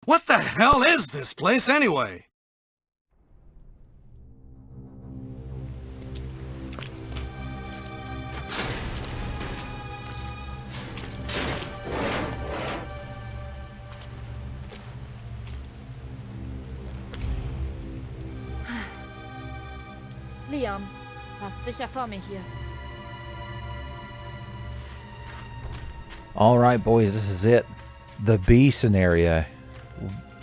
What the hell is this place anyway? Leon, hast sicher vor mir hier. Alright boys, this is it. The B scenario.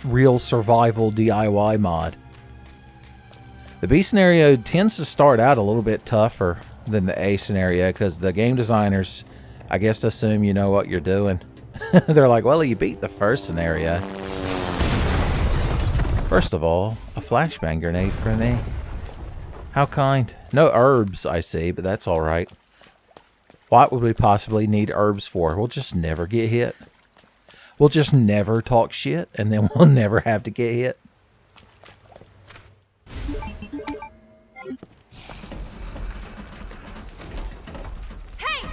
Real survival DIY mod. The B scenario tends to start out a little bit tougher than the A scenario because the game designers, I guess, assume you know what you're doing. They're like, well, you beat the first scenario. First of all, a flashbang grenade for me. How kind. No herbs, I see, but that's alright. What would we possibly need herbs for? We'll just never get hit. We'll just never talk shit, and then we'll never have to get hit. Hey!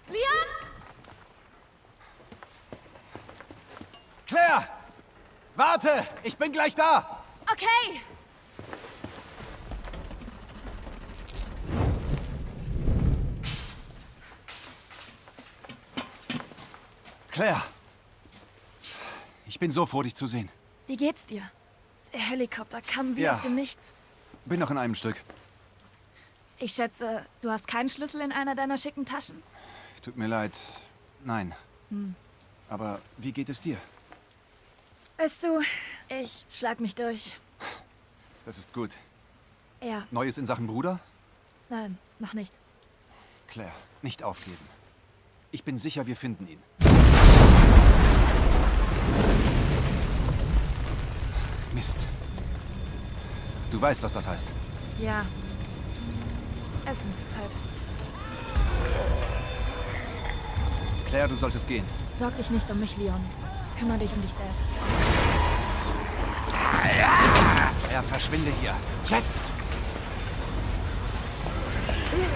Leon? Claire! Warte! Ich bin gleich da! Okay. Claire! Ich bin so froh, dich zu sehen. Wie geht's dir? Der Helikopter kam wie Ja. aus dem Nichts. Bin noch in einem Stück. Ich schätze, du hast keinen Schlüssel in einer deiner schicken Taschen? Tut mir leid. Nein. Aber wie geht es dir? Weißt du, ich schlag mich durch. Das ist gut. Ja, Neues in Sachen Bruder? nein, noch nicht. Claire, nicht aufgeben. Ich bin sicher, wir finden ihn. Mist. Du weißt, was das heißt. Ja. Essenszeit. Claire, du solltest gehen. Sorg dich nicht um mich, Leon. Kümmere dich um dich selbst. Claire, verschwinde hier. Jetzt!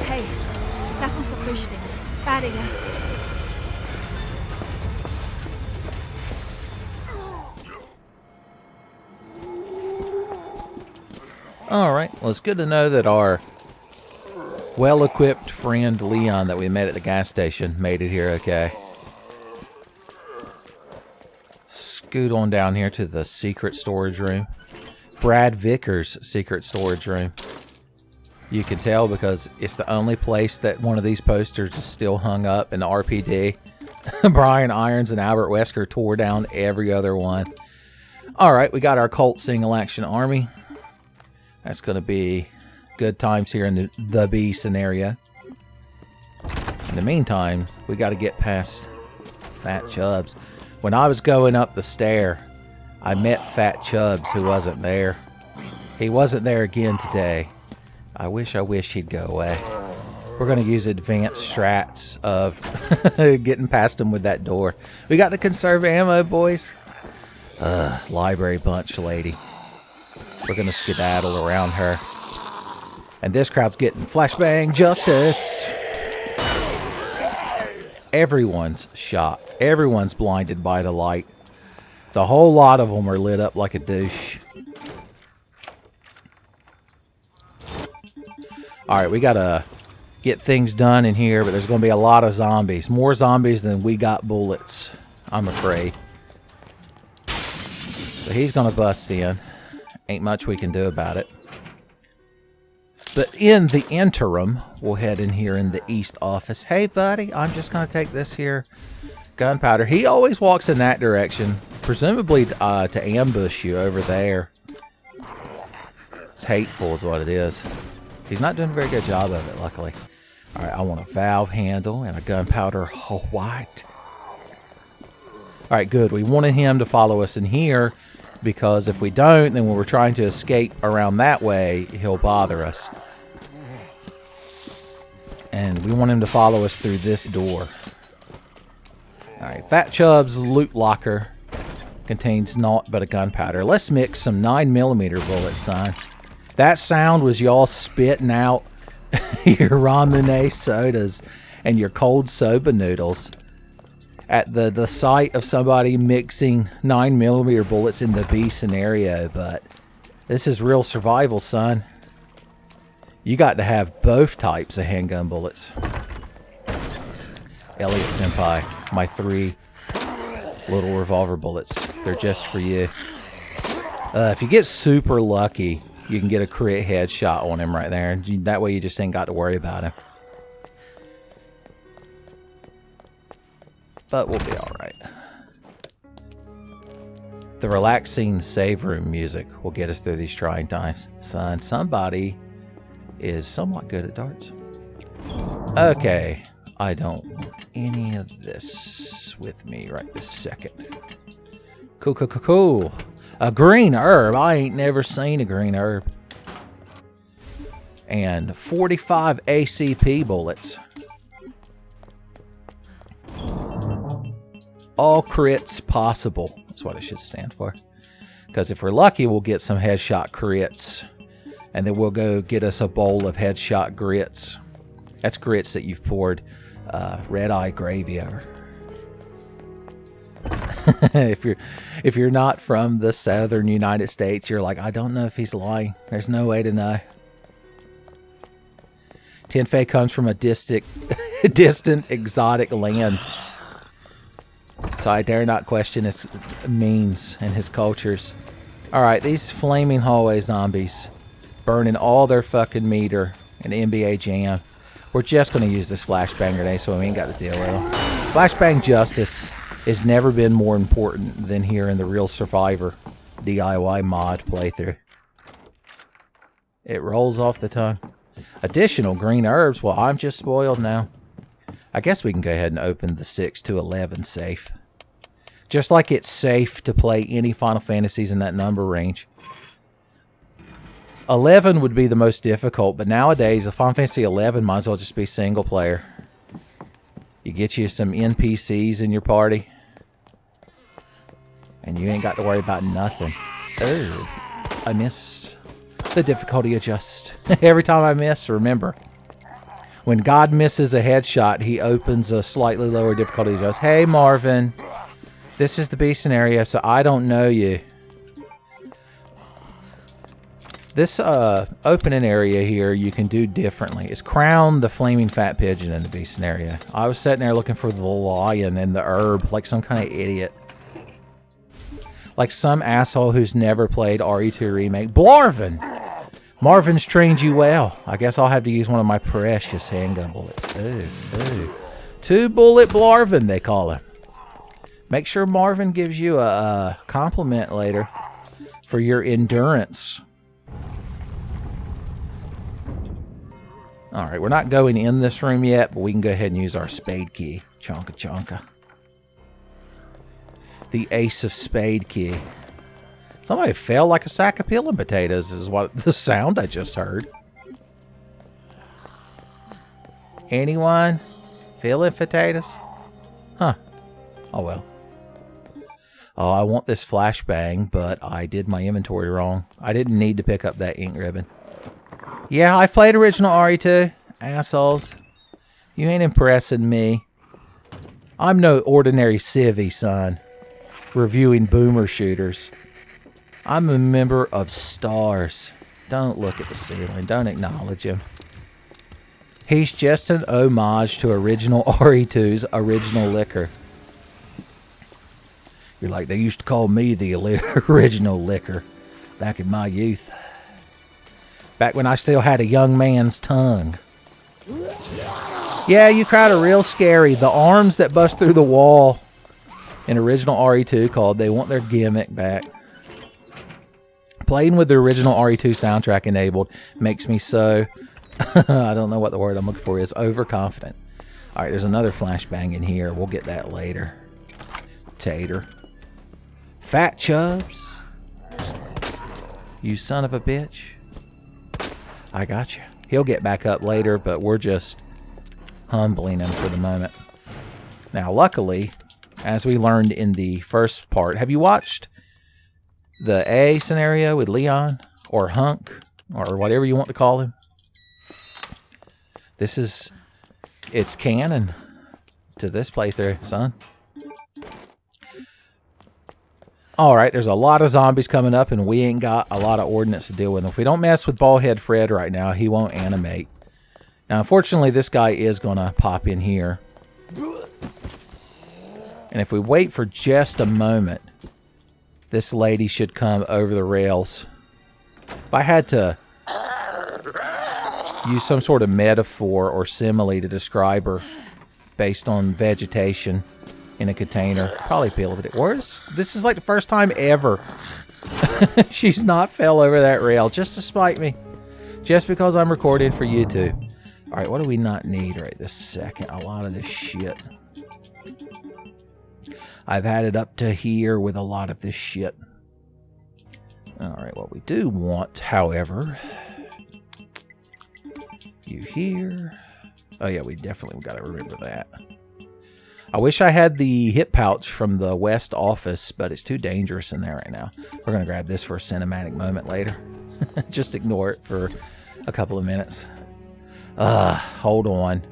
Hey, lass uns das durchstehen. Beide. Alright, well, it's good to know that our well-equipped friend Leon that we met at the gas station made it here okay. Scoot on down here to the secret storage room. Brad Vickers' secret storage room. You can tell because it's the only place that one of these posters is still hung up in the RPD. Brian Irons and Albert Wesker tore down every other one. Alright, we got our Colt Single Action Army. That's going to be good times here in the B scenario. In the meantime, we got to get past Fat Chubbs. When I was going up the stair, I met Fat Chubbs who wasn't there. He wasn't there again today. I wish he'd go away. We're going to use advanced strats of getting past him with that door. We got to conserve ammo, boys. Library bunch lady. We're going to skedaddle around her. And this crowd's getting flashbang justice. Everyone's shot. Everyone's blinded by the light. The whole lot of them are lit up like a douche. Alright, we got to get things done in here, but there's going to be a lot of zombies. More zombies than we got bullets, I'm afraid. So he's going to bust in. Ain't much we can do about it. But in the interim, we'll head in here in the east office. Hey, buddy, I'm just going to take this here gunpowder. He always walks in that direction, presumably to ambush you over there. It's hateful is what it is. He's not doing a very good job of it, luckily. All right, I want a valve handle and a gunpowder white. All right, good. We wanted him to follow us in here because if we don't, then when we're trying to escape around that way, he'll bother us. And we want him to follow us through this door. Alright, Fat Chubb's loot locker contains naught but a gunpowder. Let's mix some 9mm bullets, son. That sound was y'all spitting out your ramen sodas and your cold soba noodles. at the sight of somebody mixing 9mm bullets in the B scenario, but this is real survival, son. You got to have both types of handgun bullets. Elliot Senpai, my 3 little revolver bullets. They're just for you. If you get super lucky, you can get a crit headshot on him right there. That way you just ain't got to worry about him. But we'll be alright. The relaxing save room music will get us through these trying times. Son, somebody is somewhat good at darts. Okay, I don't want any of this with me right this second. Cool. A green herb. I ain't never seen a green herb. And 45 ACP bullets. All crits possible. That's what it should stand for. Because if we're lucky, we'll get some headshot crits. And then we'll go get us a bowl of headshot grits. That's grits that you've poured red-eye gravy over. if you're not from the southern United States, you're like, I don't know if he's lying. There's no way to know. Tenfei comes from a distant exotic land. So I dare not question his means and his cultures. Alright, these flaming hallway zombies burning all their fucking meter in NBA Jam. We're just going to use this flashbang grenade so we ain't got to deal with them. Flashbang justice has never been more important than here in the Real Survivor DIY mod playthrough. It rolls off the tongue. Additional green herbs. Well, I'm just spoiled now. I guess we can go ahead and open the 6 to 11 safe. Just like it's safe to play any Final Fantasies in that number range. 11 would be the most difficult, but nowadays, a Final Fantasy 11 might as well just be single player. You get you some NPCs in your party, and you ain't got to worry about nothing. Oh, I missed. The difficulty adjust. Every time I miss, remember, when God misses a headshot, he opens a slightly lower difficulty adjust. Hey, Marvin, this is the B scenario, so I don't know you. This opening area here you can do differently. It's crown the flaming fat pigeon in the B scenario. I was sitting there looking for the lion and the herb like some kind of idiot. Like some asshole who's never played RE2 Remake. Blarvin! Marvin's trained you well. I guess I'll have to use one of my precious handgun bullets. Ooh. 2-bullet Blarvin, they call him. Make sure Marvin gives you a compliment later for your endurance. Alright, we're not going in this room yet, but we can go ahead and use our spade key. Chonka chonka. The ace of spade key. Somebody fell like a sack of peeling potatoes is what the sound I just heard. Anyone feeling potatoes? Huh. Oh well. Oh, I want this flashbang, but I did my inventory wrong. I didn't need to pick up that ink ribbon. Yeah, I played original RE2. Assholes. You ain't impressing me. I'm no ordinary civvy, son. Reviewing boomer shooters. I'm a member of STARS. Don't look at the ceiling. Don't acknowledge him. He's just an homage to original RE2's original liquor. You're like, they used to call me the original liquor back in my youth. Back when I still had a young man's tongue. Yeah, you cried a real scary. The arms that bust through the wall in original RE2 called They Want Their Gimmick Back. Playing with the original RE2 soundtrack enabled makes me so, I don't know what the word I'm looking for is, overconfident. Alright, there's another flashbang in here. We'll get that later. Tater. Fat Chubs. You son of a bitch. I got you. He'll get back up later, but we're just humbling him for the moment. Now, luckily, as we learned in the first part, have you watched the A scenario with Leon or HUNK or whatever you want to call him? It's canon to this playthrough, son. Alright, there's a lot of zombies coming up, and we ain't got a lot of ordnance to deal with. If we don't mess with Ballhead Fred right now, he won't animate. Now, unfortunately, this guy is going to pop in here. And if we wait for just a moment, this lady should come over the rails. If I had to use some sort of metaphor or simile to describe her based on vegetation in a container, probably peel it worse. This is like the first time ever she's not fell over that rail just to spite me, just because I'm recording for YouTube. All right, what do we not need right this second? A lot of this shit. I've had it up to here with a lot of this shit. All right, what we do want, however, you here. Oh yeah, we definitely got to remember that. I wish I had the hip pouch from the West office, but it's too dangerous in there right now. We're going to grab this for a cinematic moment later. Just ignore it for a couple of minutes. Hold on.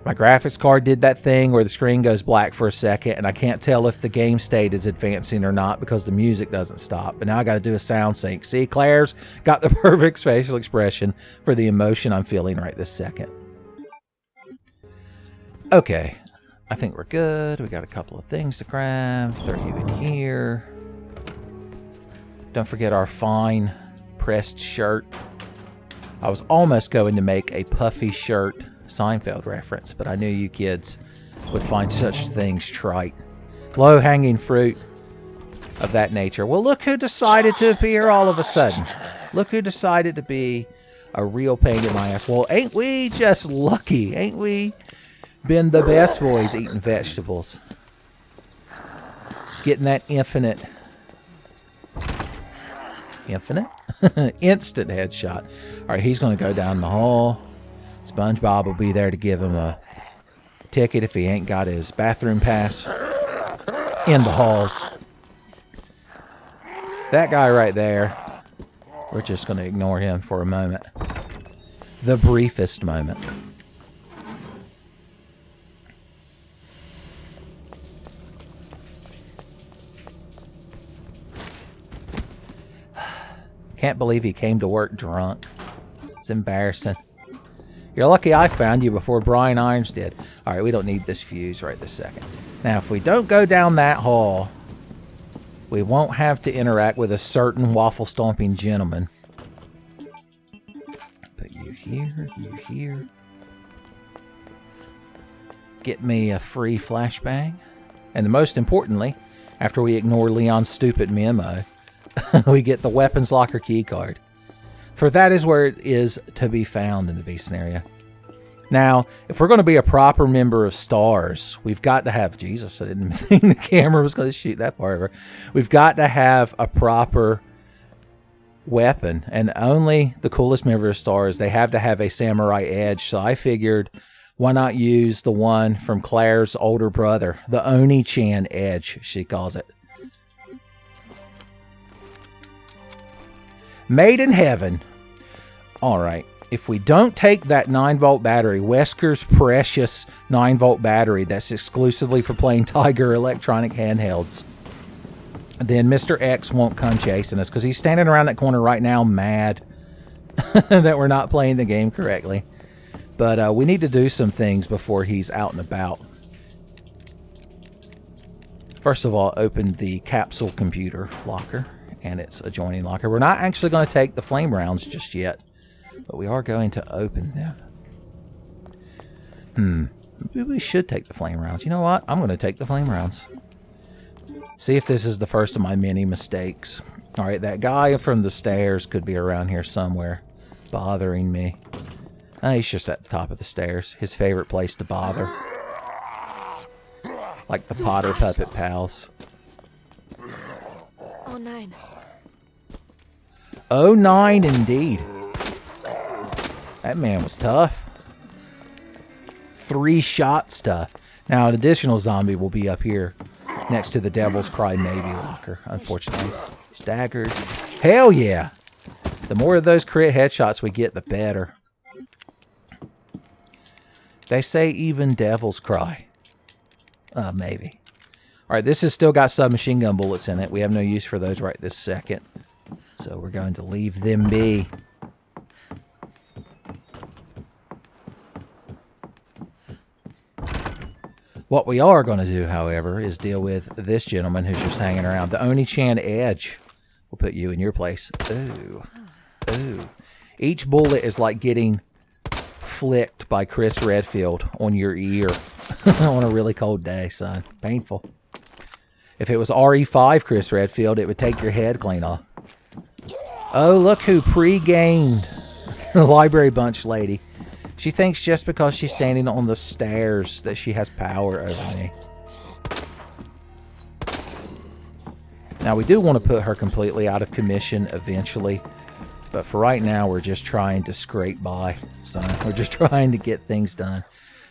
My graphics card did that thing where the screen goes black for a second, and I can't tell if the game state is advancing or not because the music doesn't stop. But now I got to do a sound sync. See, Claire's got the perfect facial expression for the emotion I'm feeling right this second. Okay. I think we're good. We got a couple of things to grab. Throw you in here. Don't forget our fine pressed shirt. I was almost going to make a puffy shirt Seinfeld reference, but I knew you kids would find such things trite. Low-hanging fruit of that nature. Well, look who decided to appear all of a sudden. Look who decided to be a real pain in my ass. Well, ain't we just lucky? Ain't we been the best boys eating vegetables? Getting that instant headshot. All right, he's going to go down the hall. SpongeBob will be there to give him a ticket if he ain't got his bathroom pass in the halls. That guy right there, we're just going to ignore him for a moment. The briefest moment. Can't believe he came to work drunk. It's embarrassing. You're lucky I found you before Brian Irons did. Alright, we don't need this fuse right this second. Now, if we don't go down that hall, we won't have to interact with a certain waffle-stomping gentleman. Put you here, you here. Get me a free flashbang. And most importantly, after we ignore Leon's stupid memo, we get the weapons locker key card. For that is where it is to be found in the B scenario. Now, if we're going to be a proper member of STARS, we've got to have... Jesus, I didn't think the camera was going to shoot that far over. We've got to have a proper weapon. And only the coolest member of STARS, they have to have a samurai edge. So I figured, why not use the one from Claire's older brother? The Oni-chan edge, she calls it. Made in heaven. Alright, if we don't take that 9-volt battery, Wesker's precious 9-volt battery that's exclusively for playing Tiger electronic handhelds, then Mr. X won't come chasing us because he's standing around that corner right now mad that we're not playing the game correctly. But we need to do some things before he's out and about. First of all, open the capsule computer locker and its adjoining locker. We're not actually going to take the flame rounds just yet, but we are going to open them. Maybe we should take the flame rounds. You know what? I'm going to take the flame rounds. See if this is the first of my many mistakes. Alright, that guy from the stairs could be around here somewhere, bothering me. He's just at the top of the stairs. His favorite place to bother. Like the Potter Puppet Pals. Oh nein. Oh, 9 indeed. That man was tough. 3-shot stuff. Now, an additional zombie will be up here next to the Devil's Cry Maybe locker, unfortunately. Staggered. Hell yeah! The more of those crit headshots we get, the better. They say even devils cry. Maybe. Alright, this has still got submachine gun bullets in it. We have no use for those right this second. So we're going to leave them be. What we are going to do, however, is deal with this gentleman who's just hanging around. The Oni-chan Edge will put you in your place. Ooh. Ooh. Each bullet is like getting flicked by Chris Redfield on your ear on a really cold day, son. Painful. If it was RE5 Chris Redfield, it would take your head clean off. Oh, look who pre-gamed. The library bunch lady. She thinks just because she's standing on the stairs that she has power over me. Now, we do want to put her completely out of commission eventually. But for right now, we're just trying to scrape by, son. We're just trying to get things done.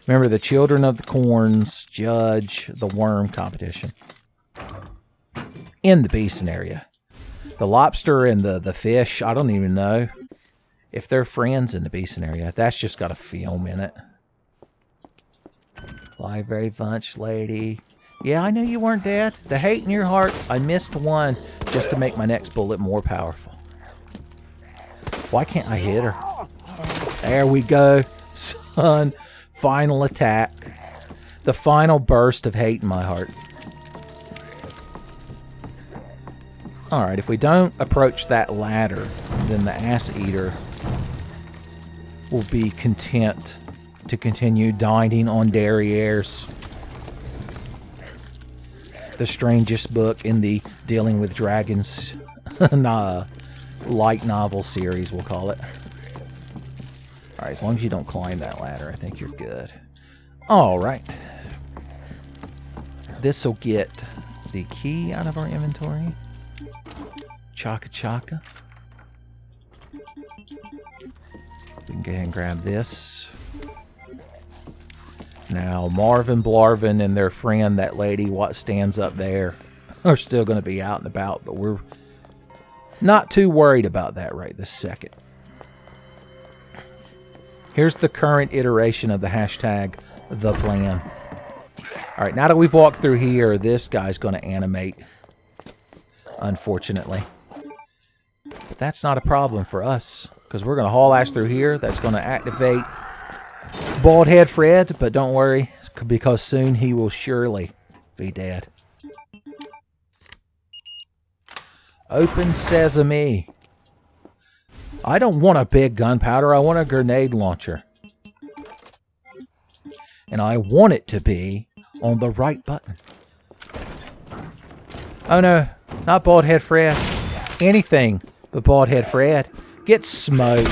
Remember, the Children of the Corns judge the worm competition. In the bee scenario. The lobster and the fish, I don't even know if they're friends in the bee scenario. That's just got a film in it. Library bunch lady. Yeah, I knew you weren't dead. The hate in your heart, I missed one just to make my next bullet more powerful. Why can't I hit her? There we go, son. Final attack. The final burst of hate in my heart. Alright, if we don't approach that ladder, then the ass eater will be content to continue dining on derrieres. The strangest book in the Dealing with Dragons light novel series, we'll call it. Alright, as long as you don't climb that ladder, I think you're good. Alright. This will get the key out of our inventory. Chaka chaka. We can go ahead and grab this. Now, Marvin Blarvin and their friend, that lady, what stands up there, are still going to be out and about, but we're not too worried about that right this second. Here's the current iteration of the hashtag, the plan. Alright, now that we've walked through here, this guy's going to animate. Unfortunately. But that's not a problem for us, because we're going to haul ass through here. That's going to activate Bald Head Fred, but don't worry, because soon he will surely be dead. Open sesame. I don't want a big gunpowder, I want a grenade launcher. And I want it to be on the right button. Oh no, not Bald Head Fred. Anything but Bald Head Fred. Get smoked.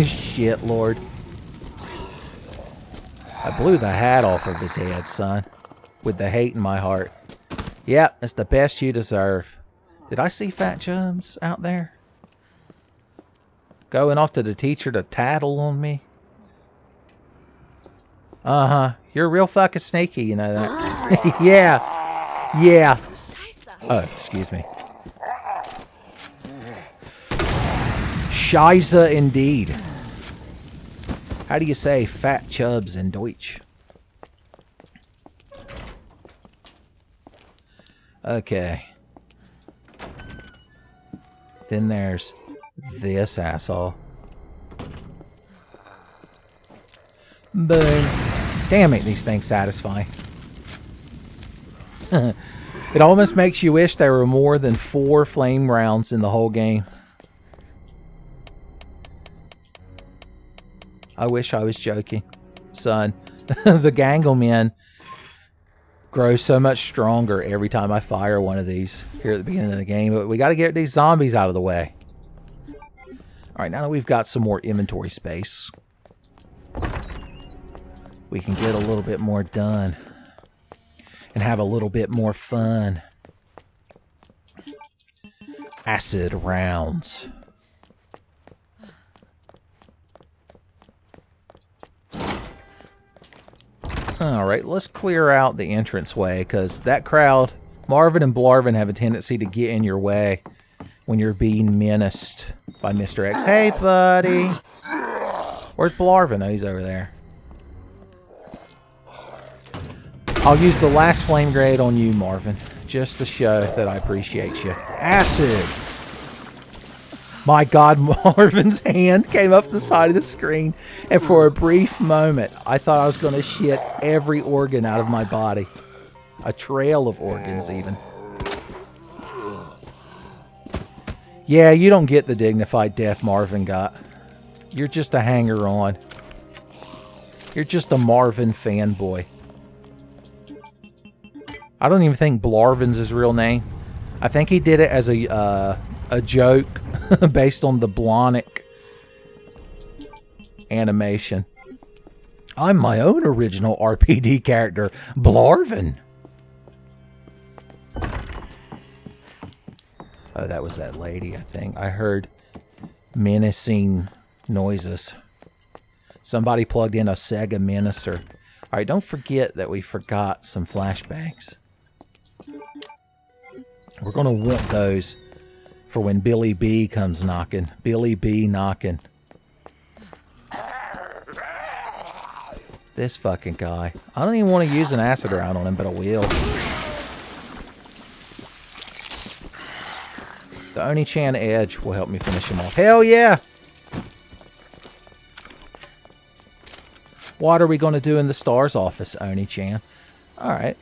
Shit, Lord. I blew the hat off of his head, son. With the hate in my heart. Yep, it's the best you deserve. Did I see Fat Chubs out there? Going off to the teacher to tattle on me? Uh-huh. You're real fucking sneaky, you know that. Yeah. Yeah. Oh, excuse me. Scheiße indeed. How do you say Fat Chubs in Deutsch? Okay. Then there's this asshole. Boom. Damn it, these things satisfy. It almost makes you wish there were more than 4 flame rounds in the whole game. I wish I was joking. Son, the Ganglemen grow so much stronger every time I fire one of these here at the beginning of the game. But we got to get these zombies out of the way. Alright, now that we've got some more inventory space, we can get a little bit more done. And have a little bit more fun. Acid rounds. Alright, let's clear out the entranceway, because that crowd, Marvin and Blarvin, have a tendency to get in your way when you're being menaced by Mr. X. Hey, buddy! Where's Blarvin? Oh, he's over there. I'll use the last flame grenade on you, Marvin, just to show that I appreciate you. Acid! My God, Marvin's hand came up the side of the screen, and for a brief moment, I thought I was going to shit every organ out of my body. A trail of organs, even. Yeah, you don't get the dignified death Marvin got. You're just a hanger-on. You're just a Marvin fanboy. I don't even think Blarvin's his real name. I think he did it as a joke based on the Blonic animation. I'm my own original RPD character, Blarvin. Oh, that was that lady, I think. I heard menacing noises. Somebody plugged in a Sega Menacer. Alright, don't forget that we forgot some flashbangs. We're going to want those for when Billy B comes knocking. Billy B knocking. This fucking guy. I don't even want to use an acid round on him, but I will. The Oni-chan edge will help me finish him off. Hell yeah! What are we going to do in the STARS office, Oni-chan? Alright.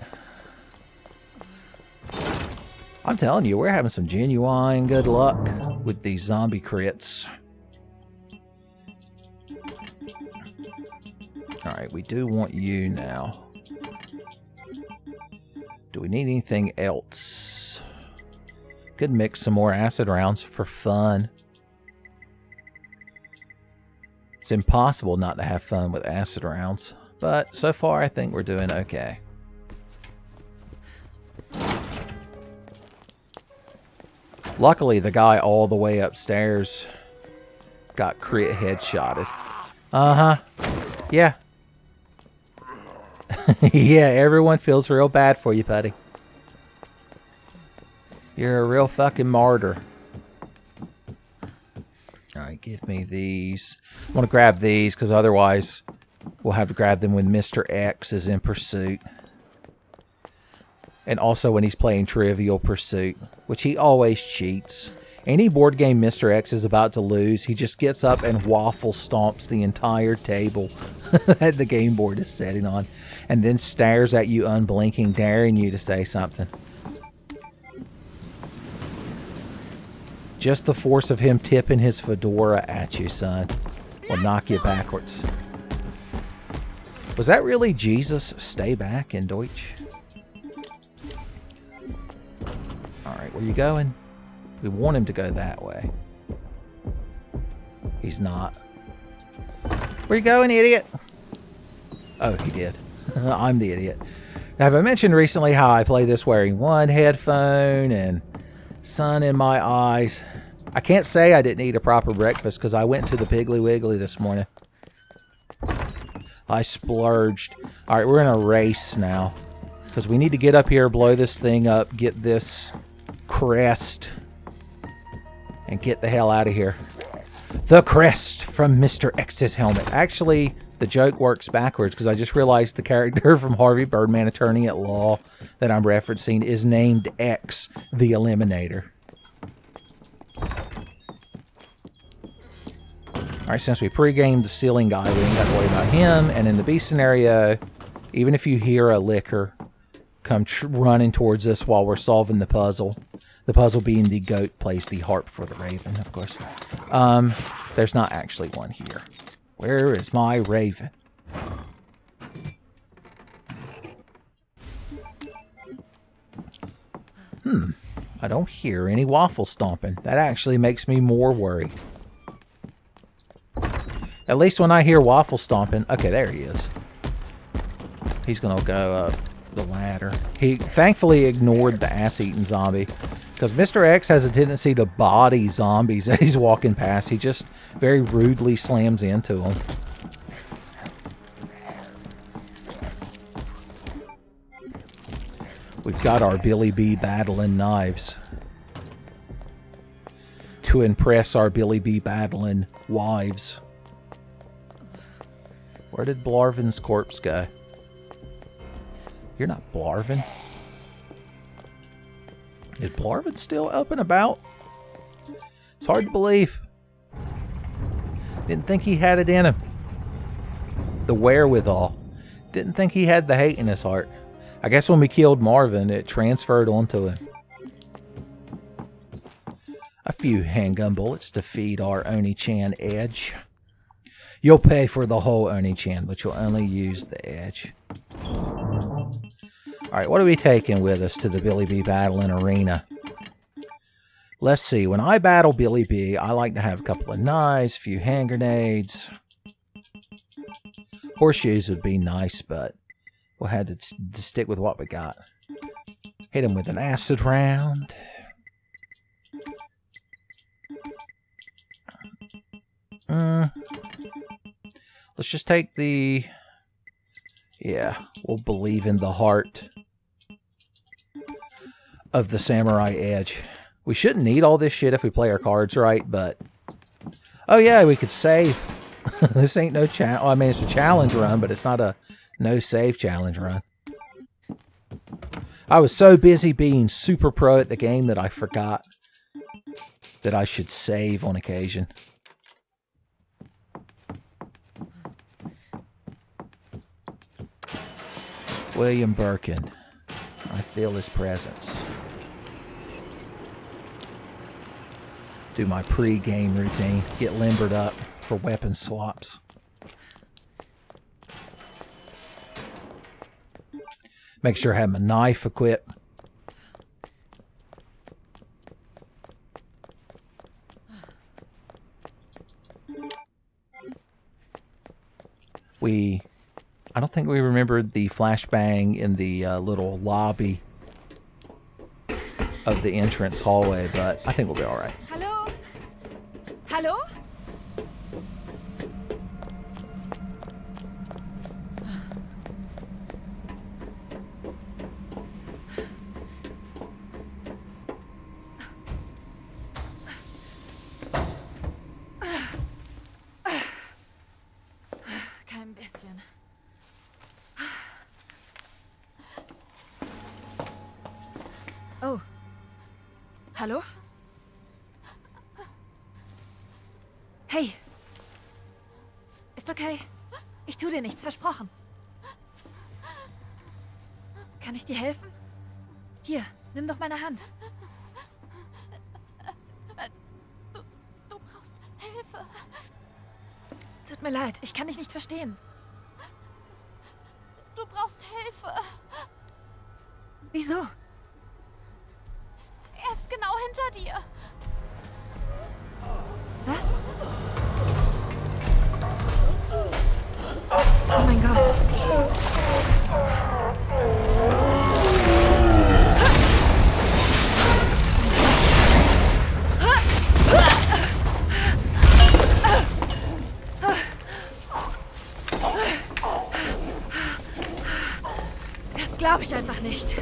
I'm telling you, we're having some genuine good luck with these zombie crits. Alright, we do want you now. Do we need anything else? Could mix some more acid rounds for fun. It's impossible not to have fun with acid rounds, but so far I think we're doing okay. Luckily, the guy all the way upstairs got crit headshotted. Uh-huh. Yeah. Yeah, everyone feels real bad for you, buddy. You're a real fucking martyr. Alright, give me these. I want to grab these, because otherwise we'll have to grab them when Mr. X is in pursuit. And also when he's playing Trivial Pursuit, which he always cheats. Any board game Mr. X is about to lose, he just gets up and waffle stomps the entire table that the game board is sitting on, and then stares at you unblinking, daring you to say something. Just the force of him tipping his fedora at you, son, will knock you backwards. Was that really Jesus? Stay back in Deutsch. Alright, where you going? We want him to go that way. He's not. Where you going, idiot? Oh, he did. I'm the idiot. Now, have I mentioned recently how I play this wearing one headphone and sun in my eyes? I can't say I didn't eat a proper breakfast because I went to the Piggly Wiggly this morning. I splurged. Alright, we're in a race now. Because we need to get up here, blow this thing up, get this crest, and get the hell out of here. The crest from Mr. X's helmet. Actually, the joke works backwards because I just realized the character from Harvey Birdman, Attorney at Law, that I'm referencing is named X, the Eliminator. Alright, since we pre-gamed the ceiling guy, we ain't got to worry about him. And in the B scenario, even if you hear a licker come running towards us while we're solving the puzzle being the goat plays the harp for the raven, of course. There's not actually one here. Where is my raven? I don't hear any waffle stomping. That actually makes me more worried. At least when I hear waffle stomping... Okay, there he is. He's gonna go up the ladder. He thankfully ignored the ass-eating zombie. Because Mr. X has a tendency to body zombies that he's walking past. He just very rudely slams into them. We've got our Billy B battling knives. To impress our Billy B battling wives. Where did Blarvin's corpse go? You're not Blarvin. Is Blarvin still up and about? It's hard to believe. Didn't think he had it in him. The wherewithal. Didn't think he had the hate in his heart. I guess when we killed Marvin, it transferred onto him. A few handgun bullets to feed our Oni-chan edge. You'll pay for the whole Oni-chan, but you'll only use the edge. Alright, what are we taking with us to the Billy B battling arena? Let's see. When I battle Billy B, I like to have a couple of knives, a few hand grenades. Horseshoes would be nice, but we'll have to stick with what we got. Hit him with an acid round. Let's just take the... Yeah, we'll believe in the heart of the Samurai Edge. We shouldn't need all this shit if we play our cards right, but... Oh yeah, we could save. This ain't no challenge. I mean, it's a challenge run, but it's not a no-save challenge run. I was so busy being super pro at the game that I forgot that I should save on occasion. William Birkin. I feel his presence. Do my pre-game routine. Get limbered up for weapon swaps. Make sure I have my knife equipped. I don't think we remembered the flashbang in the little lobby of the entrance hallway, but I think we'll be alright. Hallo? Hallo? Kein bisschen. Oh. Hallo? Hey. Ist okay. Ich tu dir nichts, versprochen. Kann ich dir helfen? Hier, nimm doch meine Hand. Du brauchst Hilfe. Tut mir leid, ich kann dich nicht verstehen. Du brauchst Hilfe. Wieso? Er ist genau hinter dir. Was? Oh mein Gott. Das glaube ich einfach nicht.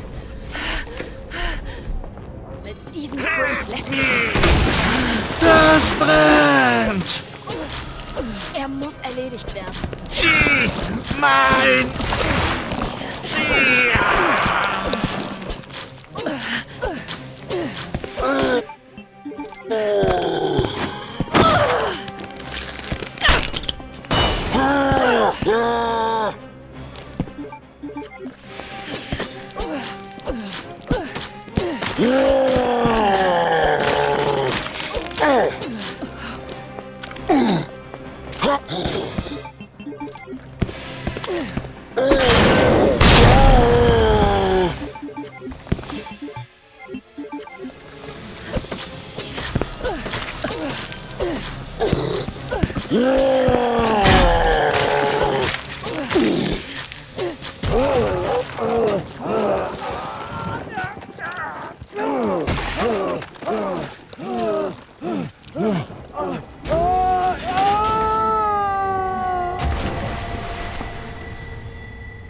Mit diesem Freak lässt Das brennt! er muss erledigt werden. Mein!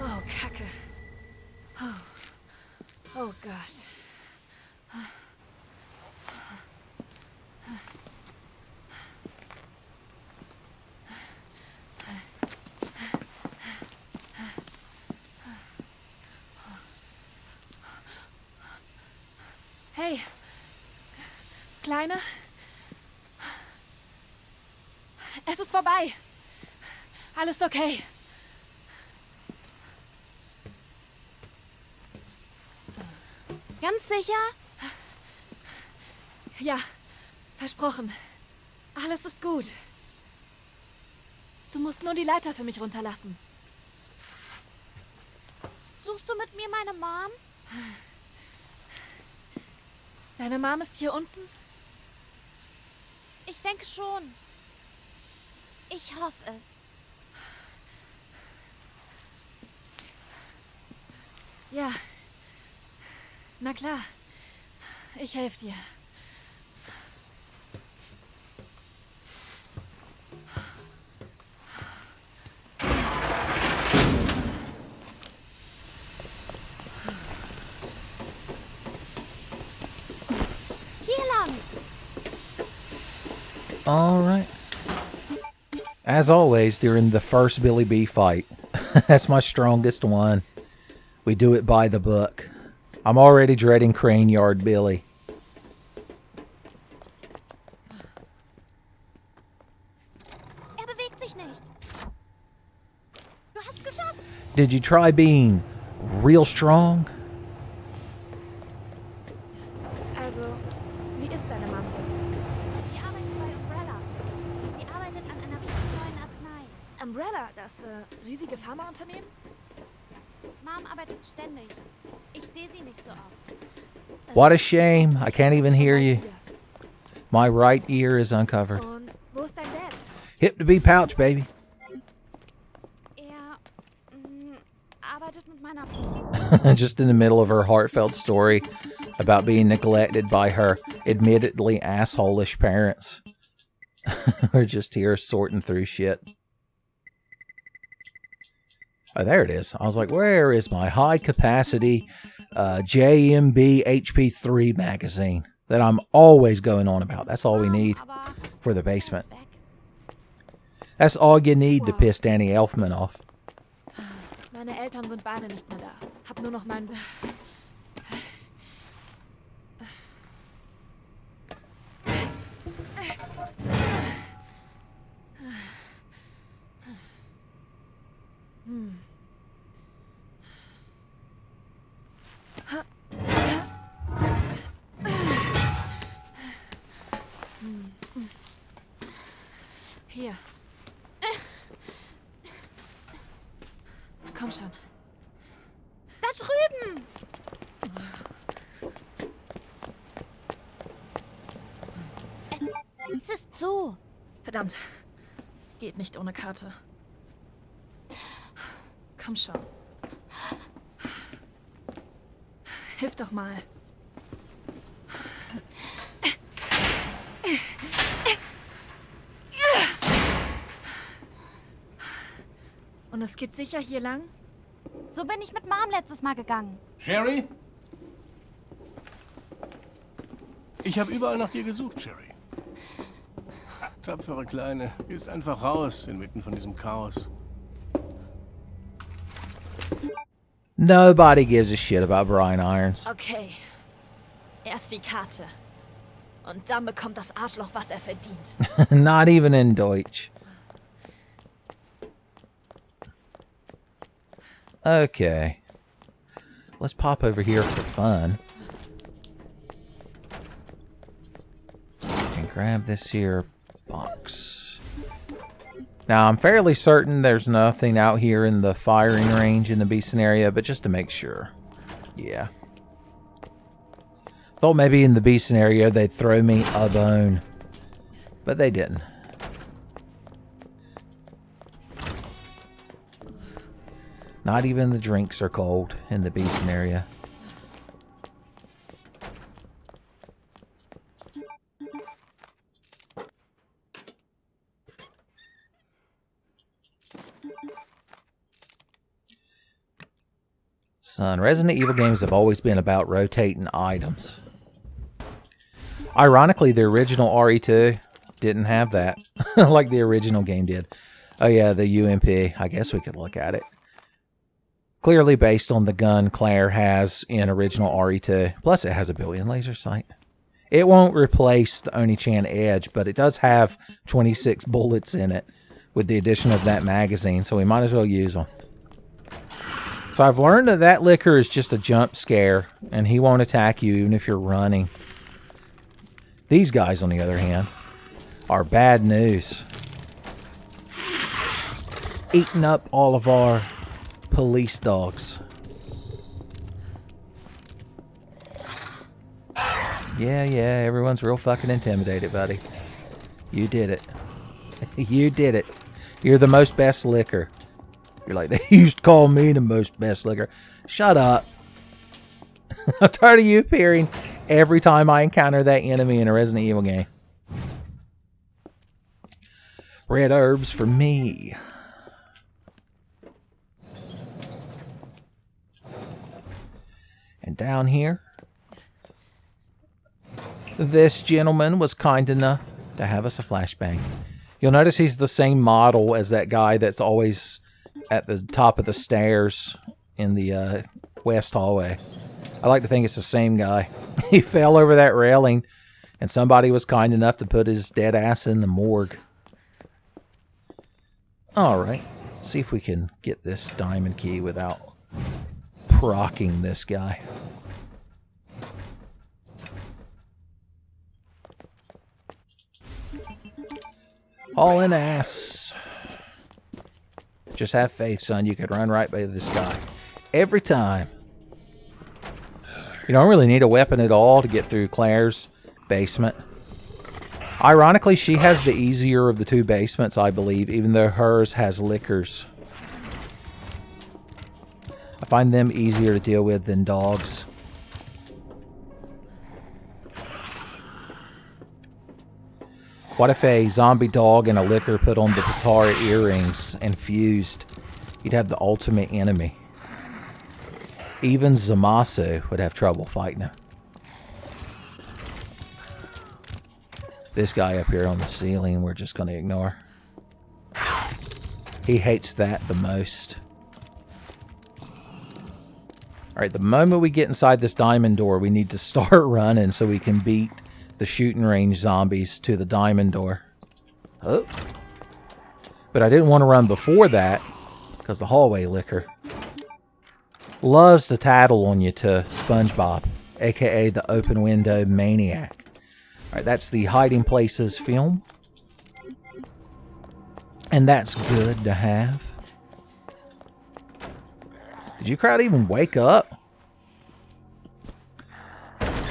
Oh, Kacke. Oh Gott. Kleine? Es ist vorbei. Alles okay. Ganz sicher? Ja, versprochen. Alles ist gut. Du musst nur die Leiter für mich runterlassen. Suchst du mit mir meine Mom? Deine Mom ist hier unten? Ich denke schon. Ich hoffe es. Ja. Na klar. Ich helfe dir. Hier lang. All right. As always, during the first Billy B fight, that's my strongest one. We do it by the book. I'm already dreading Crane Yard Billy. Bewegt sich nicht. Du hast es geschafft. Did you try being real strong? Also, wie ist deine Mom so? Sie arbeitet bei Umbrella. Sie arbeitet an einer richtig neuen Arznei. Umbrella, das riesige Pharmaunternehmen? Mom arbeitet ständig. Ich sehe sie nicht so oft. What a shame. I can't even hear you. My right ear is uncovered. Und wo ist dein Dad? Hip to be pouch, baby. Er arbeitet mit meiner... Just in the middle of her heartfelt story about being neglected by her admittedly asshole-ish parents. We're just here sorting through shit. Oh, there it is. I was like, where is my high-capacity JMB HP3 magazine that I'm always going on about? That's all we need Aber for the basement. weg. That's all you need to piss Danny Elfman off. Meine Eltern sind beide nicht mehr da. Hab nur noch mein... Hier. Komm schon. Da drüben! Es ist zu. Verdammt. Geht nicht ohne Karte. Komm schon. Hilf doch mal. Und es geht sicher hier lang? So bin ich mit Mom letztes Mal gegangen. Sherry? Ich habe überall nach dir gesucht, Sherry. Tapfere Kleine, gehst einfach raus, inmitten von diesem Chaos. Nobody gives a shit about Brian Irons. Okay. Erst die Karte. Und dann bekommt das Arschloch, was er verdient. Not even in Deutsch. Okay. Let's pop over here for fun. And grab this here box. Now, I'm fairly certain there's nothing out here in the firing range in the Beeson area, but just to make sure. Yeah. Thought maybe in the Beeson area they'd throw me a bone. But they didn't. Not even the drinks are cold in the Beeson area. Son, Resident Evil games have always been about rotating items. Ironically, the original RE2 didn't have that, like the original game did. Oh yeah, the UMP. I guess we could look at it. Clearly based on the gun Claire has in original RE2. Plus, it has a built-in laser sight. It won't replace the Oni-chan Edge, but it does have 26 bullets in it with the addition of that magazine, so we might as well use them. So I've learned that that liquor is just a jump scare, and he won't attack you even if you're running. These guys, on the other hand, are bad news. Eating up all of our police dogs. Yeah, everyone's real fucking intimidated, buddy. You did it. You did it. You're the most best liquor. You're like, they used to call me the most best liquor. Shut up. I'm tired of you appearing every time I encounter that enemy in a Resident Evil game. Red herbs for me. And down here, this gentleman was kind enough to have us a flashbang. You'll notice he's the same model as that guy that's always at the top of the stairs in the west hallway. I like to think it's the same guy. He fell over that railing, and somebody was kind enough to put his dead ass in the morgue. Alright, see if we can get this diamond key without procking this guy. All in ass. Just have faith, son. You could run right by this guy. Every time. You don't really need a weapon at all to get through Claire's basement. Ironically, she has the easier of the two basements, I believe, even though hers has liquors. I find them easier to deal with than dogs. What if a zombie dog and a liquor put on the Patara earrings and fused? You'd have the ultimate enemy. Even Zamasu would have trouble fighting him. This guy up here on the ceiling, we're just going to ignore. He hates that the most. Alright, the moment we get inside this diamond door, we need to start running so we can beat the shooting range zombies to the diamond door. Oh. But I didn't want to run before that, because the hallway liquor loves to tattle on you to SpongeBob, aka the open window maniac. Alright, that's the hiding places film. And that's good to have. Did you crowd even wake up?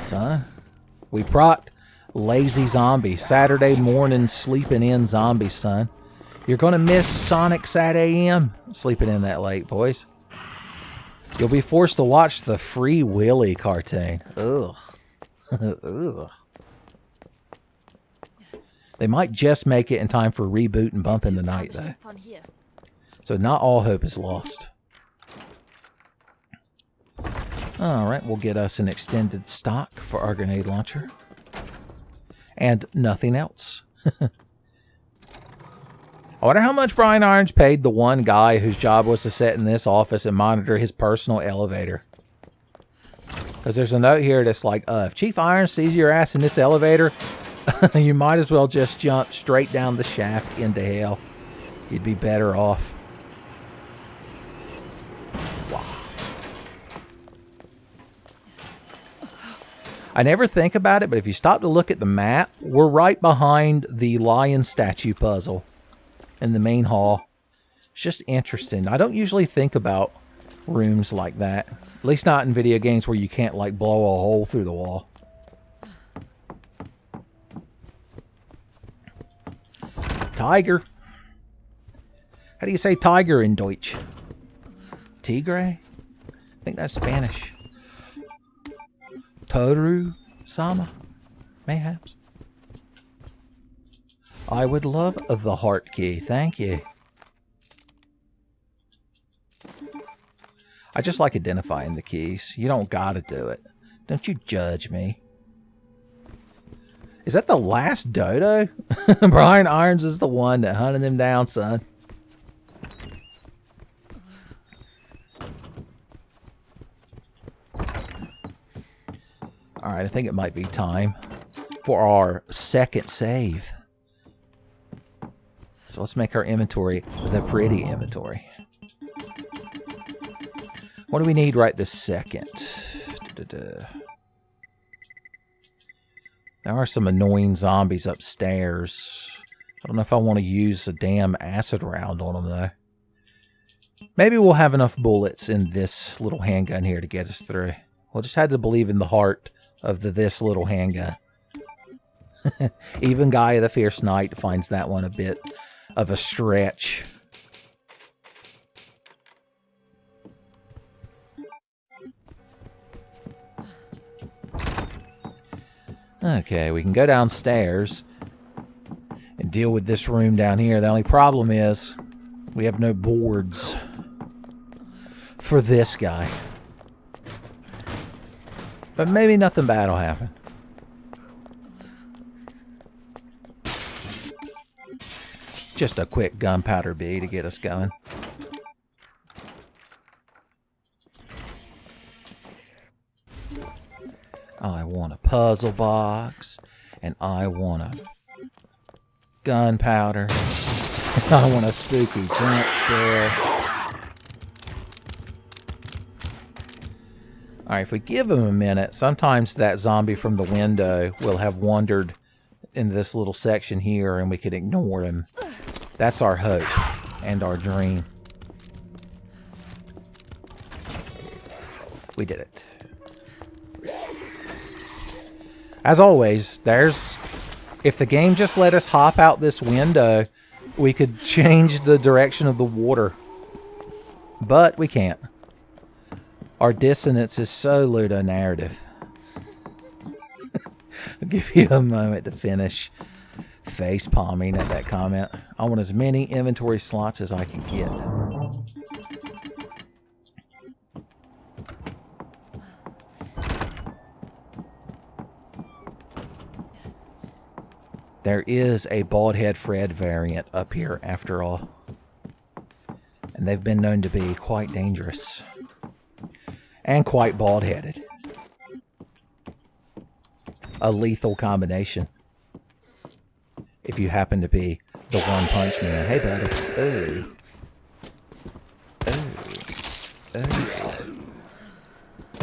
Son, we procced lazy zombie. Saturday morning sleeping in zombie, son. You're going to miss Sonic Sat AM sleeping in that late, boys. You'll be forced to watch the Free Willy cartoon. Ugh. Ugh. They might just make it in time for Reboot and Bump in the Night, though. So not all hope is lost. Alright, we'll get us an extended stock for our grenade launcher. And nothing else. I wonder how much Brian Irons paid the one guy whose job was to sit in this office and monitor his personal elevator. Because there's a note here that's like, if Chief Irons sees your ass in this elevator, you might as well just jump straight down the shaft into hell. You'd be better off. Wow. I never think about it, but if you stop to look at the map, we're right behind the lion statue puzzle in the main hall. It's just interesting. I don't usually think about rooms like that. At least not in video games where you can't, like, blow a hole through the wall. Tiger. How do you say tiger in Deutsch? Tigre? I think that's Spanish. Toru Sama? Mayhaps. I would love the heart key. Thank you. I just like identifying the keys. You don't gotta do it. Don't you judge me. Is that the last dodo? Brian Irons is the one that hunted him down, son. Alright, I think it might be time for our second save. So let's make our inventory the pretty inventory. What do we need right this second? There are some annoying zombies upstairs. I don't know if I want to use a damn acid round on them, though. Maybe we'll have enough bullets in this little handgun here to get us through. We'll just have to believe in the heart of this little handgun. Even Guy of the Fierce Knight finds that one a bit of a stretch. Okay, we can go downstairs and deal with this room down here. The only problem is we have no boards for this guy. But maybe nothing bad will happen. Just a quick gunpowder bee to get us going. I want a puzzle box, and I want a gunpowder. I want a spooky jump scare. Alright, if we give him a minute, sometimes that zombie from the window will have wandered into this little section here and we could ignore him. That's our hope and our dream. We did it. As always, if the game just let us hop out this window, we could change the direction of the water. But we can't. Our dissonance is so ludonarrative. I'll give you a moment to finish face palming at that comment. I want as many inventory slots as I can get. There is a Baldhead Fred variant up here after all. And they've been known to be quite dangerous. And quite bald-headed. A lethal combination. If you happen to be the One Punch Man. Hey, buddy. Ooh. Ooh. Ooh.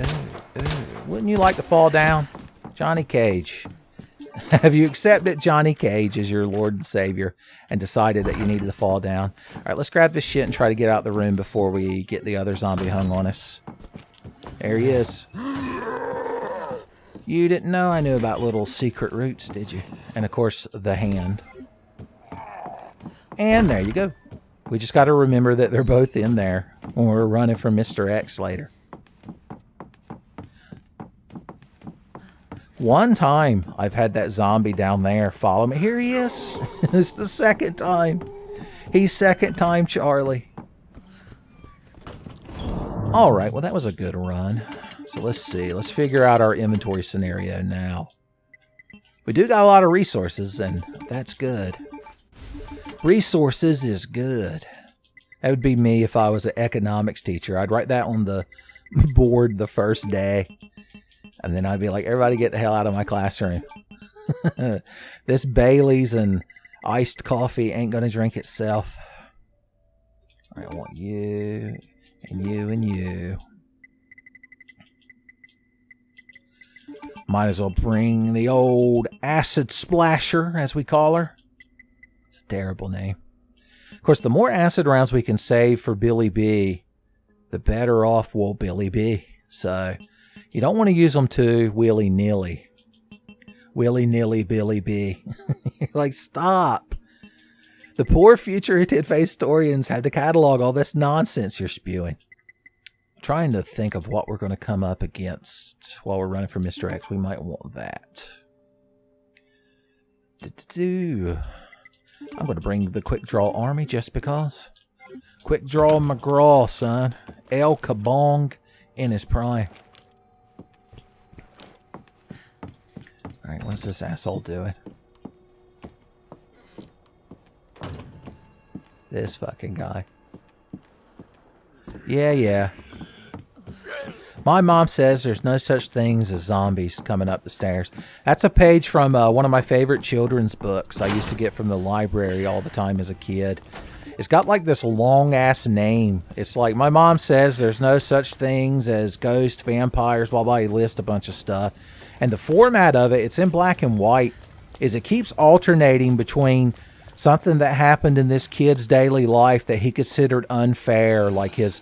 Ooh. Ooh. Wouldn't you like to fall down? Johnny Cage. Have you accepted Johnny Cage as your Lord and Savior and decided that you needed to fall down? Alright, let's grab this shit and try to get out of the room before we get the other zombie hung on us. There he is. You didn't know I knew about little secret roots, did you? And of course, the hand. And there you go. We just got to remember that they're both in there when we're running from Mr. X later. One time, I've had that zombie down there follow me. Here he is. It's the second time. He's second time Charlie. Alright, well that was a good run. So let's see. Let's figure out our inventory scenario now. We do got a lot of resources, and that's good. Resources is good. That would be me if I was an economics teacher. I'd write that on the board the first day. And then I'd be like, everybody get the hell out of my classroom. This Bailey's and iced coffee ain't going to drink itself. All right, I want you, and you, and you. Might as well bring the old acid splasher, as we call her. It's a terrible name. Of course, the more acid rounds we can save for Billy B, the better off will Billy be. So you don't want to use them too willy-nilly. Willy-nilly Billy B. You're like, stop. The poor future Tid-Faced historians have to catalog all this nonsense you're spewing. I'm trying to think of what we're going to come up against while we're running for Mr. X. We might want that. I'm going to bring the Quick Draw Army just because. Quick Draw McGraw, son. El Kabong in his prime. Alright, what's this asshole doing? This fucking guy. Yeah. My mom says there's no such things as zombies coming up the stairs. That's a page from one of my favorite children's books I used to get from the library all the time as a kid. It's got like this long-ass name. It's like, my mom says there's no such things as ghosts, vampires, blah, blah, he lists a bunch of stuff. And the format of it, it's in black and white, is it keeps alternating between something that happened in this kid's daily life that he considered unfair, like his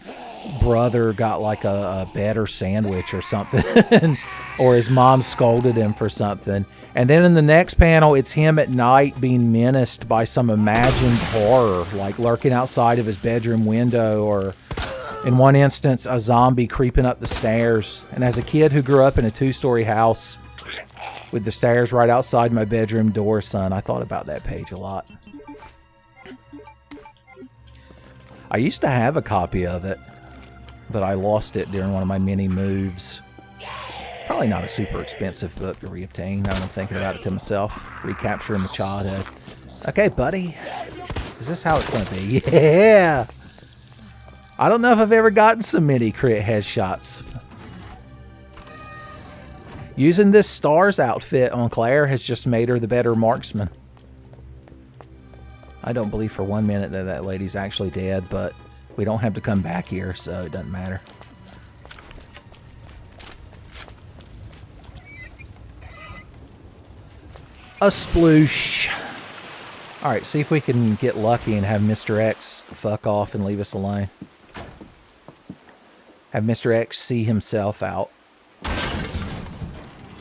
brother got like a better sandwich or something, or his mom scolded him for something. And then in the next panel, it's him at night being menaced by some imagined horror, like lurking outside of his bedroom window, or in one instance, a zombie creeping up the stairs. And as a kid who grew up in a 2-story house with the stairs right outside my bedroom door, son, I thought about that page a lot. I used to have a copy of it, but I lost it during one of my many moves. Probably not a super expensive book to reobtain. I'm thinking about it to myself. Recapturing my childhood. Okay, buddy. Is this how it's going to be? Yeah! I don't know if I've ever gotten so many crit headshots. Using this STARS outfit on Claire has just made her the better marksman. I don't believe for 1 minute that that lady's actually dead, but we don't have to come back here, so it doesn't matter. A sploosh. Alright, see if we can get lucky and have Mr. X fuck off and leave us alone. Have Mr. X see himself out.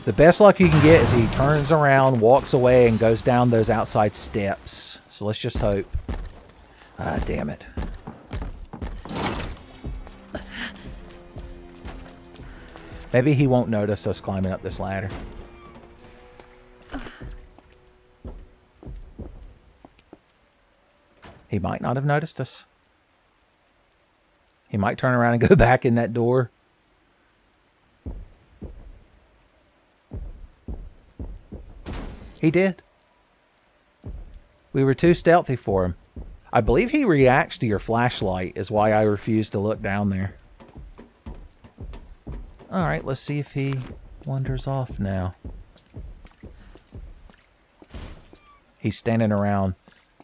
The best luck you can get is he turns around, walks away, and goes down those outside steps. So let's just hope. Ah, damn it. Maybe he won't notice us climbing up this ladder. He might not have noticed us. He might turn around and go back in that door. He did. We were too stealthy for him. I believe he reacts to your flashlight, is why I refuse to look down there. Alright, let's see if he wanders off now. He's standing around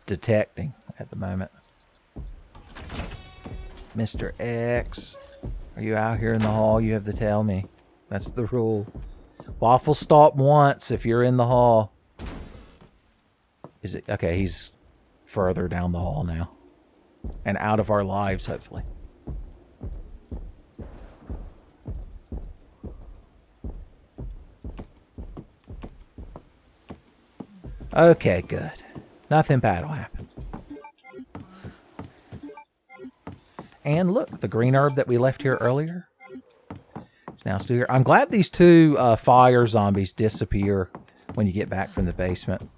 detecting at the moment. Mr. X, are you out here in the hall? You have to tell me. That's the rule. Waffle stop once if you're in the hall. Is it? Okay, he's further down the hall now. And out of our lives, hopefully. Okay, good. Nothing bad will happen. And look, the green herb that we left here earlier is now still here. I'm glad these two fire zombies disappear when you get back from the basement.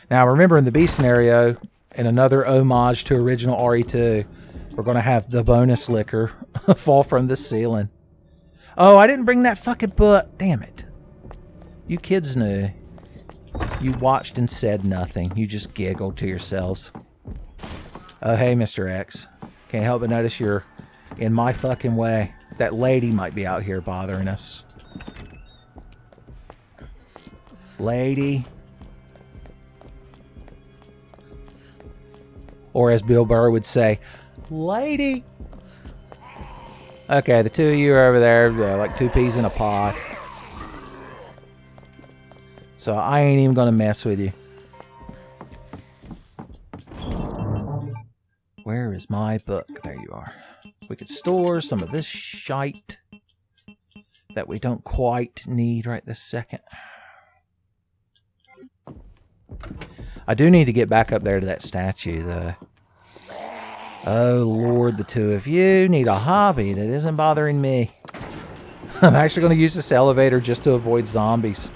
Now, remember in the B scenario, and another homage to original RE2, we're going to have the bonus liquor fall from the ceiling. Oh, I didn't bring that fucking book. Damn it. You kids knew. You watched and said nothing. You just giggled to yourselves. Oh, hey, Mr. X. Can't help but notice you're in my fucking way. That lady might be out here bothering us. Lady. Or as Bill Burr would say, lady. Okay, the two of you are over there, like two peas in a pod. So I ain't even gonna mess with you. Where is my book? There you are. We could store some of this shite that we don't quite need right this second. I do need to get back up there to that statue, though. Oh, Lord, the two of you need a hobby that isn't bothering me. I'm actually going to use this elevator just to avoid zombies.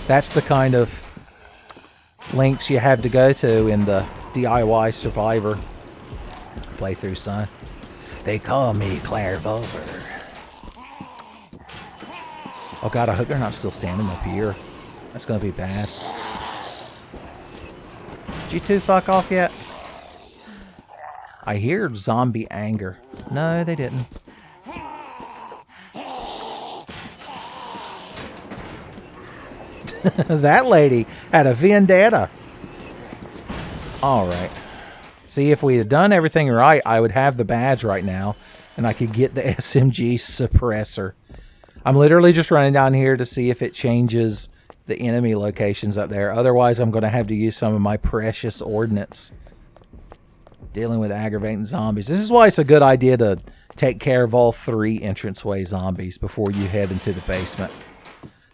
That's the kind of lengths you have to go to in the DIY Survivor playthrough, son. They call me Clairvoyant. Oh, God, I hope they're not still standing up here. That's going to be bad. Did you two fuck off yet? I hear zombie anger. No, they didn't. That lady had a vendetta. Alright. See, if we had done everything right, I would have the badge right now, and I could get the SMG suppressor. I'm literally just running down here to see if it changes the enemy locations up there. Otherwise, I'm going to have to use some of my precious ordnance. Dealing with aggravating zombies. This is why it's a good idea to take care of all 3 entranceway zombies before you head into the basement.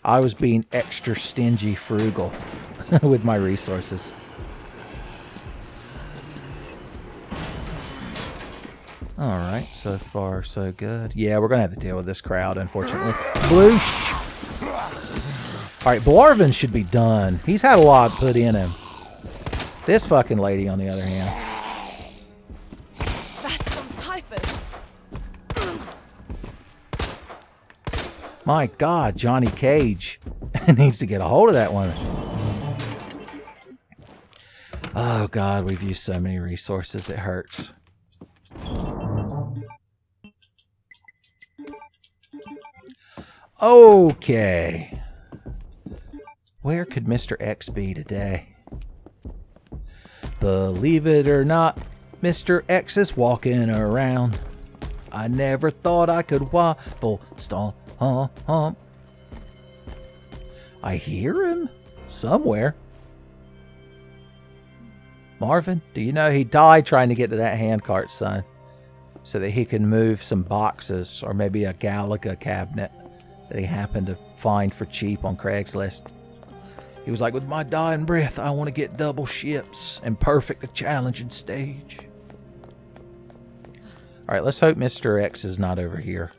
I was being extra stingy frugal with my resources. Alright, so far so good. Yeah, we're going to have to deal with this crowd, unfortunately. Bloosh! Alright, Blarvin should be done. He's had a lot put in him. This fucking lady, on the other hand. Was zum Teufel? My God, Johnny Cage needs to get a hold of that one. Oh God, we've used so many resources, it hurts. Okay. Where could Mr. X be today? Believe it or not, Mr. X is walking around. I never thought I could waffle, stomp, hump. I hear him somewhere. Marvin, do you know he died trying to get to that handcart, son? So that he can move some boxes or maybe a Galaga cabinet that he happened to find for cheap on Craigslist. He was like, with my dying breath, I want to get double ships and perfect a challenging stage. Alright, let's hope Mr. X is not over here.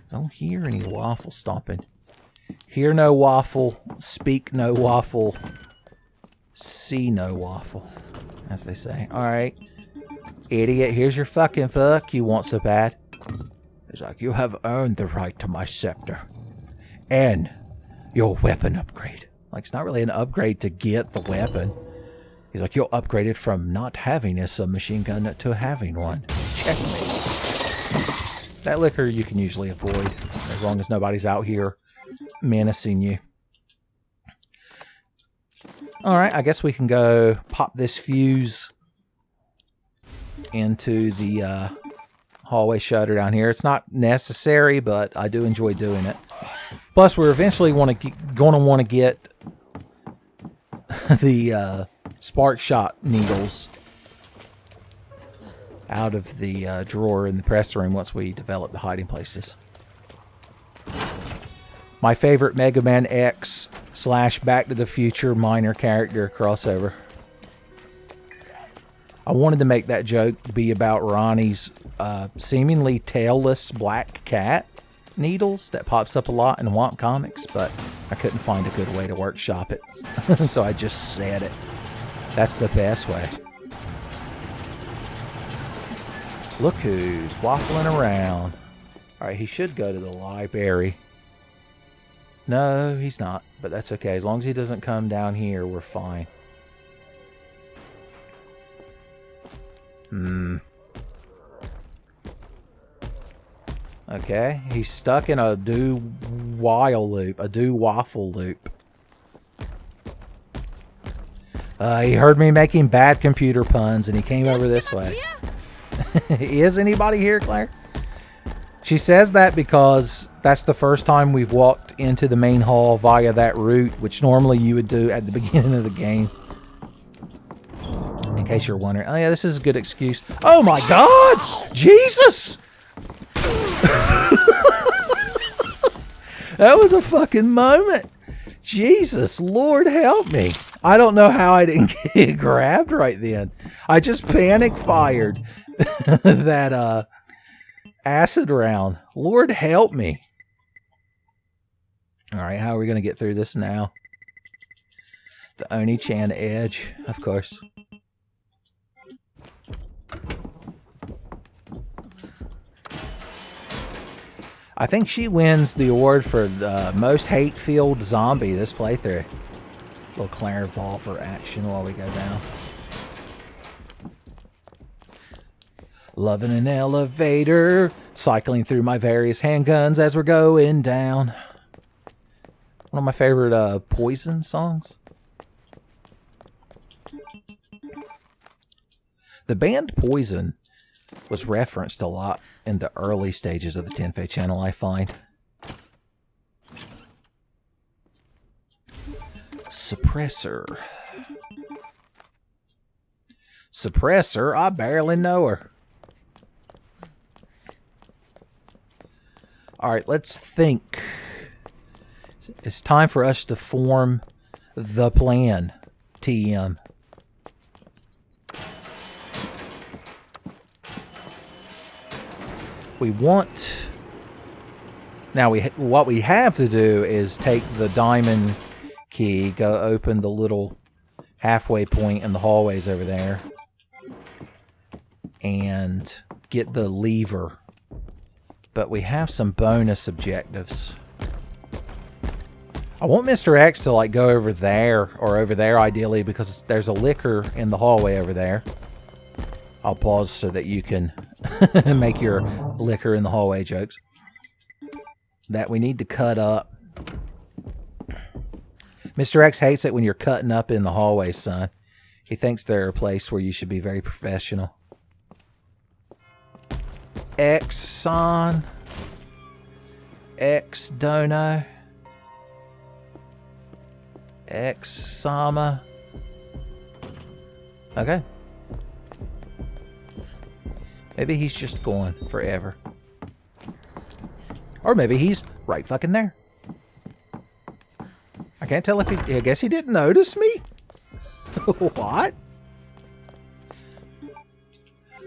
Don't hear any waffle stomping. Hear no waffle, speak no waffle, see no waffle, as they say. Alright. Idiot, here's your fucking fuck you want so bad. He's like, you have earned the right to my scepter. And your weapon upgrade. Like, it's not really an upgrade to get the weapon. He's like, you're upgraded from not having a submachine gun to having one. Checkmate. That liquor you can usually avoid, as long as nobody's out here menacing you. Alright, I guess we can go pop this fuse into the hallway shutter down here. It's not necessary, but I do enjoy doing it. Plus, we're eventually going to want to get the spark shot needles out of the drawer in the press room once we develop the hiding places. My favorite Mega Man X / Back to the Future minor character crossover. I wanted to make that joke be about Ronnie's seemingly tailless black cat needles that pops up a lot in Womp comics, but I couldn't find a good way to workshop it. So I just said it. That's the best way. Look who's waffling around. Alright, he should go to the library. No, he's not, but that's okay. As long as he doesn't come down here, we're fine. Okay, he's stuck in a do-while loop, a do-waffle loop. He heard me making bad computer puns, and he came over this way. Is anybody here, Claire? She says that because that's the first time we've walked into the main hall via that route, which normally you would do at the beginning of the game. In case you're wondering. Oh yeah, this is a good excuse. Oh my God! Jesus! That was a fucking moment. Jesus, Lord help me. I don't know how I didn't get grabbed right then. I just panic fired that acid round. Lord help me. Alright, how are we going to get through this now? The Oni-chan edge, of course. I think she wins the award for the most hate-filled zombie this playthrough. A little Claire Volver action while we go down. Loving an elevator, Cycling through my various handguns as we're going down. One of my favorite Poison songs. The band Poison was referenced a lot in the early stages of the Tenfei channel, I find. Suppressor. Suppressor? I barely know her. Alright, let's think. It's time for us to form the plan, TM. We want... Now, what we have to do is take the diamond key, go open the little halfway point in the hallways over there, and get the lever. But we have some bonus objectives. I want Mr. X to like go over there, or over there ideally, because there's a liquor in the hallway over there. I'll pause so that you can make your liquor in the hallway jokes. That we need to cut up. Mr. X hates it when you're cutting up in the hallway, son. He thinks they're a place where you should be very professional. X-san. X-dono. X-sama. Okay. Maybe he's just gone forever. Or maybe he's right fucking there. I can't tell if he... I guess he didn't notice me? What?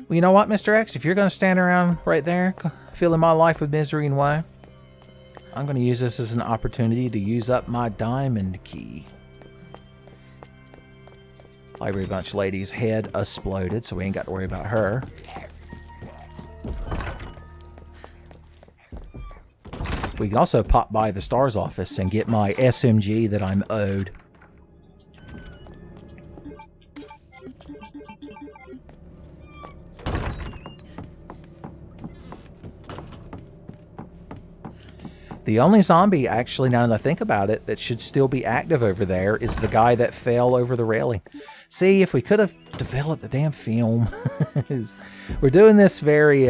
Well, you know what, Mr. X? If you're going to stand around right there, filling my life with misery and woe, I'm going to use this as an opportunity to use up my diamond key. Library Bunch lady's head exploded, so we ain't got to worry about her. We can also pop by the STARS office and get my SMG that I'm owed. The only zombie, actually, now that I think about it, that should still be active over there is the guy that fell over the railing. See, if we could have developed the damn film. We're doing this very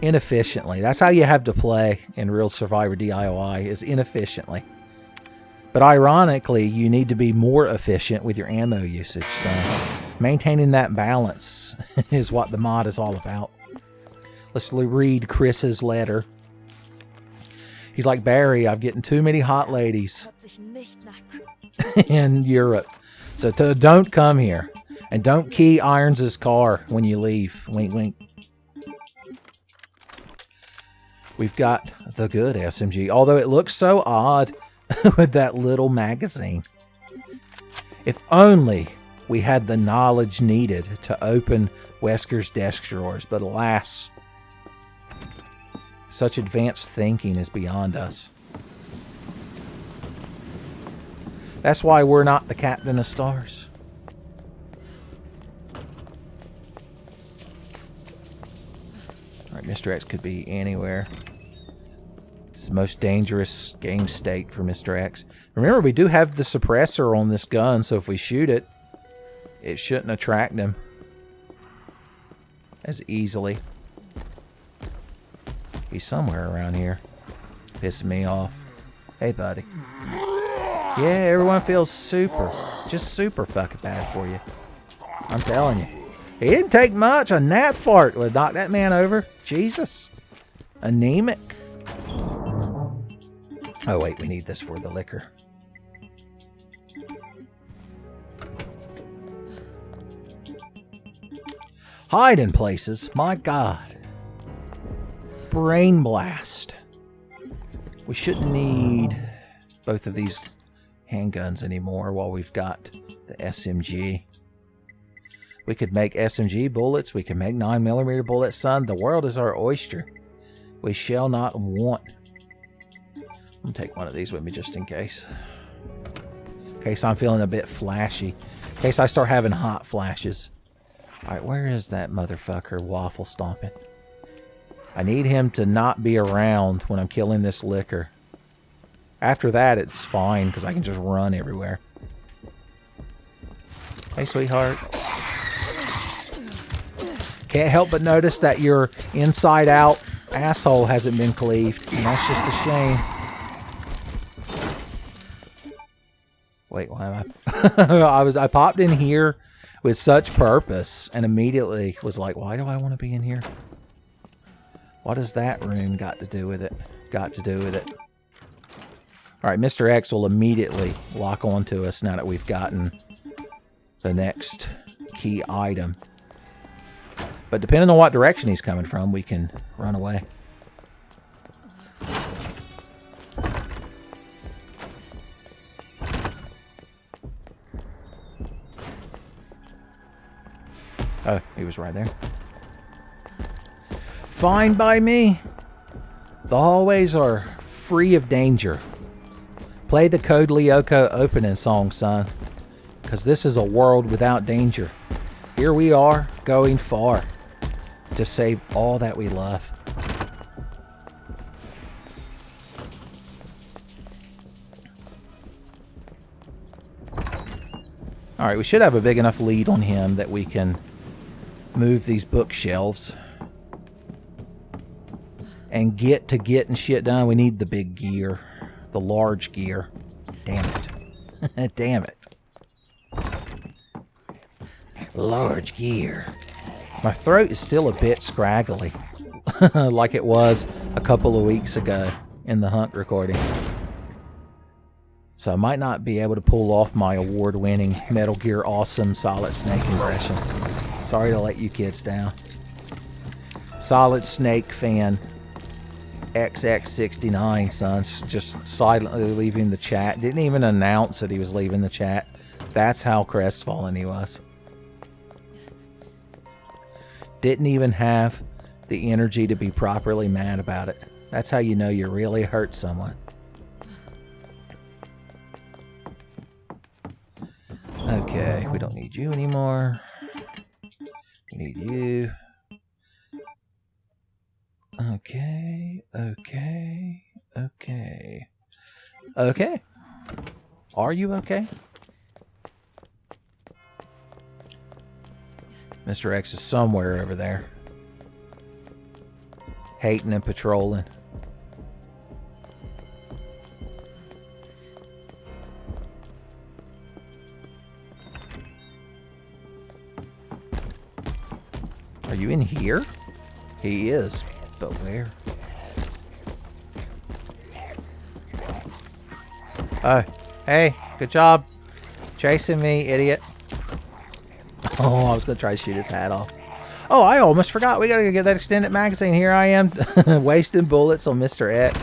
inefficiently. That's how you have to play in Real Survivor DIY, is inefficiently. But ironically, you need to be more efficient with your ammo usage. So maintaining that balance is what the mod is all about. Let's read Chris's letter. He's like, Barry, I'm getting too many hot ladies in Europe. So don't come here. And don't key Irons' car when you leave. Wink, wink. We've got the good SMG. Although it looks so odd with that little magazine. If only we had the knowledge needed to open Wesker's desk drawers. But alas, such advanced thinking is beyond us. That's why we're not the captain of STARS. Alright, Mr. X could be anywhere. It's the most dangerous game state for Mr. X. Remember, we do have the suppressor on this gun, so if we shoot it, it shouldn't attract him as easily. He's somewhere around here. Pissing me off. Hey, buddy. Yeah, everyone feels super. Just super fucking bad for you. I'm telling you. He didn't take much. A gnat fart would knock that man over. Jesus. Anemic. Oh, wait. We need this for the liquor. Hide in places. My God. Brain blast. We shouldn't need both of these handguns anymore while we've got the SMG. We could make SMG bullets. We can make 9mm bullets, son. The world is our oyster. We shall not want. I'm going to take one of these with me just in case. In case I'm feeling a bit flashy. In case I start having hot flashes. Alright, where is that motherfucker waffle stomping? I need him to not be around when I'm killing this liquor. After that, it's fine, because I can just run everywhere. Hey, sweetheart. Can't help but notice that your inside-out asshole hasn't been cleaved, and that's just a shame. Wait, why am I? I popped in here with such purpose, and immediately was like, why do I want to be in here? What has that room got to do with it? Alright, Mr. X will immediately lock onto us now that we've gotten the next key item. But depending on what direction he's coming from, we can run away. Oh, he was right there. Fine by me. The hallways are free of danger. Play the Code Lyoko opening song, son. Because this is a world without danger. Here we are, going far. To save all that we love. Alright, we should have a big enough lead on him that we can move these bookshelves. And getting shit done, we need the big gear. The large gear. Damn it. Damn it. Large gear. My throat is still a bit scraggly. Like it was a couple of weeks ago in the HUNK recording. So I might not be able to pull off my award-winning Metal Gear Awesome Solid Snake impression. Sorry to let you kids down. Solid Snake fan XX69, son, just silently leaving the chat. Didn't even announce that he was leaving the chat. That's how crestfallen he was. Didn't even have the energy to be properly mad about it. That's how you know you really hurt someone. Okay, we don't need you anymore. We need you. Okay. Okay. Are you okay? Mr. X is somewhere over there. Hating and patrolling. Are you in here? He is, but where? Oh, hey, good job. Chasing me, idiot. Oh, I was going to try to shoot his hat off. Oh, I almost forgot. We got to get that extended magazine. Here I am, wasting bullets on Mr. X.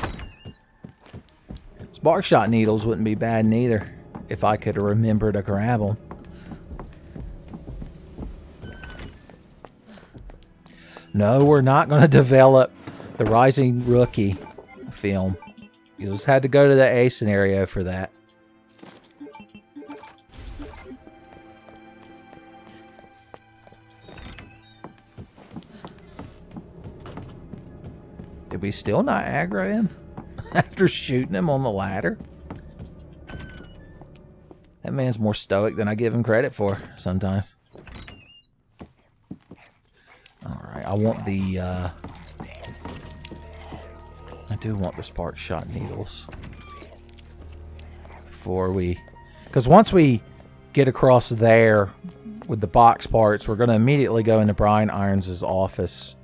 Spark shot needles wouldn't be bad neither, if I could remember to grab them. No, we're not going to develop the Rising Rookie film. You just had to go to the A scenario for that. Did we still not aggro him after shooting him on the ladder? That man's more stoic than I give him credit for sometimes. Alright, I want the, I do want the spark shot needles. Before we... Because once we get across there with the box parts, we're going to immediately go into Brian Irons' office.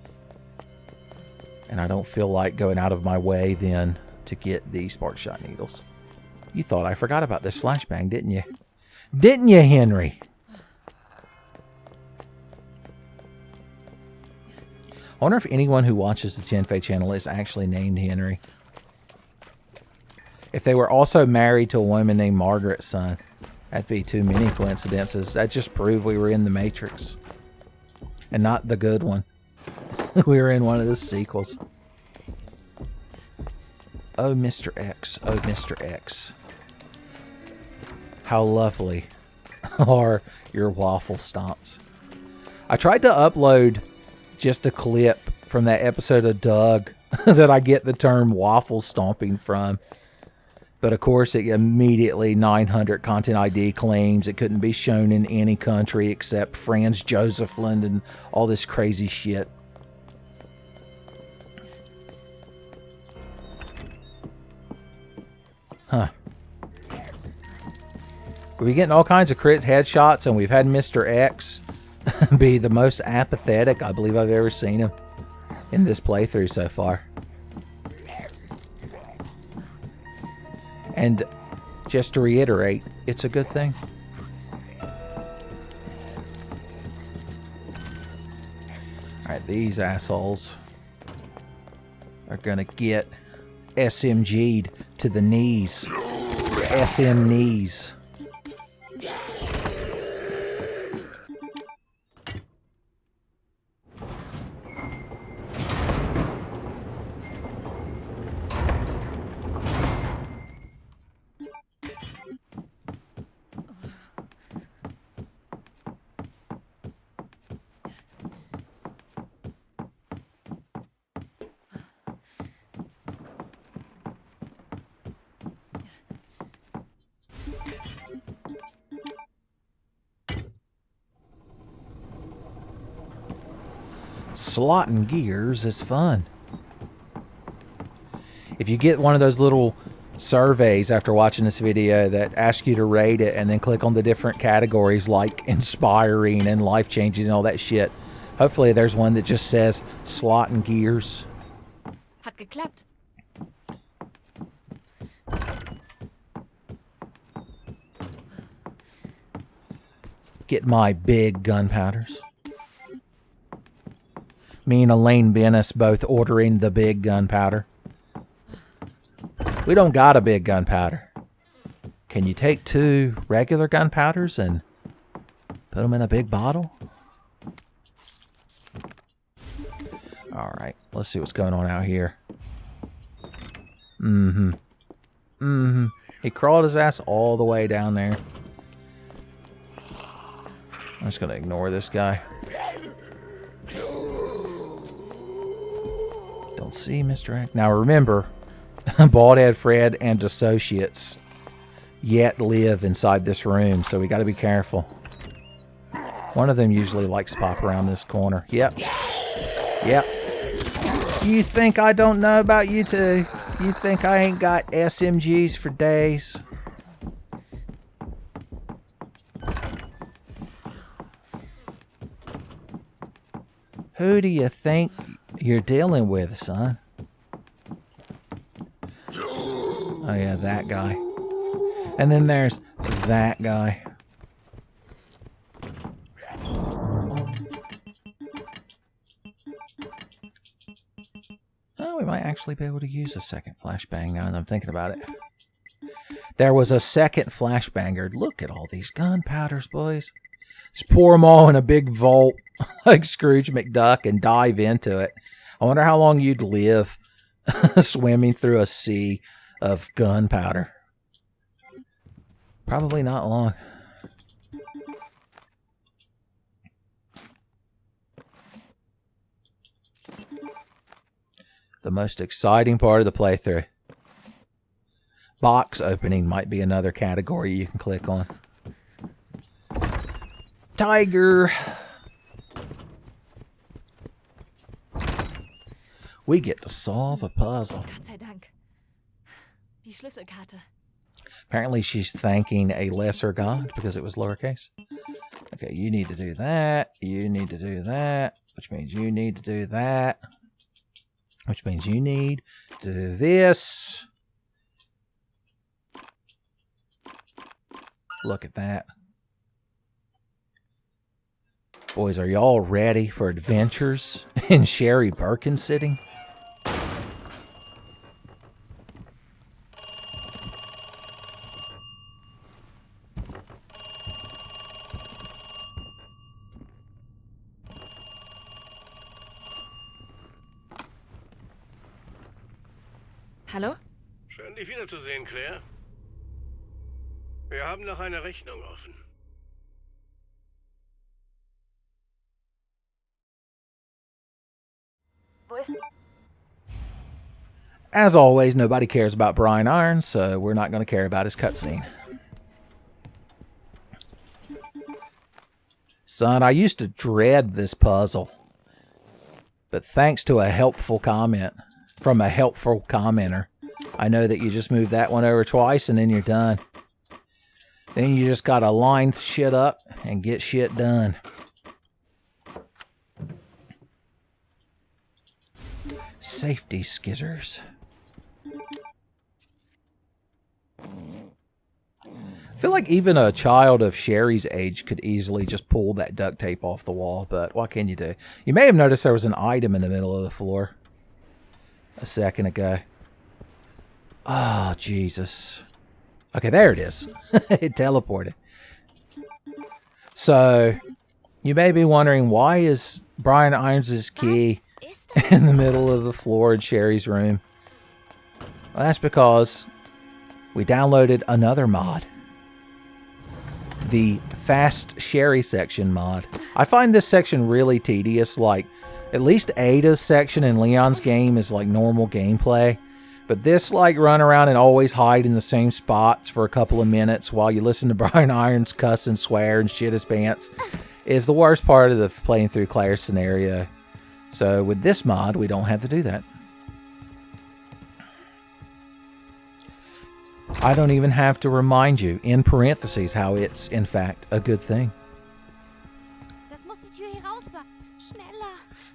And I don't feel like going out of my way then to get the spark shot needles. You thought I forgot about this flashbang, didn't you? Didn't you, Henry? I wonder if anyone who watches the Chenfei channel is actually named Henry. If they were also married to a woman named Margaret, son, that'd be too many coincidences. That just proved we were in the Matrix. And not the good one. We were in one of the sequels. Oh, Mr. X. Oh, Mr. X. How lovely are your waffle stomps. I tried to upload just a clip from that episode of Doug that I get the term waffle stomping from. But of course, it immediately 900 content ID claims it couldn't be shown in any country except Franz Josefland and all this crazy shit. Huh. We're getting all kinds of crit headshots, and we've had Mr. X be the most apathetic I believe I've ever seen him in this playthrough so far. And just to reiterate, it's a good thing. Alright, these assholes are gonna get SMG'd to the knees. SM knees. Slotting gears is fun. If you get one of those little surveys after watching this video that ask you to rate it and then click on the different categories like inspiring and life-changing and all that shit, hopefully there's one that just says slotting gears. Hat geklappt. Get my big gunpowders. Me and Elaine Bennis both ordering the big gunpowder. We don't got a big gunpowder. Can you take 2 regular gunpowders and put them in a big bottle? Alright, let's see what's going on out here. He crawled his ass all the way down there. I'm just going to ignore this guy. Don't see Mr. X. Now remember, Baldhead Fred and associates yet live inside this room, so we got to be careful. One of them usually likes to pop around this corner. Yep. Yep. You think I don't know about you two? You think I ain't got SMGs for days? Who do you think you're dealing with, son? Oh yeah, that guy. And then there's that guy. Oh, we might actually be able to use a second flashbang now that I'm thinking about it. There was a second flashbanger. Look at all these gunpowders, boys. Just pour them all in a big vault like Scrooge McDuck and dive into it. I wonder how long you'd live swimming through a sea of gunpowder. Probably not long. The most exciting part of the playthrough. Box opening might be another category you can click on. Tiger! We get to solve a puzzle. Gott sei Dank. Die Schlüsselkarte. Apparently she's thanking a lesser god because it was lowercase. Okay, you need to do that. You need to do that. Which means you need to do that. Which means you need to do this. Look at that. Boys, are y'all ready for adventures in Sherry Birkin City? Hallo? Schön, dich wiederzusehen, Claire. Wir haben noch eine Rechnung offen. As always, nobody cares about Brian Irons, so we're not going to care about his cutscene. Son, I used to dread this puzzle. But thanks to a helpful comment from a helpful commenter, I know that you just move that one over twice and then you're done. Then you just gotta line shit up and get shit done. Safety skizzers. I feel like even a child of Sherry's age could easily just pull that duct tape off the wall, but what can you do? You may have noticed there was an item in the middle of the floor a second ago. Oh, Jesus. Okay, there it is. It teleported. So, you may be wondering, why is Brian Irons' key in the middle of the floor in Sherry's room? Well, that's because we downloaded another mod. The Fast Sherry section mod. I find this section really tedious. Like, at least Ada's section in Leon's game is like normal gameplay. But this, like, run around and always hide in the same spots for a couple of minutes while you listen to Brian Irons cuss and swear and shit his pants is the worst part of the playing through Claire's scenario. So with this mod, we don't have to do that. I don't even have to remind you, in parentheses, how it's, in fact, a good thing.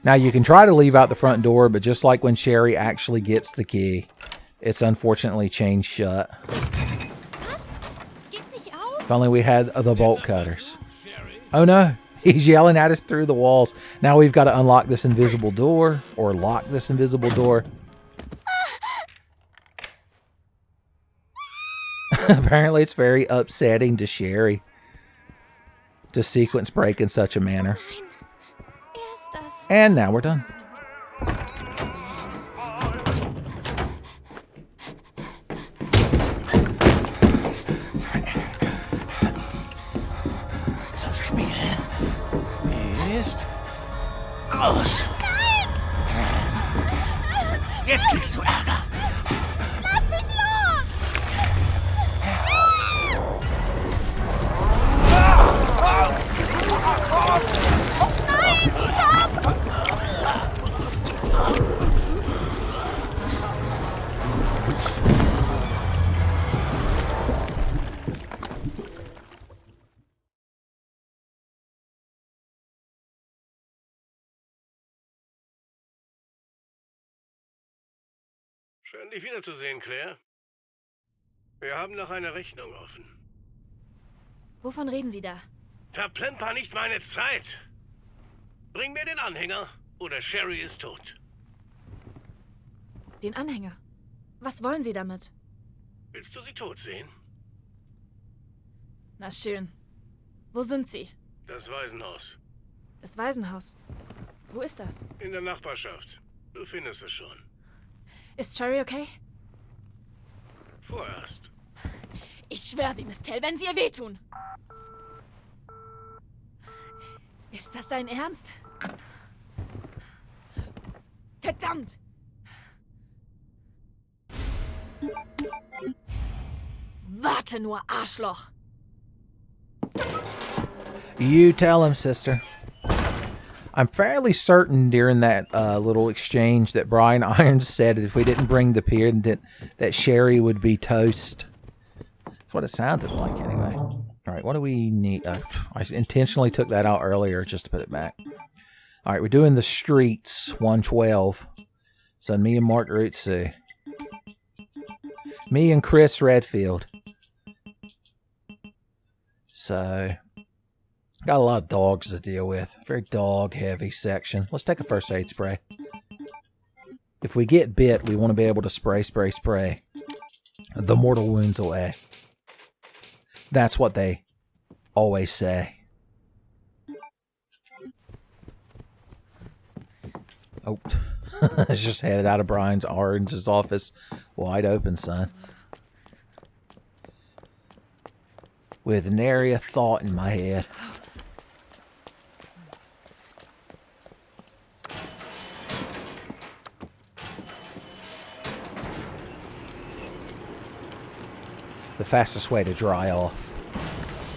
Now, you can try to leave out the front door, but just like when Sherry actually gets the key, it's unfortunately chained shut. If only we had the bolt cutters. Oh no, he's yelling at us through the walls. Now we've got to unlock this invisible door, or lock this invisible door. Apparently it's very upsetting to Sherry to sequence break in such a manner. And now we're done. Das Spiel ist aus. Jetzt kriegst du Ärger. Lass mich los! Nein, stopp! Schön, dich wiederzusehen, Claire. Wir haben noch eine Rechnung offen. Wovon reden Sie da? Verplemper nicht meine Zeit! Bring mir den Anhänger, oder Sherry ist tot. Den Anhänger? Was wollen Sie damit? Willst du sie tot sehen? Na schön. Wo sind Sie? Das Waisenhaus. Das Waisenhaus. Wo ist das? In der Nachbarschaft. Du findest es schon. Ist Sherry okay? Vorerst. Ich schwöre Sie, Miss Kell, wenn Sie ihr wehtun. Ist das dein Ernst? Verdammt! Warte nur, Arschloch! You tell him, sister. I'm fairly certain during that little exchange that Brian Irons said that if we didn't bring the pier, that Sherry would be toast. That's what it sounded like, anyway. All right, what do we need? I intentionally took that out earlier just to put it back. All right, we're doing the streets, 112. So me and Marguerite Sue. Me and Chris Redfield. So, got a lot of dogs to deal with. Very dog-heavy section. Let's take a first aid spray. If we get bit, we want to be able to spray the mortal wounds away. That's what they always say. Oh, it's just headed out of Brian Irons' office. Wide open, son. With nary a thought in my head. the fastest way to dry off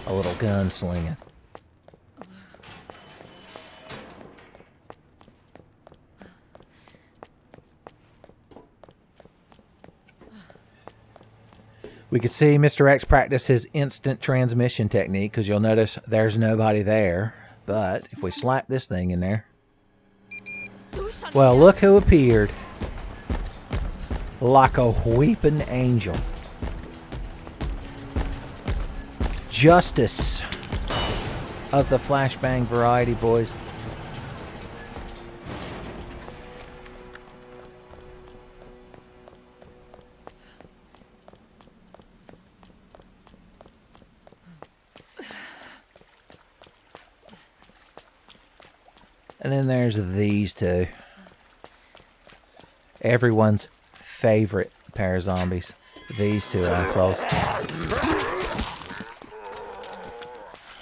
a little gunslinging. We could see Mr. X practice his instant transmission technique, because you'll notice there's nobody there. But if we slap this thing in there... Well, look who appeared. Like a weeping angel. Justice of the flashbang variety, boys. And then there's these two. Everyone's favorite pair of zombies. These two assholes.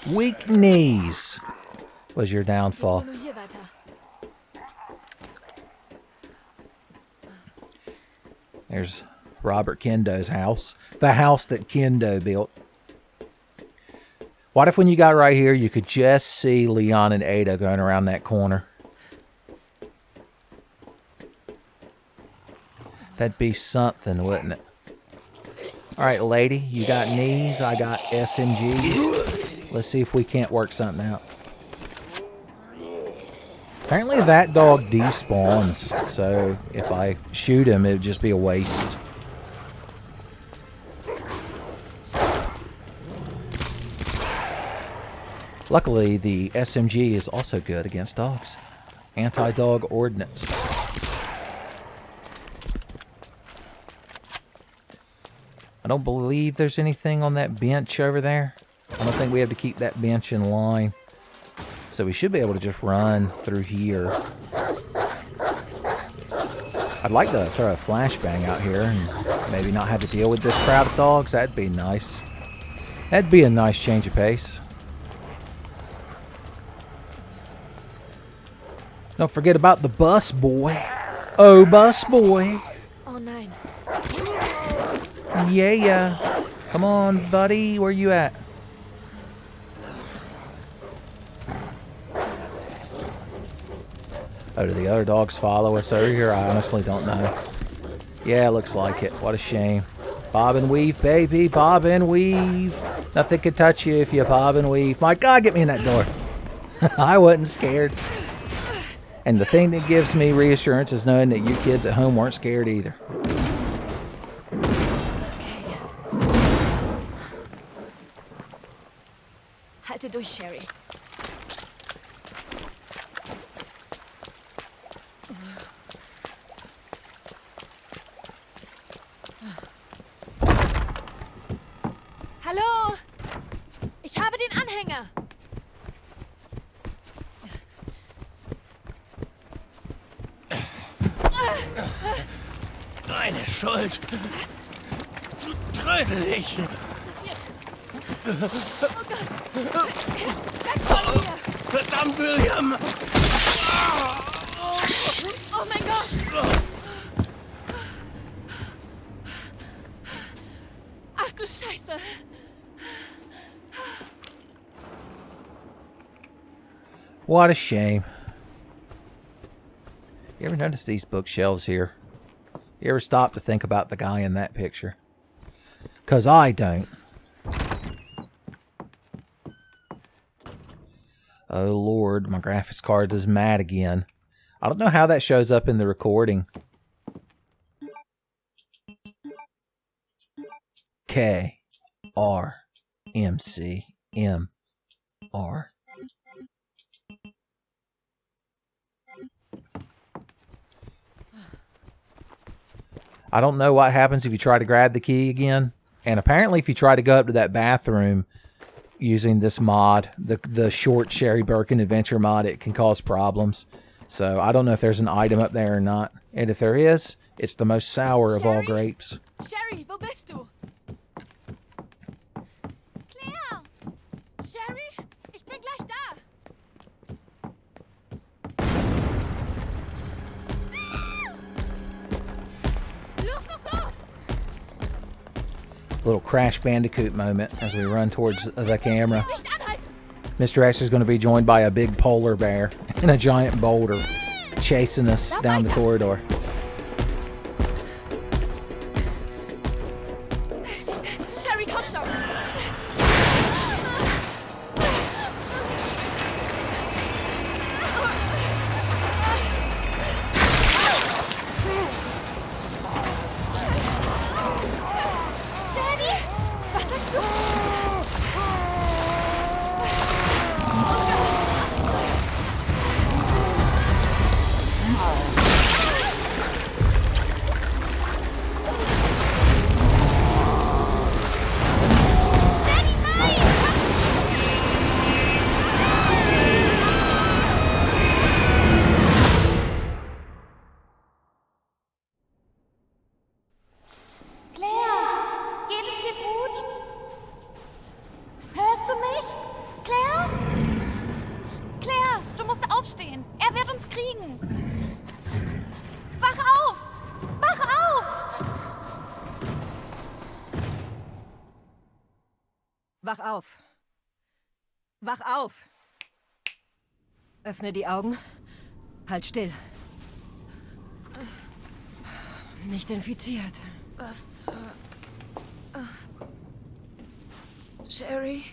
Weak knees was your downfall. There's Robert Kendo's house. The house that Kendo built. What if when you got right here, you could just see Leon and Ada going around that corner? That'd be something, wouldn't it? Alright, lady, you got knees, I got SMGs. Let's see if we can't work something out. Apparently that dog despawns, so if I shoot him, it would just be a waste. Luckily, the SMG is also good against dogs. Anti-dog ordnance. I don't believe there's anything on that bench over there. I don't think we have to keep that bench in line. So we should be able to just run through here. I'd like to throw a flashbang out here and maybe not have to deal with this crowd of dogs. That'd be nice. That'd be a nice change of pace. Don't forget about the bus boy. Oh, bus boy. Oh nein. Yeah. Come on, buddy. Where you at? Oh, do the other dogs follow us over here? I honestly don't know. Yeah, looks like it. What a shame. Bob and weave, baby. Bob and weave. Nothing can touch you if you bob and weave. My God, get me in that door. I wasn't scared. And the thing that gives me reassurance is knowing that you kids at home weren't scared either. Okay. Halte durch, Sherry. Hallo! Ich habe den Anhänger! Deine Schuld. Zu trödelig. Was passiert? Oh Gott! Weg von mir! Verdammt, William! Oh mein Gott! Ach du Scheiße! What a shame. You ever notice these bookshelves here? You ever stop to think about the guy in that picture? 'Cause I don't. Oh Lord, my graphics card is mad again. I don't know how that shows up in the recording. KRMCMR. I don't know what happens if you try to grab the key again. And apparently if you try to go up to that bathroom using this mod, the short Sherry Birkin adventure mod, it can cause problems. So I don't know if there's an item up there or not. And if there is, it's the most sour of all grapes. Sherry, wo bist du? Claire! Sherry, ich bin gleich da! Los, los, los! Little Crash Bandicoot moment as we run towards the camera. Nicht anhalten! Mr. X is going to be joined by a big polar bear and a giant boulder chasing us down the corridor. Sherry, komm schon! Daddy! Was sagst du? Claire, geht es dir gut? Hörst du mich? Claire? Claire, du musst aufstehen. Er wird uns kriegen. Wach auf! Wach auf! Wach auf. Wach auf. Öffne die Augen. Halt still. Nicht infiziert. Was zur... Sherry?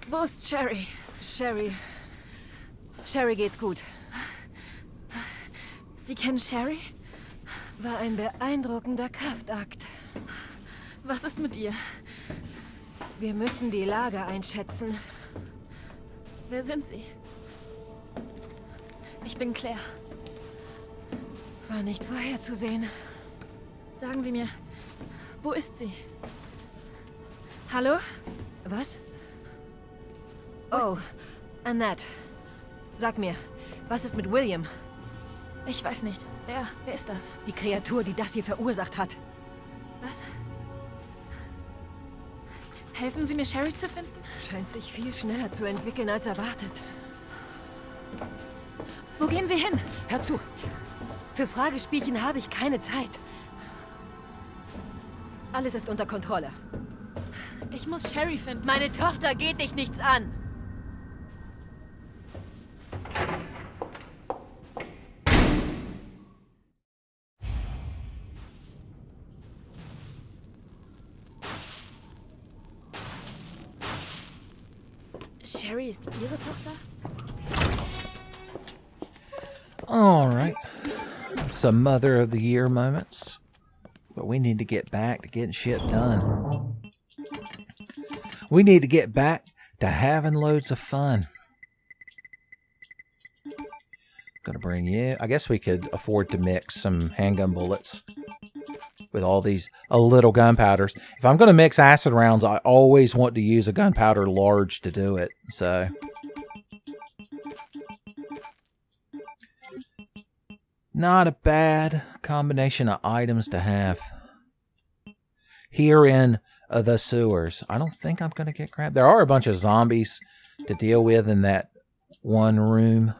Wo ist Sherry? Sherry geht's gut. Sie kennen Sherry? War ein beeindruckender Kraftakt. Was ist mit ihr? Wir müssen die Lage einschätzen. Wer sind Sie? Ich bin Claire. War nicht vorherzusehen. Sagen Sie mir, wo ist sie? Hallo? Was? Wo ist Oh, sie? Annette. Sag mir, was ist mit William? Ich weiß nicht. Wer ist das? Die Kreatur, die das hier verursacht hat. Was? Helfen Sie mir, Sherry zu finden? Scheint sich viel schneller zu entwickeln als erwartet. Wo gehen Sie hin? Hör zu. Für Fragespielchen habe ich keine Zeit. Alles ist unter Kontrolle. Ich muss Sherry finden. Meine Tochter geht dich nichts an. Sherry ist Ihre Tochter? All right. Some Mother of the Year moments. But we need to get back to getting shit done. We need to get back to having loads of fun. Gonna bring you. I guess we could afford to mix some handgun bullets with all these little gunpowders. If I'm gonna mix acid rounds, I always want to use a gunpowder large to do it. So not a bad combination of items to have here in the sewers. I don't think I'm going to get grabbed. There are a bunch of zombies to deal with in that one room.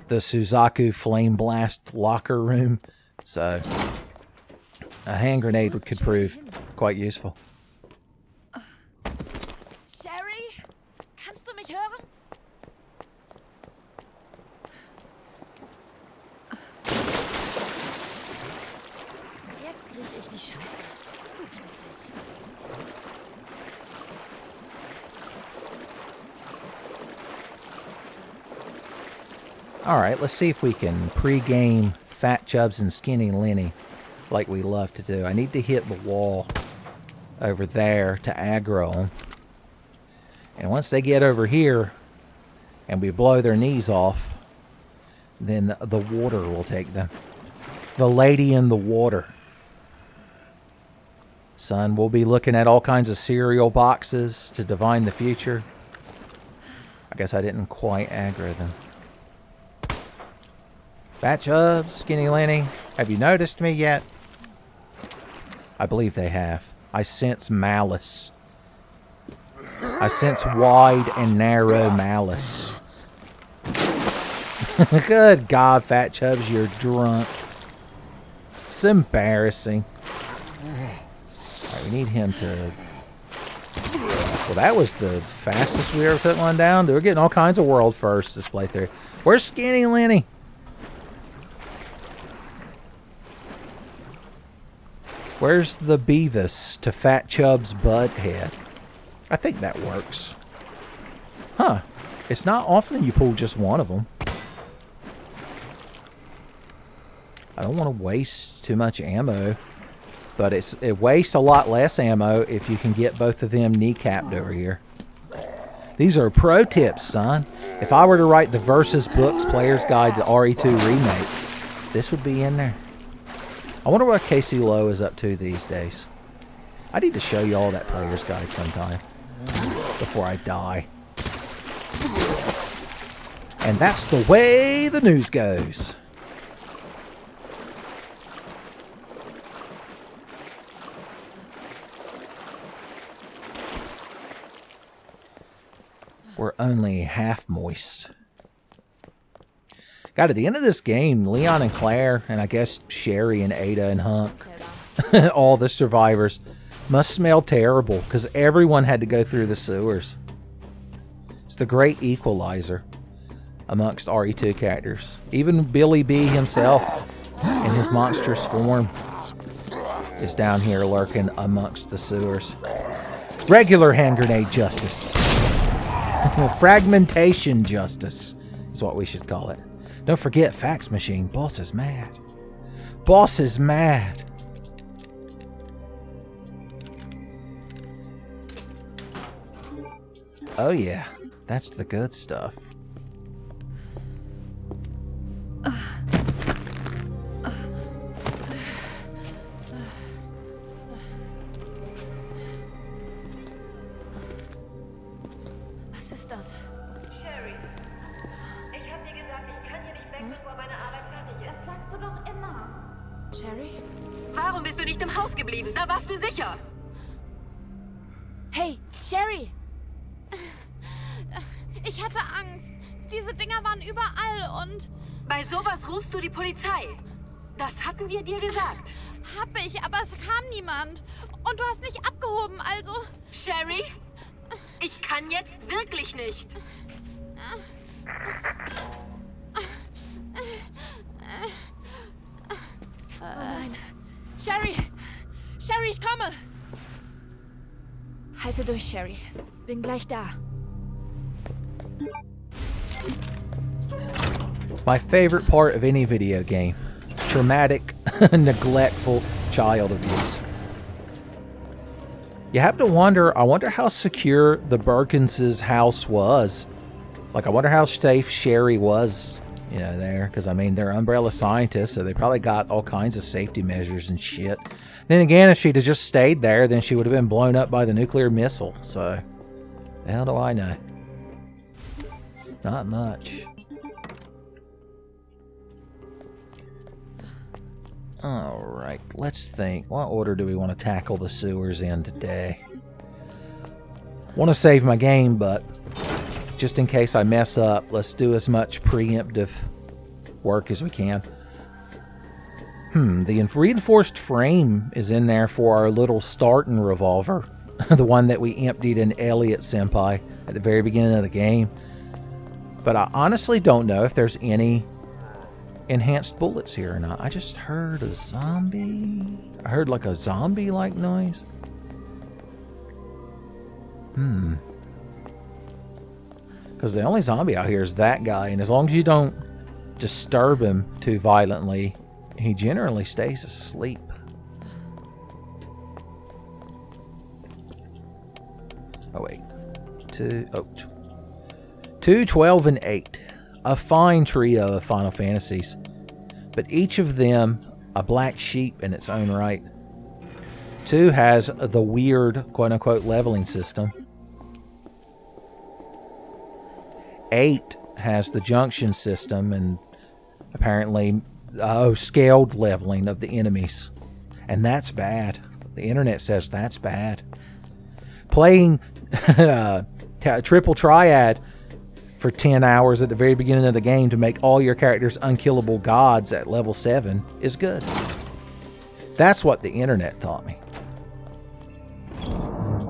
The Suzaku Flame Blast locker room. So a hand grenade could prove quite useful. Sherry? Kannst du mich hören? Jetzt rieche ich wie Scheiße. Buchstäblich. Alright, let's see if we can pre-game Fat Chubs and Skinny Lenny like we love to do. I need to hit the wall over there to aggro them. And once they get over here and we blow their knees off, then the water will take them. The lady in the water. Son, we'll be looking at all kinds of cereal boxes to divine the future. I guess I didn't quite aggro them. Fat Chubs, Skinny Lenny, have you noticed me yet? I believe they have. I sense malice. I sense wide and narrow malice. Good God, Fat Chubs, you're drunk. It's embarrassing. Alright, we need him to... Well, that was the fastest we ever took one down. They were getting all kinds of world firsts this playthrough. Where's Skinny Lenny? Where's the Beavis to Fat Chubb's butt head? I think that works. Huh. It's not often you pull just one of them. I don't want to waste too much ammo. But it wastes a lot less ammo if you can get both of them kneecapped over here. These are pro tips, son. If I were to write the Versus Books Player's Guide to RE2 Remake, this would be in there. I wonder what Casey Lowe is up to these days. I need to show you all that Player's Guide sometime before I die. And that's the way the news goes. We're only half moist. God, at the end of this game, Leon and Claire, and I guess Sherry and Ada and Hunk, all the survivors, must smell terrible because everyone had to go through the sewers. It's the great equalizer amongst RE2 characters. Even Billy B himself, in his monstrous form, is down here lurking amongst the sewers. Regular hand grenade justice. Fragmentation justice is what we should call it. Don't forget, fax machine. Boss is mad. Boss is mad. Oh yeah, that's the good stuff. Sherry? Warum bist du nicht im Haus geblieben? Da warst du sicher. Hey, Sherry! Ich hatte Angst. Diese Dinger waren überall und... Bei sowas rufst du die Polizei. Das hatten wir dir gesagt. Hab ich, aber es kam niemand. Und du hast nicht abgehoben, also... Sherry? Ich kann jetzt wirklich nicht. Oh nein. Sherry! Sherry, ich komme! Halte durch, Sherry. Bin gleich da. My favorite part of any video game. Traumatic, neglectful child abuse. You have to wonder, I wonder how secure the Birkins' house was. Like, I wonder how safe Sherry was, you know, there. Because, I mean, they're umbrella scientists, so they probably got all kinds of safety measures and shit. Then again, if she'd have just stayed there, then she would have been blown up by the nuclear missile. So, the hell do I know? Not much. Alright, let's think. What order do we want to tackle the sewers in today? Want to save my game, but just in case I mess up, let's do as much preemptive work as we can. The reinforced frame is in there for our little starting revolver. The one that we emptied in Elliot Senpai at the very beginning of the game. But I honestly don't know if there's any enhanced bullets here or not. I just heard a zombie. I heard like a zombie-like noise. Because the only zombie out here is that guy, and as long as you don't disturb him too violently, he generally stays asleep. Oh wait, 2, 12, and 8. A fine trio of Final Fantasies, but each of them a black sheep in its own right. 2 has the weird quote-unquote leveling system. 8 has the junction system and apparently scaled leveling of the enemies, and that's bad. The internet says that's bad. Playing triple triad for 10 hours at the very beginning of the game to make all your characters unkillable gods at level 7 is good. That's what the internet taught me.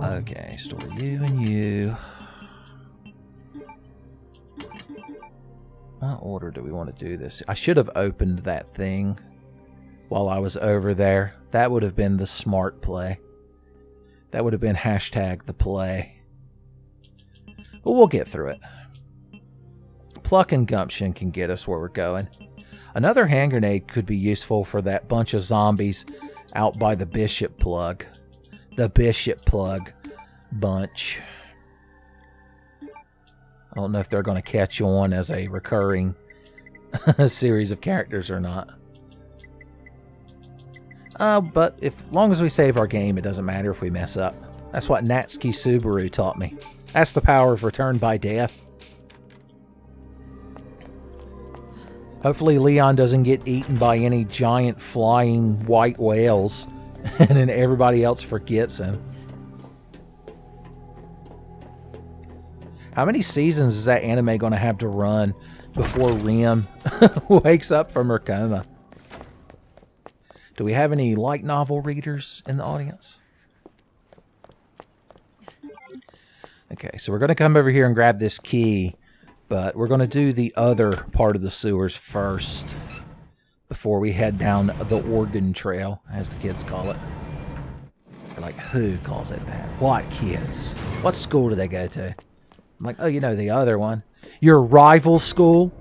Okay, store you and you. What order do we want to do this? I should have opened that thing while I was over there. That would have been the smart play. That would have been hashtag the play. But we'll get through it. Pluck and gumption can get us where we're going. Another hand grenade could be useful for that bunch of zombies out by the bishop plug. The bishop plug bunch. I don't know if they're going to catch on as a recurring series of characters or not. But as long as we save our game, it doesn't matter if we mess up. That's what Natsuki Subaru taught me. That's the power of return by death. Hopefully Leon doesn't get eaten by any giant flying white whales and then everybody else forgets him. How many seasons is that anime going to have to run before Rem wakes up from her coma? Do we have any light novel readers in the audience? Okay, so we're going to come over here and grab this key, but we're going to do the other part of the sewers first before we head down the Oregon Trail, as the kids call it. They're like, who calls it that? What kids? What school do they go to? I'm like, oh, you know, the other one. Your rival school?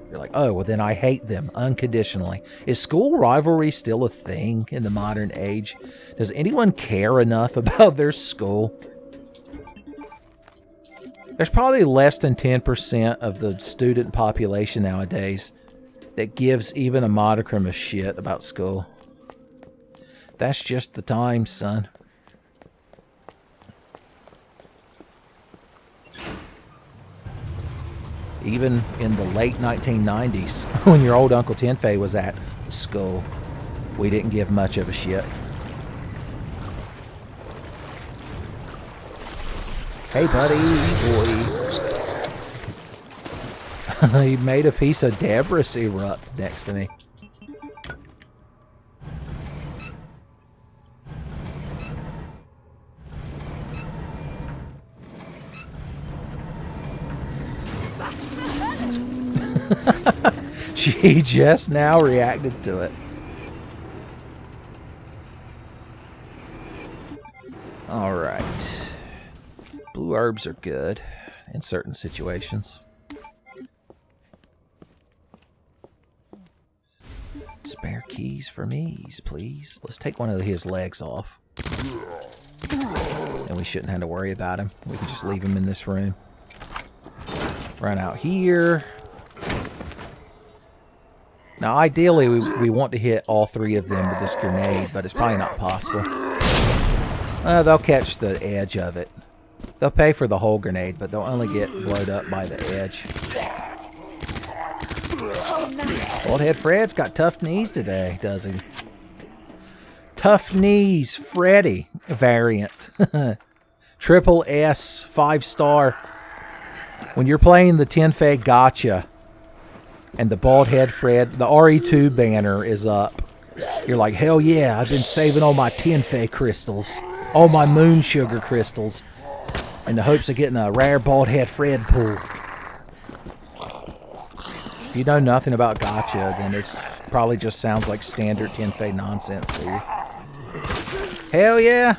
You're like, oh, well, then I hate them unconditionally. Is school rivalry still a thing in the modern age? Does anyone care enough about their school? There's probably less than 10% of the student population nowadays that gives even a modicum of shit about school. That's just the time, son. Even in the late 1990s, when your old Uncle Tenfei was at school, we didn't give much of a shit. Hey, buddy, boy. He made a piece of debris erupt next to me. She just now reacted to it. All right. Blue herbs are good in certain situations. Spare keys for me, please. Let's take one of his legs off. And we shouldn't have to worry about him. We can just leave him in this room. Run out here. Now, ideally, we want to hit all three of them with this grenade, but it's probably not possible. They'll catch the edge of it. They'll pay for the whole grenade, but they'll only get blowed up by the edge. Old Head Fred's got tough knees today, does he? Tough Knees Freddy variant. Triple S, 5-star. When you're playing the Tenfei Gotcha, and the Bald Head Fred, the RE2 banner is up. You're like, hell yeah, I've been saving all my Tenfei crystals, all my moon sugar crystals, in the hopes of getting a rare Bald Head Fred pull. If you know nothing about Gotcha, then it probably just sounds like standard Tenfei nonsense to you. Hell yeah!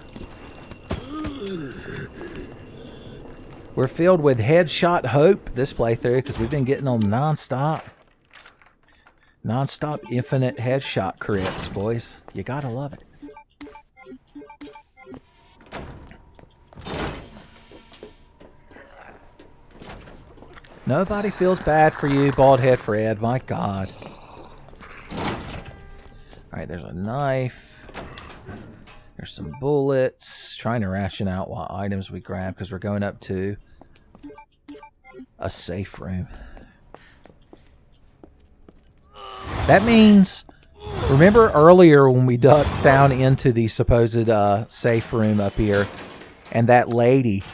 We're filled with headshot hope this playthrough because we've been getting on non-stop. Non-stop infinite headshot crits, boys. You gotta love it. Nobody feels bad for you, Bald Head Fred. My God. Alright, there's a knife. There's some bullets. Trying to ration out what items we grab because we're going up to a safe room. That means, remember earlier when we ducked down into the supposed safe room up here, and that lady,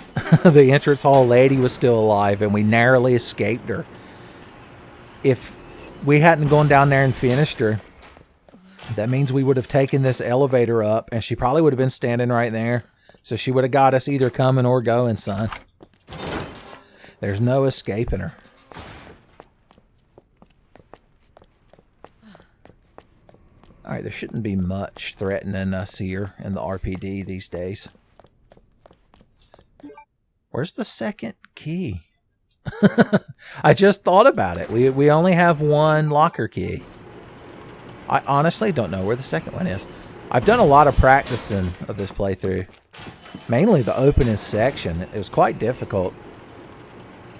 the entrance hall lady, was still alive, and we narrowly escaped her. If we hadn't gone down there and finished her, That means we would have taken this elevator up, and she probably would have been standing right there. So she would have got us either coming or going, son. There's no escaping her. Alright, there shouldn't be much threatening us here in the RPD these days. Where's the second key? I just thought about it. We only have one locker key. I honestly don't know where the second one is. I've done a lot of practicing of this playthrough. Mainly the opening section. It was quite difficult.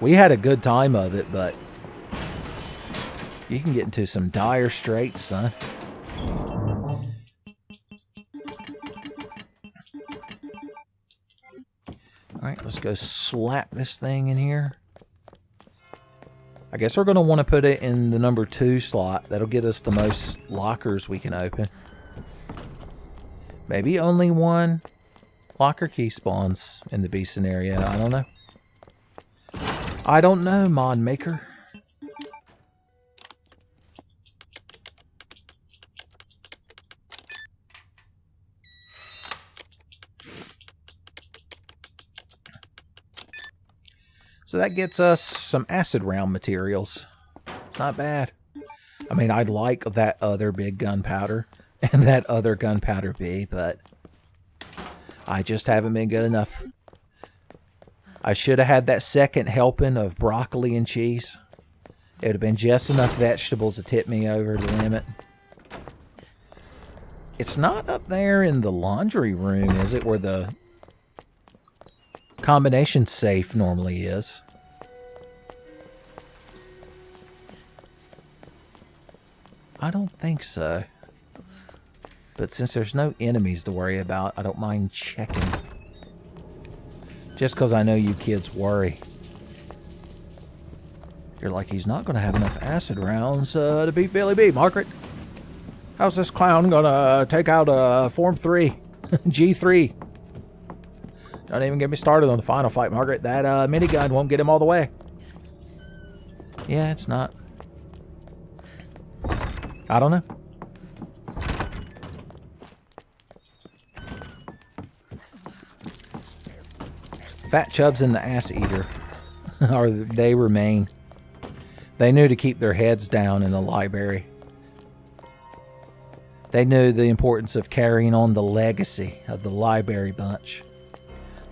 We had a good time of it, but you can get into some dire straits, son. Alright, let's go slap this thing in here. I guess we're going to want to put it in the number 2 slot. That'll get us the most lockers we can open. Maybe only one locker key spawns in the B scenario. I don't know. I don't know, mod maker. So that gets us some acid round materials. Not bad. I mean, I'd like that other big gunpowder and that other gunpowder B, but I just haven't been good enough. I should have had that second helping of broccoli and cheese. It would have been just enough vegetables to tip me over the limit. It's not up there in the laundry room, is it? Where the combination safe normally is. I don't think so. But since there's no enemies to worry about, I don't mind checking. Just because I know you kids worry. You're like, he's not going to have enough acid rounds to beat Billy B. Margaret, how's this clown going to take out Form 3? G3. Don't even get me started on the final fight, Margaret. That minigun won't get him all the way. Yeah, it's not. I don't know. Fat Chubs and the Ass Eater, or they remain. They knew to keep their heads down in the library. They knew the importance of carrying on the legacy of the Library Bunch.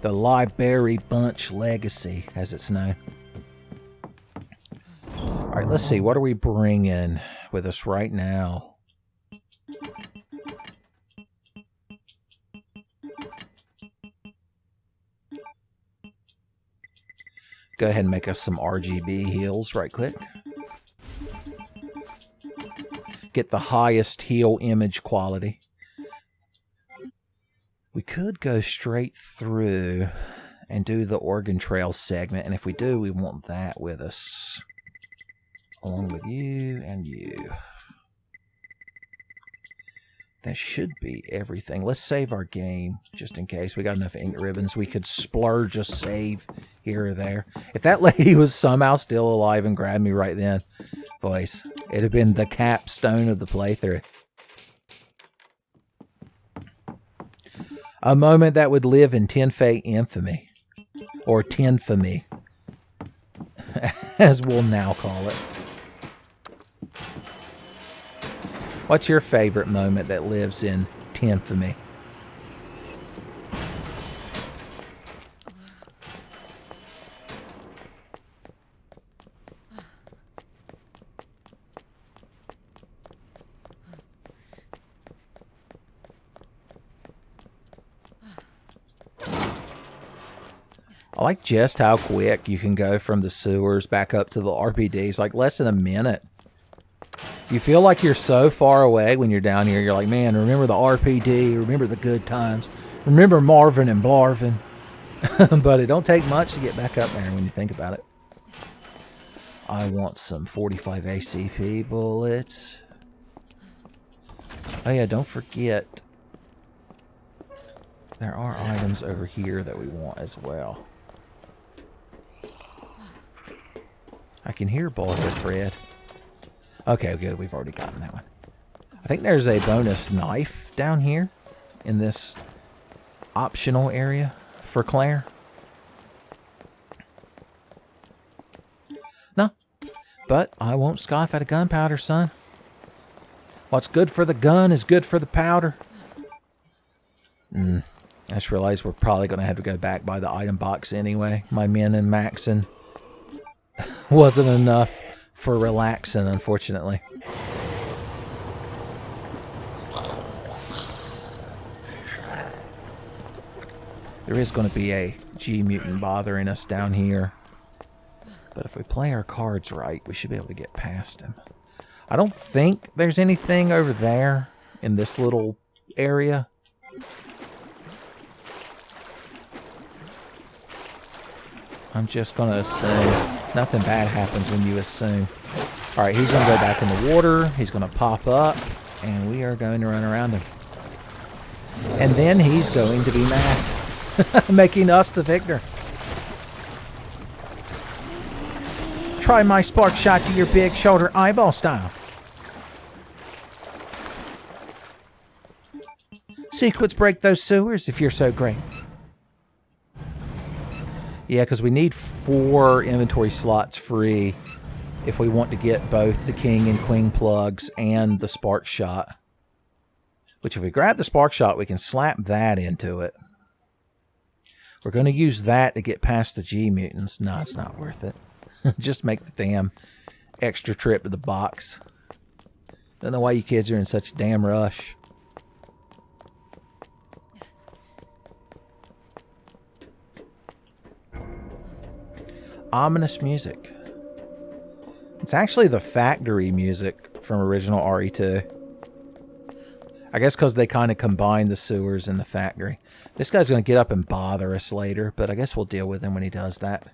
The Library Bunch legacy, as it's known. Alright, let's see. What are we bringing with us right now? Go ahead and make us some RGB heals right quick. Get the highest heal image quality. We could go straight through and do the Oregon Trail segment, and if we do, we want that with us. Along with you and you. That should be everything. Let's save our game, just in case. We got enough ink ribbons. We could splurge a save here or there. If that lady was somehow still alive and grabbed me right then, boys, it'd have been the capstone of the playthrough. A moment that would live in Tenfei infamy. Or Tenfamy, as we'll now call it. What's your favorite moment that lives in Tenfamy? I like just how quick you can go from the sewers back up to the RPDs, like less than a minute. You feel like you're so far away when you're down here. You're like, man, remember the RPD, remember the good times, remember Marvin and Blarvin. But it don't take much to get back up there when you think about it. I want some 45 ACP bullets. Oh yeah, don't forget, there are items over here that we want as well. I can hear Ballhead Fred. Okay, good. We've already gotten that one. I think there's a bonus knife down here in this optional area for Claire. No, but I won't scoff at a gunpowder, son. What's good for the gun is good for the powder. I just realized we're probably going to have to go back by the item box anyway. My min and maxing wasn't enough for relaxing, unfortunately. There is going to be a G-mutant bothering us down here. But if we play our cards right, we should be able to get past him. I don't think there's anything over there in this little area. I'm just going to assume. Nothing bad happens when you assume. Alright, he's going to go back in the water. He's going to pop up. And we are going to run around him. And then he's going to be mad. Making us the victor. Try my spark shot to your big shoulder eyeball style. Sequence break those sewers if you're so great. Yeah, because we need 4 inventory slots free if we want to get both the king and queen plugs and the spark shot. Which if we grab the spark shot, we can slap that into it. We're going to use that to get past the G-mutants. No, it's not worth it. Just make the damn extra trip to the box. Don't know why you kids are in such a damn rush. Ominous music. It's actually the factory music from original RE2. I guess because they kind of combine the sewers and the factory. This guy's going to get up and bother us later, but I guess we'll deal with him when he does that.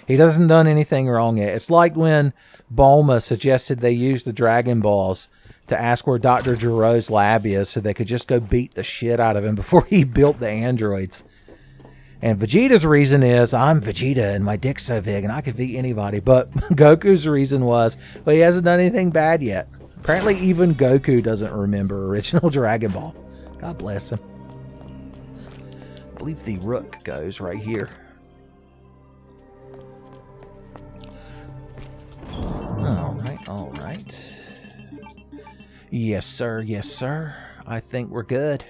He doesn't done anything wrong yet. It's like when Bulma suggested they use the Dragon Balls to ask where Dr. Giroux's lab is so they could just go beat the shit out of him before he built the androids. And Vegeta's reason is, I'm Vegeta and my dick's so big and I could beat anybody. But Goku's reason was, well, he hasn't done anything bad yet. Apparently even Goku doesn't remember original Dragon Ball. God bless him. I believe the rook goes right here. All right. Yes, sir. Yes, sir. I think we're good.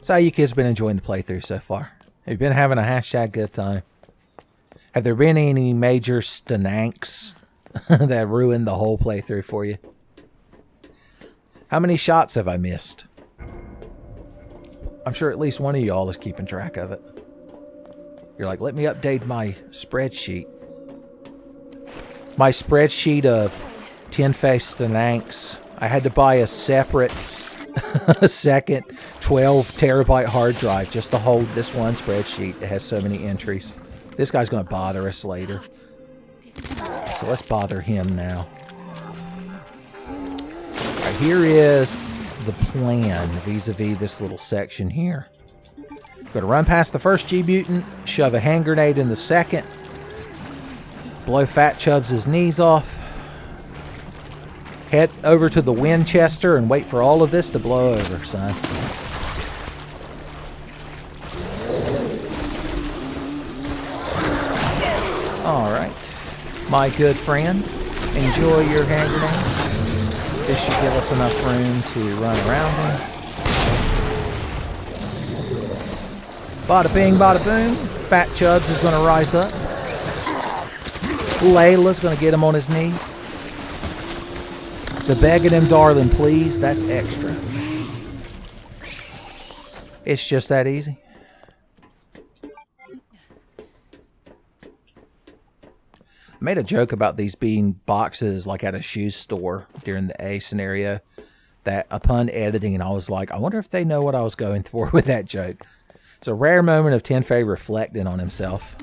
So how you kids been enjoying the playthrough so far? Have you been having a hashtag good time? Have there been any major stananks that ruined the whole playthrough for you? How many shots have I missed? I'm sure at least one of y'all is keeping track of it. You're like, let me update my spreadsheet. My spreadsheet of 10-face stananks. I had to buy a separate second 12 terabyte hard drive just to hold this one spreadsheet that has so many entries. This guy's going to bother us later. So let's bother him now. Alright, here is the plan vis-a-vis this little section here. We're going to run past the first G-Mutant, shove a hand grenade in the second, blow Fat Chubbs' knees off, head over to the Winchester and wait for all of this to blow over, son. Alright, my good friend, enjoy your hand grenade. This should give us enough room to run around him. Bada bing, bada boom. Fat Chubbs is going to rise up. Layla's going to get him on his knees. The begging him, darling, please, that's extra. It's just that easy. I made a joke about these being boxes like at a shoe store during the A scenario that upon editing, I was like, I wonder if they know what I was going for with that joke. It's a rare moment of Tenfei reflecting on himself.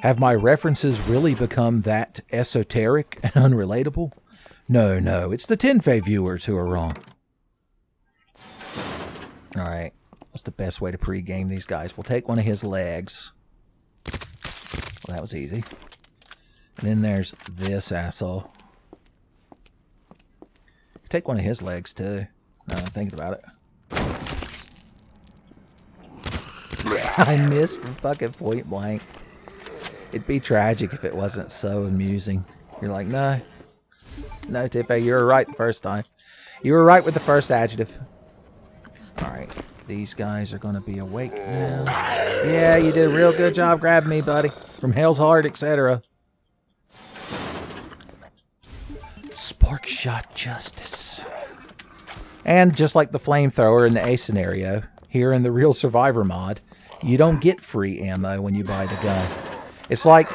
Have my references really become that esoteric and unrelatable? No, no, it's the Tenfei viewers who are wrong. Alright, what's the best way to pre-game these guys? We'll take one of his legs. Well, that was easy. And then there's this asshole. Take one of his legs, too. Now I'm thinking about it. I missed from fucking point blank. It'd be tragic if it wasn't so amusing. You're like, no. No, Tiffany, you were right the first time. You were right with the first adjective. Alright, these guys are going to be awake now. Yeah, you did a real good job grabbing me, buddy. From Hell's Heart, etc. Spark shot justice. And just like the flamethrower in the A scenario, here in the Real Survivor mod, you don't get free ammo when you buy the gun. It's like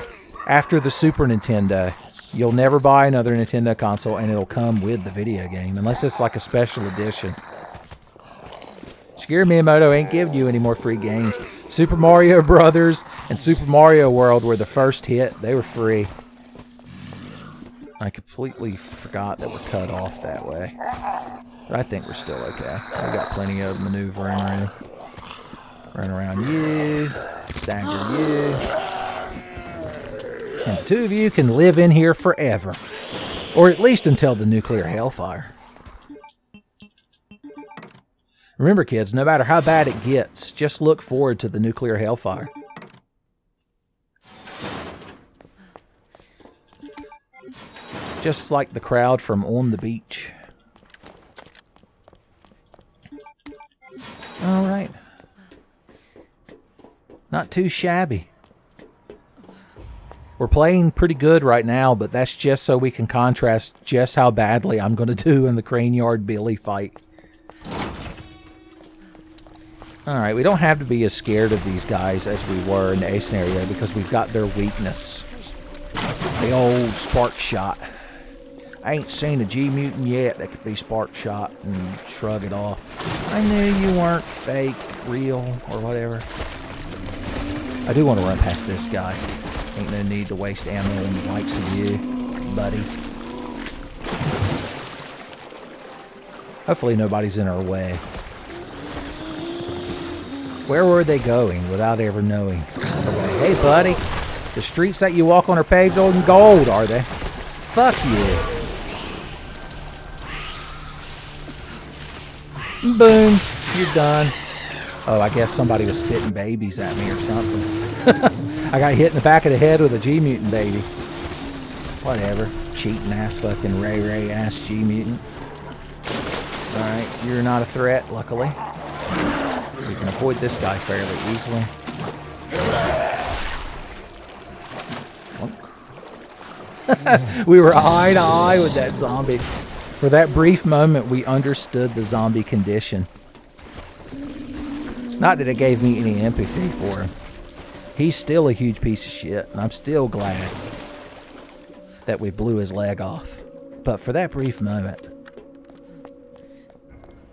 after the Super Nintendo, you'll never buy another Nintendo console and it'll come with the video game, unless it's like a special edition. Shigeru Miyamoto ain't giving you any more free games. Super Mario Brothers and Super Mario World were the first hit. They were free. I completely forgot that we're cut off that way. But I think we're still okay. We got plenty of maneuvering room. Run around you. Stagger you. And the two of you can live in here forever. Or at least until the nuclear hellfire. Remember, kids, no matter how bad it gets, just look forward to the nuclear hellfire. Just like the crowd from On the Beach. Alright. Not too shabby. We're playing pretty good right now, but that's just so we can contrast just how badly I'm going to do in the Crane Yard Billy fight. Alright, we don't have to be as scared of these guys as we were in the A scenario because we've got their weakness. The old spark shot. I ain't seen a G-Mutant yet that could be spark shot and shrug it off. I knew you weren't fake, real, or whatever. I do want to run past this guy. Ain't no need to waste ammo on the likes of you, buddy. Hopefully nobody's in our way. Where were they going without ever knowing? Okay. Hey, buddy. The streets that you walk on are paved in gold, are they? Fuck you. Boom. You're done. Oh, I guess somebody was spitting babies at me or something. I got hit in the back of the head with a G-Mutant baby. Whatever. Cheating ass fucking Ray ass G-Mutant. Alright, you're not a threat, luckily. We can avoid this guy fairly easily. We were eye to eye with that zombie. For that brief moment, we understood the zombie condition. Not that it gave me any empathy for him. He's still a huge piece of shit, and I'm still glad that we blew his leg off. But for that brief moment,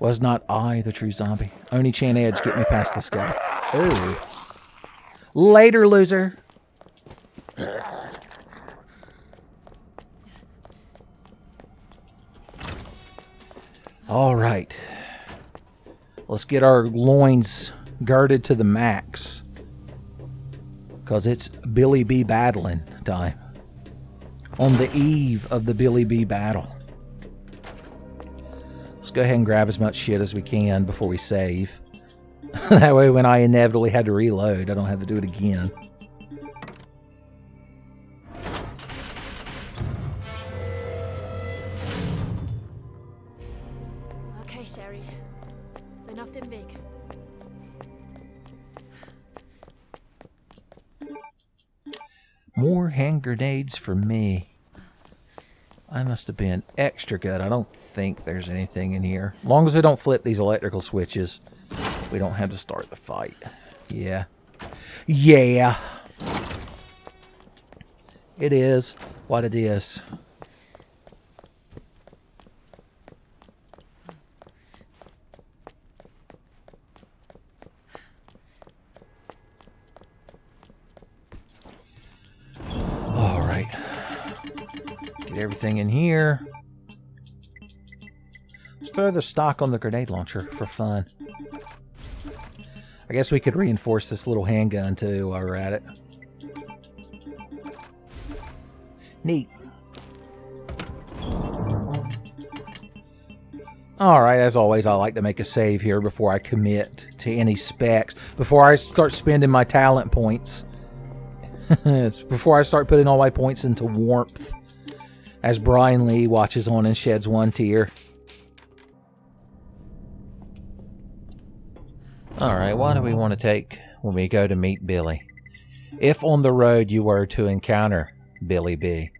was not I the true zombie? Oni-chan Edge, get me past this guy. Ooh. Later, loser. All right. Let's get our loins girded to the max. Because it's Billy B battling time. On the eve of the Billy B battle. Let's go ahead and grab as much shit as we can before we save. That way when I inevitably had to reload, I don't have to do it again. Okay, Sherry. Bin auf dem Weg. More hand grenades for me. I must have been extra good. I don't think there's anything in here. As long as we don't flip these electrical switches, we don't have to start the fight. Yeah. Yeah. It is what it is. Get everything in here. Let's throw the stock on the grenade launcher for fun. I guess we could reinforce this little handgun too while we're at it. Neat. Alright, as always, I like to make a save here before I commit to any specs. Before I start spending my talent points. Before I start putting all my points into warmth. As Brian Lee watches on and sheds one tear. Alright, what do we want to take when we go to meet Billy? If on the road you were to encounter Billy B,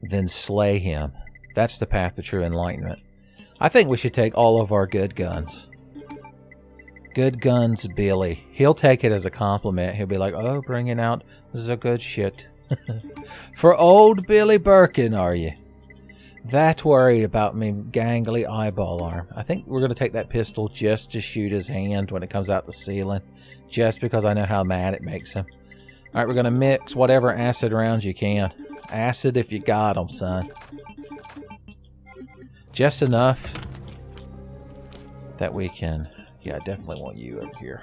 then slay him. That's the path to true enlightenment. I think we should take all of our good guns. Good guns, Billy. He'll take it as a compliment. He'll be like, oh, bringing out the good shit. For old Billy Birkin, are you? That worried about me gangly eyeball arm. I think we're going to take that pistol just to shoot his hand when it comes out the ceiling. Just because I know how mad it makes him. Alright, we're going to mix whatever acid rounds you can. Acid if you got them, son. Just enough that we can... Yeah, I definitely want you over here.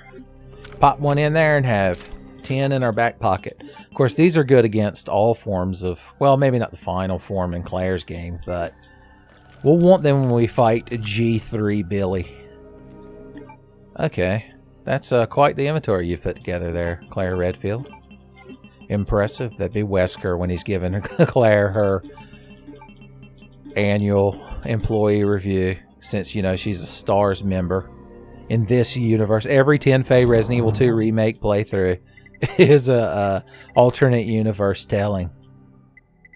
Pop one in there and have 10 in our back pocket. Of course, these are good against all forms of... Well, maybe not the final form in Claire's game, but... We'll want them when we fight G3 Billy. Okay. That's quite the inventory you've put together there, Claire Redfield. Impressive. That'd be Wesker when he's giving Claire her annual employee review, since, you know, she's a STARS member. In this universe, every 10Fey Resident Evil 2 remake playthrough is a alternate universe telling.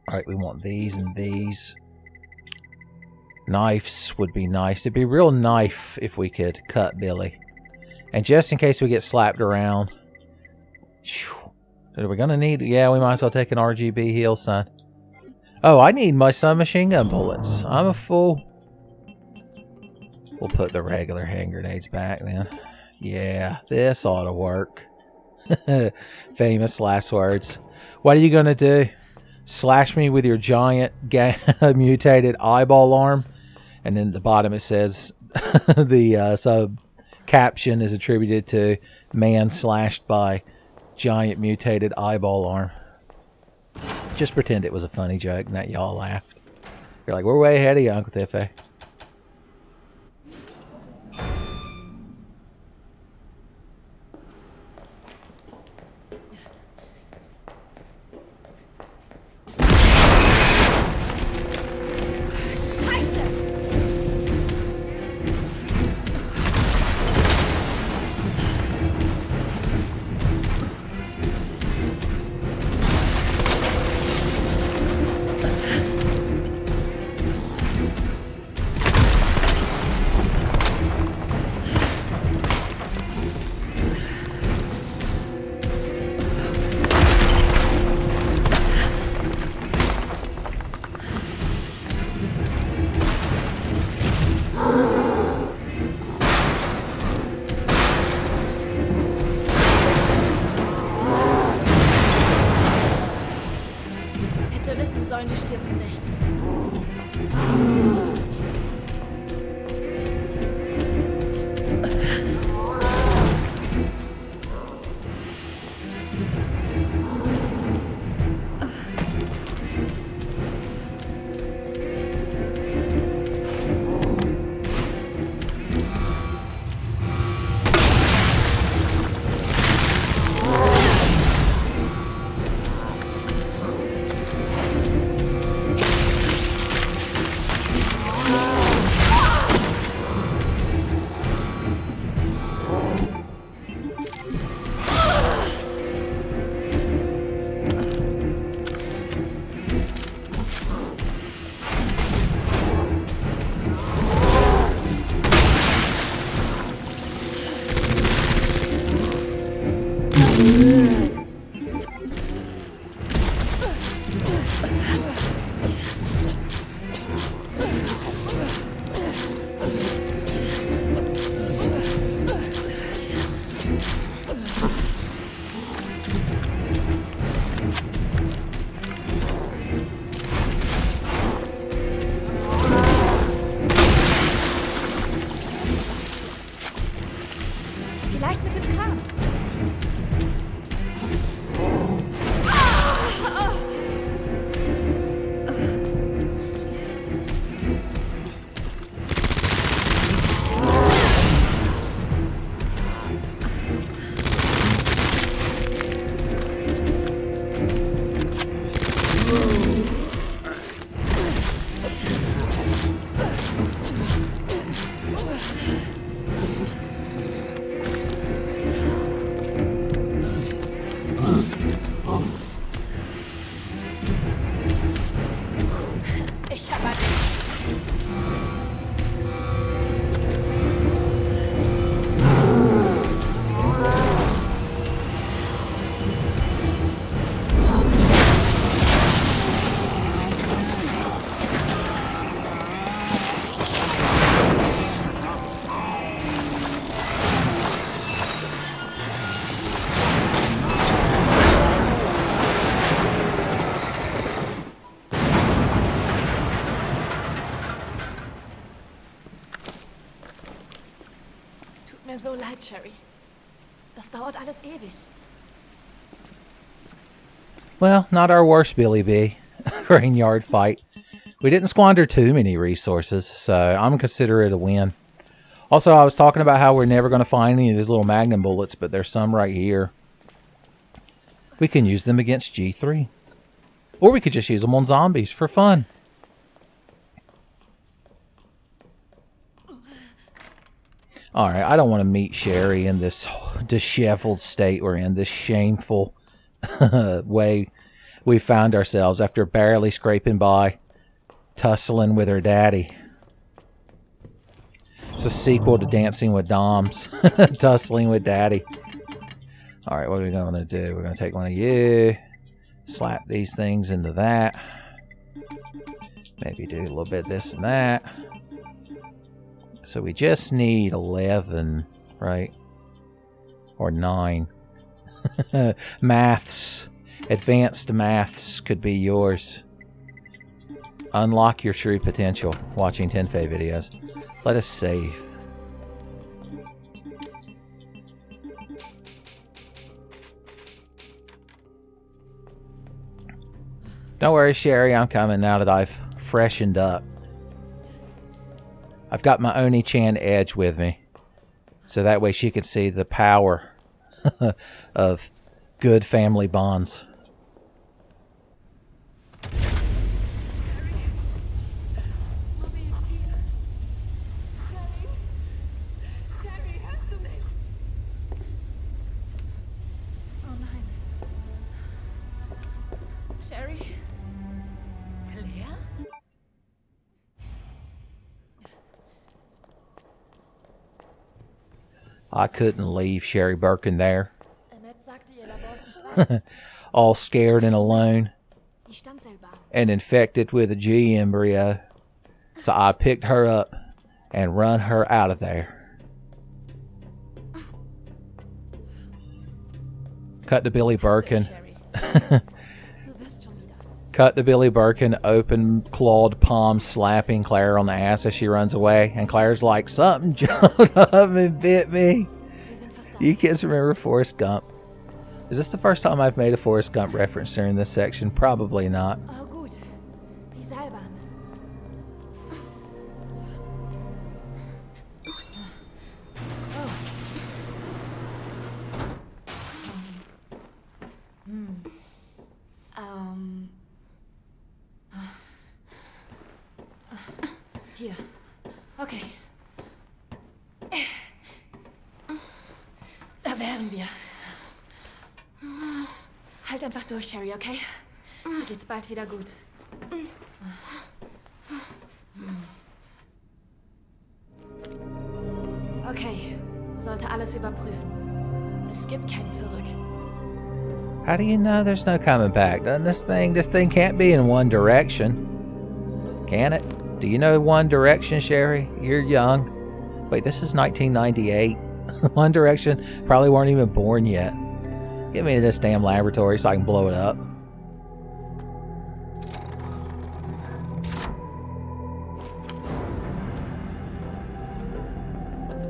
Alright, we want these and these. Knives would be nice. It'd be real knife if we could cut Billy. And just in case we get slapped around. Are we gonna need... Yeah, we might as well take an RGB heal, son. Oh, I need my submachine gun bullets. I'm a fool. We'll put the regular hand grenades back then. Yeah, this ought to work. Famous last words. What are you gonna do? Slash me with your giant mutated eyeball arm? And then at the bottom it says the sub caption is attributed to man slashed by giant mutated eyeball arm. Just pretend it was a funny joke and that y'all laughed. You're like, we're way ahead of you, Uncle Tiffy. Du stirbst nicht. jetzt, Sherry. Das dauert alles ewig. Well, not our worst Billy B. Grain yard fight. We didn't squander too many resources, so I'm going to consider it a win. Also, I was talking about how we're never going to find any of these little magnum bullets, but there's some right here. We can use them against G3. Or we could just use them on zombies for fun. Alright, I don't want to meet Sherry in this disheveled state we're in, this shameful way we found ourselves after barely scraping by, tussling with her daddy. It's a sequel to Dancing with Doms, tussling with daddy. Alright, what are we going to do? We're going to take one of you, slap these things into that, maybe do a little bit of this and that. So we just need 11, right? Or 9. Maths. Advanced maths could be yours. Unlock your true potential watching Tenfei videos. Let us save. Don't worry, Sherry, I'm coming now that I've freshened up. I've got my Oni-chan Edge with me, so that way she can see the power of good family bonds. Oh nein. Sherry? Claire? I couldn't leave Sherry Birkin there, Annette sagte, ihr Labor ist nicht weit. all scared and alone, Die Stammzellbahn. and infected with a G embryo. So I picked her up and run her out of there. Cut to Billy Birkin. Sherry. Du wirst schon wieder. Cut to Billy Birkin, open clawed palm slapping Claire on the ass as she runs away. And Claire's like, something jumped up and bit me. Wir sind fast da. You kids remember Forrest Gump? Is this the first time I've made a Forrest Gump reference during this section? Probably not. Oh gut. Die Seilbahn. Hier. Okay. Da wären wir. Halt einfach durch, Sherry, okay? Dir geht's bald wieder gut. Okay, sollte alles überprüfen. Es gibt kein Zurück. How do you know there's no coming back? Doesn't this thing can't be in one direction. Can it? Do you know One Direction, Sherry? You're young. Wait, this is 1998. One Direction probably weren't even born yet. Get me to this damn laboratory so I can blow it up.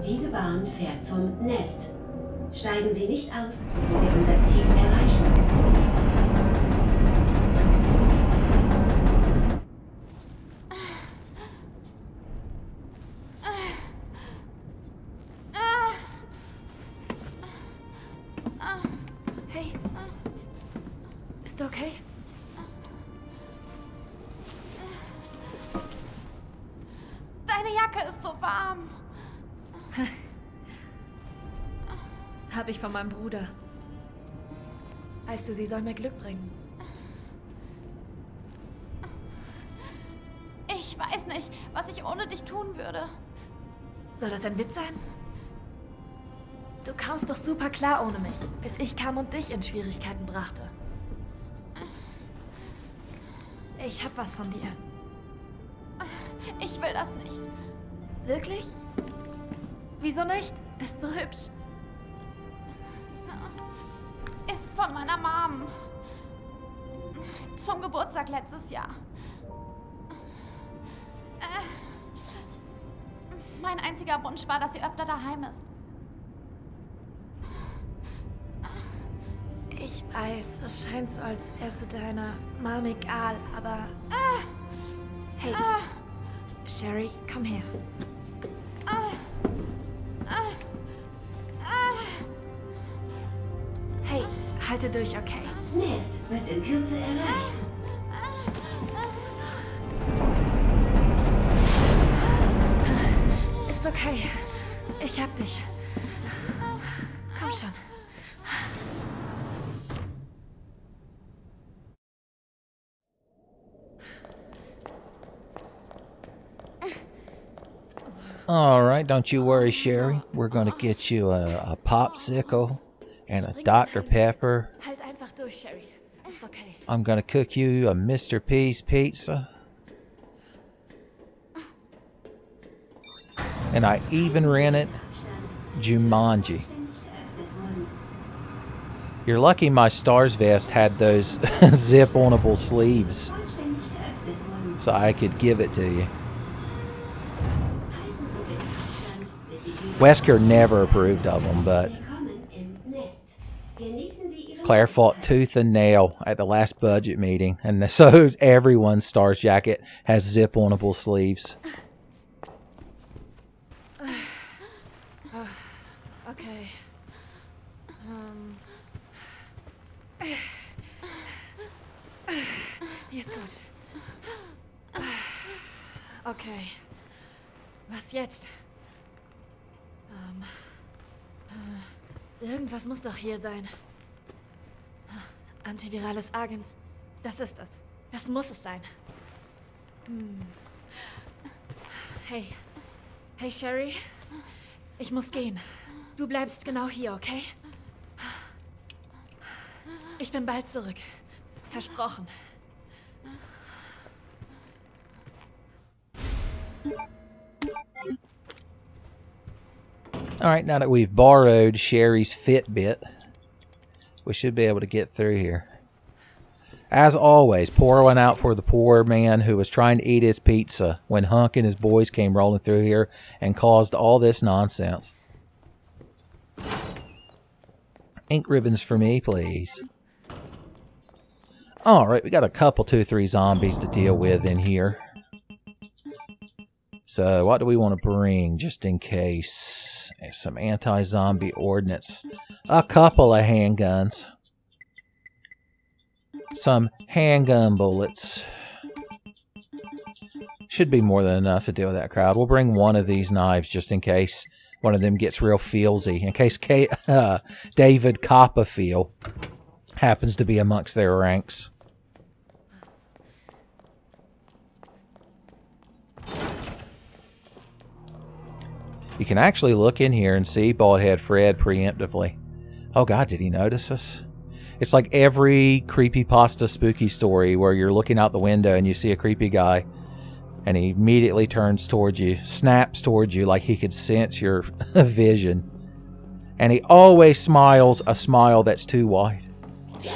Diese Bahn fährt zum Nest. Steigen Sie nicht aus, bevor wir unser Ziel erreichen. Hey. Ist du okay? Deine Jacke ist so warm. Hab ich von meinem Bruder. Weißt du, sie soll mir Glück bringen. Ich weiß nicht, was ich ohne dich tun würde. Soll das ein Witz sein? Du kamst doch super klar ohne mich, bis ich kam und dich in Schwierigkeiten brachte. Ich hab was von dir. Ich will das nicht. Wirklich? Wieso nicht? Ist so hübsch. Ist von meiner Mom. Zum Geburtstag letztes Jahr. Mein einziger Wunsch war, dass sie öfter daheim ist. Ich weiß, es scheint so, als wärst du deiner Mom egal, aber... Hey, Sherry, komm her. Hey, halte durch, okay? Nest wird in Kürze erreicht. Ist okay. Ich hab dich. Komm schon. All right, don't you worry, Sherry. We're gonna get you a popsicle and a Dr. Pepper. Halt einfach durch, Sherry. Ist okay. I'm gonna cook you a Mr. P's pizza. And I even rented Jumanji. You're lucky my Stars vest had those zip-onable sleeves, so I could give it to you. Wesker never approved of them, but Claire fought tooth and nail at the last budget meeting, and so everyone's Stars jacket has zip-onable sleeves. Okay. Hier ist gut. Okay. Was jetzt? Irgendwas muss doch hier sein. Antivirales Agens. Das ist es. Das muss es sein. Hey. Hey, Sherry. Ich muss gehen. Du bleibst genau hier, okay? Ich bin bald zurück. Versprochen. Alright, now that we've borrowed Sherry's Fitbit, we should be able to get through here. As always, pour one out for the poor man who was trying to eat his pizza when Hunk and his boys came rolling through here and caused all this nonsense. Ink ribbons for me, please. Alright, we got a couple 2-3 zombies to deal with in here. So, what do we want to bring just in case? Some anti-zombie ordnance. A couple of handguns. Some handgun bullets. Should be more than enough to deal with that crowd. We'll bring one of these knives just in case one of them gets real feelsy. In case David Copperfield happens to be amongst their ranks. You can actually look in here and see Baldhead Fred preemptively. Oh god, did he notice us? It's like every creepypasta spooky story where you're looking out the window and you see a creepy guy and he immediately turns towards you, snaps towards you like he could sense your vision. And he always smiles a smile that's too wide.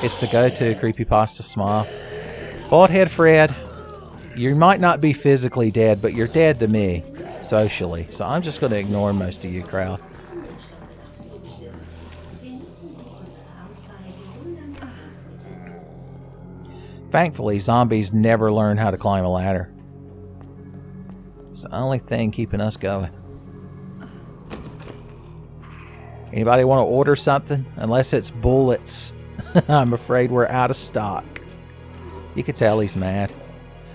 It's the go-to creepypasta smile. Baldhead Fred, you might not be physically dead, but you're dead to me. Socially, so I'm just going to ignore most of you, crowd. Thankfully, zombies never learn how to climb a ladder. It's the only thing keeping us going. Anybody want to order something? Unless it's bullets. I'm afraid we're out of stock. You can tell he's mad.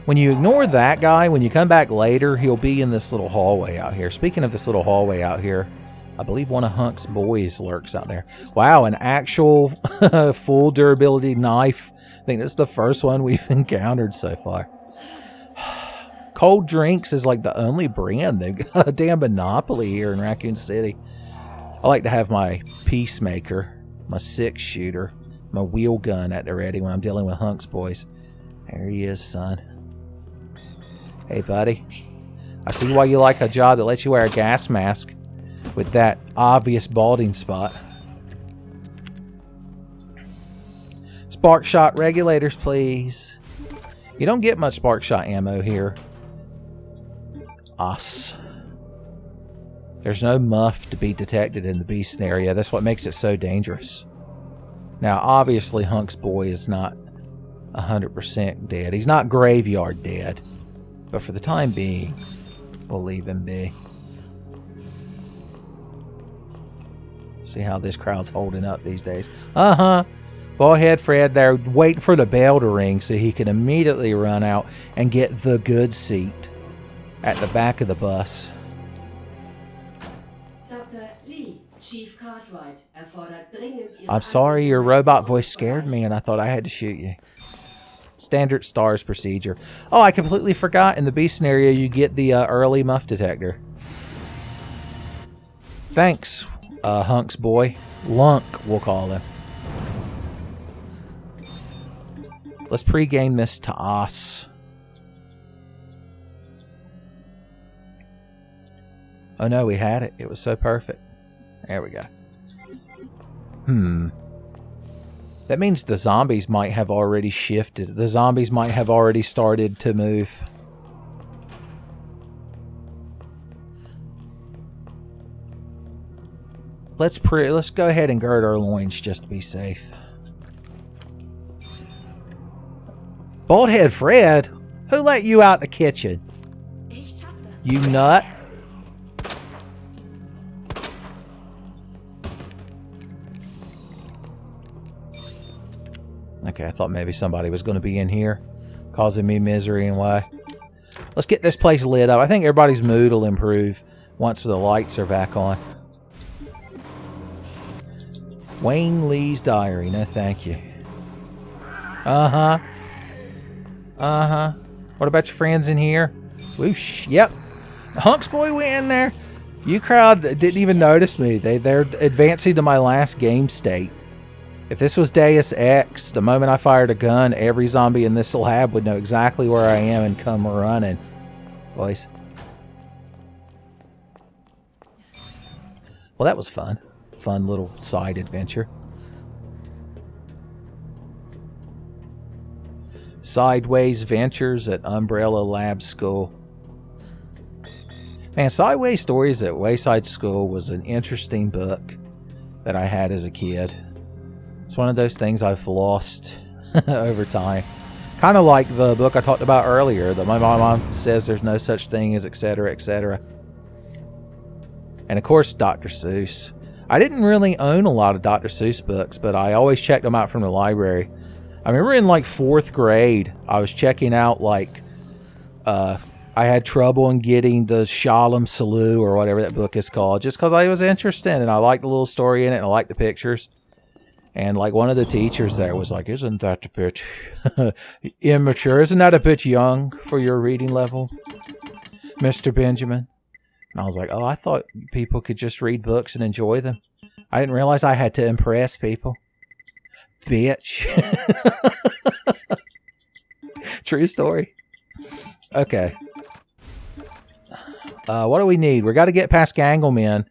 When you ignore that guy, when you come back later, he'll be in this little hallway out here. Speaking of this little hallway out here, I believe one of Hunk's boys lurks out there. Wow, an actual full durability knife. I think this is the first one we've encountered so far. Cold Drinks is like the only brand. They've got a damn monopoly here in Raccoon City. I like to have my Peacemaker, my 6-shooter, my wheel gun at the ready when I'm dealing with Hunk's boys. There he is, son. Hey, buddy. I see why you like a job that lets you wear a gas mask with that obvious balding spot. Spark shot regulators, please. You don't get much spark shot ammo here. There's no muff to be detected in the B scenario. That's what makes it so dangerous. Now, obviously, Hunk's boy is not 100% dead. He's not graveyard dead. But for the time being, we'll leave him be. See how this crowd's holding up these days. Go ahead, Fred. They're waiting for the bell to ring so he can immediately run out and get the good seat at the back of the bus. Dr. Lee, Chief Cartwright erfordert dringend Ihre I'm sorry, your Anwesenheit robot im voice scared Bereich. me and I thought I had to shoot you. Standard STARS procedure. Oh, I completely forgot. In the B scenario, you get the early muff detector. Thanks, Hunk's boy. Lunk, we'll call him. Let's pregame this to us. Oh no, we had it. It was so perfect. There we go. That means the zombies might have already shifted. The zombies might have already started to move. Let's go ahead and gird our loins just to be safe. Baldhead Fred, who let you out the kitchen? Ich schaff das. You nut. Okay, I thought maybe somebody was going to be in here, causing me misery and why. Let's get this place lit up. I think everybody's mood will improve once the lights are back on. Wayne Lee's diary. No, thank you. What about your friends in here? Whoosh. Yep. Hunk's boy went in there. You crowd didn't even notice me. They're advancing to my last game state. If this was Deus Ex, the moment I fired a gun, every zombie in this lab would know exactly where I am and come running. Boys. Well, that was fun. Fun little side adventure. Sideways Ventures at Umbrella Lab School. Man, Sideways Stories at Wayside School was an interesting book that I had as a kid. It's one of those things I've lost over time. Kind of like the book I talked about earlier, that my mom says there's no such thing as etc., etc. And of course, Dr. Seuss. I didn't really own a lot of Dr. Seuss books, but I always checked them out from the library. I remember in like 4th grade, I was checking out like, I had trouble in getting the Shalom Salu or whatever that book is called, just because I was interested and I liked the little story in it and I liked the pictures. And like one of the teachers there was like, isn't that a bit immature? Isn't that a bit young for your reading level, Mr. Benjamin? And I was like, oh, I thought people could just read books and enjoy them. I didn't realize I had to impress people. Bitch. True story. Okay. What do we need? We got to get past Ganglemen.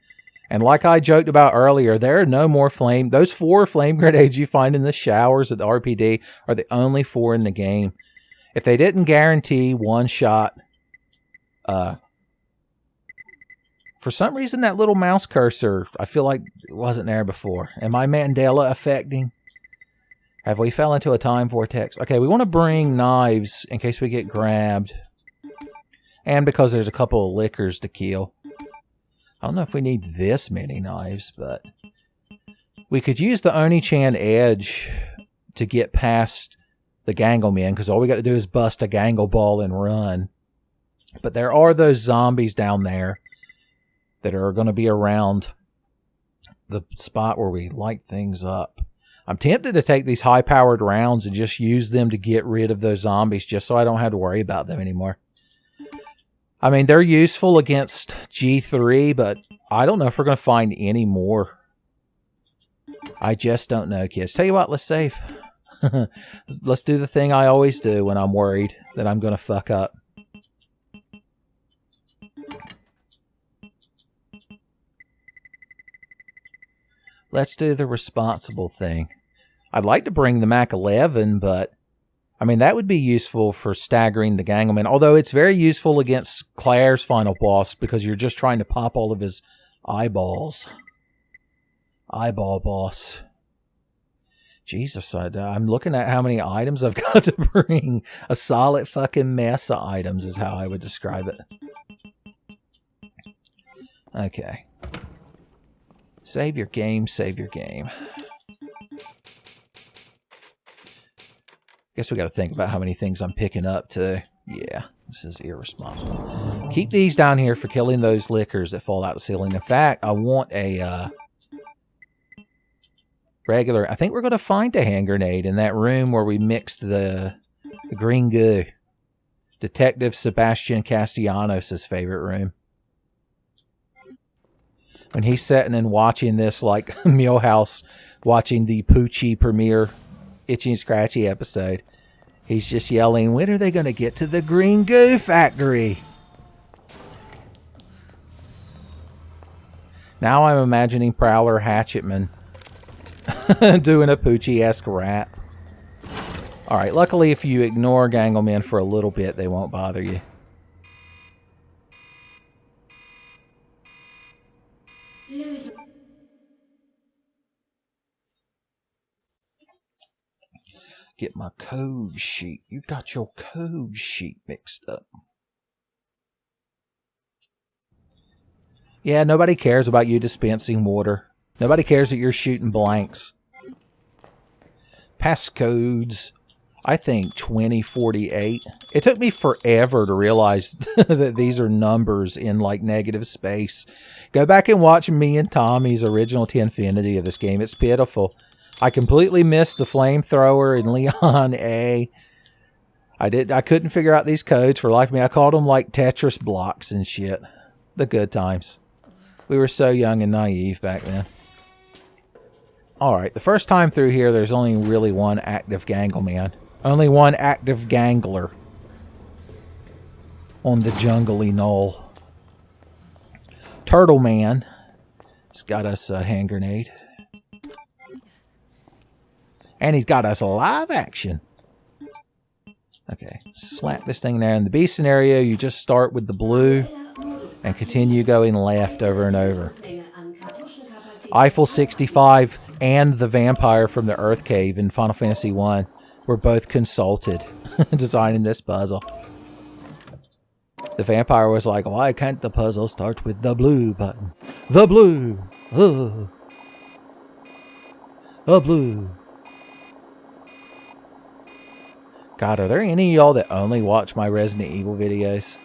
And like I joked about earlier, there are no more flame. Those 4 flame grenades you find in the showers at the RPD are the only 4 in the game. If they didn't guarantee one shot, for some reason that little mouse cursor, I feel like it wasn't there before. Am I Mandela affecting? Have we fell into a time vortex? Okay, we want to bring knives in case we get grabbed. And because there's a couple of lickers to kill. I don't know if we need this many knives, but we could use the Oni-chan edge to get past the Ganglemen, because all we got to do is bust a Gangle ball and run. But there are those zombies down there that are going to be around the spot where we light things up. I'm tempted to take these high-powered rounds and just use them to get rid of those zombies, just so I don't have to worry about them anymore. I mean, they're useful against G3, but I don't know if we're going to find any more. I just don't know, kids. Tell you what, let's save. Let's do the thing I always do when I'm worried that I'm going to fuck up. Let's do the responsible thing. I'd like to bring the Mac 11, but I mean, that would be useful for staggering the Gangleman. Although it's very useful against Claire's final boss because you're just trying to pop all of his eyeballs. Eyeball boss. Jesus, I'm looking at how many items I've got to bring. A solid fucking mess of items is how I would describe it. Okay. Save your game, save your game. Guess we got to think about how many things I'm picking up too. Yeah, this is irresponsible. Keep these down here for killing those lickers that fall out the ceiling. In fact, I want a regular... I think we're going to find a hand grenade in that room where we mixed the green goo. Detective Sebastian Castellanos' favorite room. When he's sitting and watching this like Millhouse watching the Poochie premiere Itchy and Scratchy episode, he's just yelling, when are they going to get to the green goo factory? Now I'm imagining Prowler Hatchetman doing a Poochie-esque rap. Alright, luckily if you ignore Ganglemen for a little bit, they won't bother you. Get my code sheet. You got your code sheet mixed up. Yeah, nobody cares about you dispensing water. Nobody cares that you're shooting blanks. Passcodes. I think 2048. It took me forever to realize that these are numbers in like negative space. Go back and watch me and Tommy's original Tinfinity of this game. It's pitiful. I completely missed the flamethrower in Leon A. I couldn't figure out these codes for life of me. I called them like Tetris blocks and shit. The good times. We were so young and naive back then. Alright, the first time through here, there's only really one active Gangleman. Only one active Gangler. On the jungly knoll. Turtle Man has got us a hand grenade. And he's got us a live action. Okay, slap this thing there. In the B scenario, you just start with the blue and continue going left over and over. Eiffel 65 and the vampire from the Earth Cave in Final Fantasy 1 were both consulted designing this puzzle. The vampire was like, why can't the puzzle start with the blue button? The blue! The blue! God, are there any of y'all that only watch my Resident Evil videos?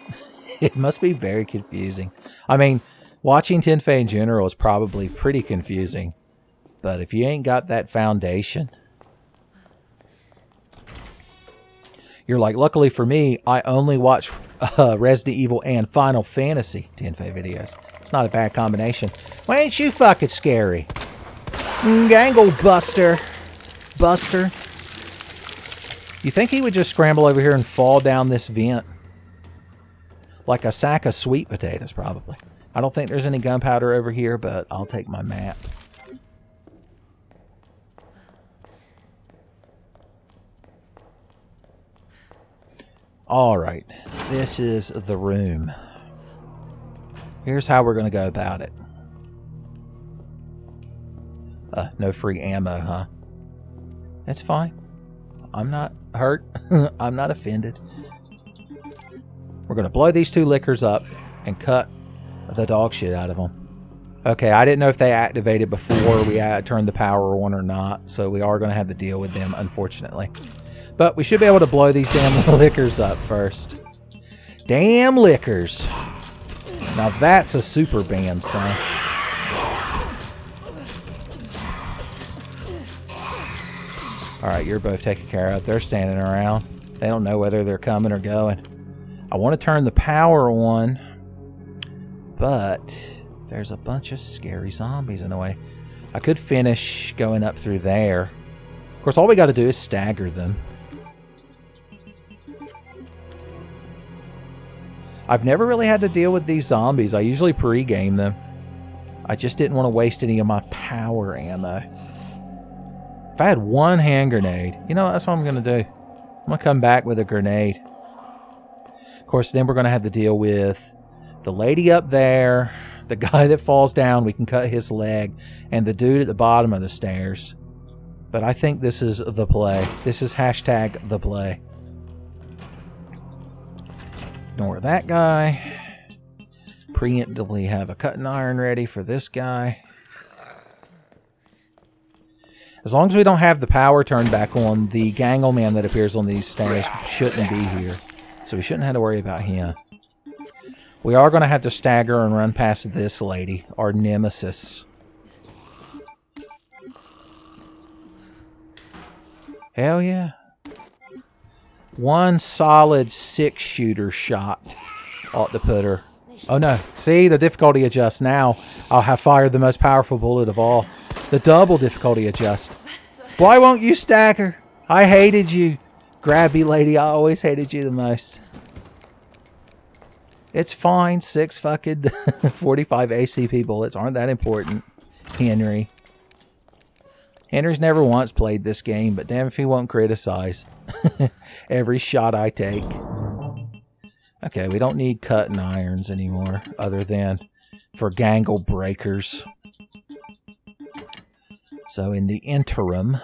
It must be very confusing. I mean, watching Tinfei in general is probably pretty confusing. But if you ain't got that foundation... You're like, luckily for me, I only watch Resident Evil and Final Fantasy Tinfei videos. It's not a bad combination. Why ain't you fucking scary? Gangle Buster. Buster. You think he would just scramble over here and fall down this vent? Like a sack of sweet potatoes, probably. I don't think there's any gunpowder over here, but I'll take my map. Alright, this is the room. Here's how we're going to go about it. No free ammo, huh? That's fine. I'm not hurt. I'm not offended. We're going to blow these two lickers up and cut the dog shit out of them. Okay, I didn't know if they activated before we turned the power on or not, so we are going to have to deal with them, unfortunately. But we should be able to blow these damn lickers up first. Damn lickers. Now that's a super band, son. Alright, you're both taken care of. They're standing around. They don't know whether they're coming or going. I want to turn the power on, but there's a bunch of scary zombies in the way. I could finish going up through there. Of course, all we got to do is stagger them. I've never really had to deal with these zombies. I usually pre-game them. I just didn't want to waste any of my power ammo. If I had one hand grenade, you know, that's what I'm going to do. I'm going to come back with a grenade. Of course, then we're going to have to deal with the lady up there, the guy that falls down, we can cut his leg, and the dude at the bottom of the stairs. But I think this is the play. This is hashtag the play. Ignore that guy. Preemptively have a cutting iron ready for this guy. As long as we don't have the power turned back on, the Gangleman that appears on these stairs shouldn't be here. So we shouldn't have to worry about him. We are going to have to stagger and run past this lady, our nemesis. Hell yeah. One solid 6-shooter shot ought to put her. Oh no. See, the difficulty adjusts now. I'll have fired the most powerful bullet of all. The double difficulty adjust. Why won't you stagger? I hated you. Grabby lady, I always hated you the most. It's fine. 6 fucking 45 ACP bullets aren't that important. Henry. Henry's never once played this game, but damn if he won't criticize every shot I take. Okay, we don't need cutting irons anymore, other than for gangle breakers. So in the interim,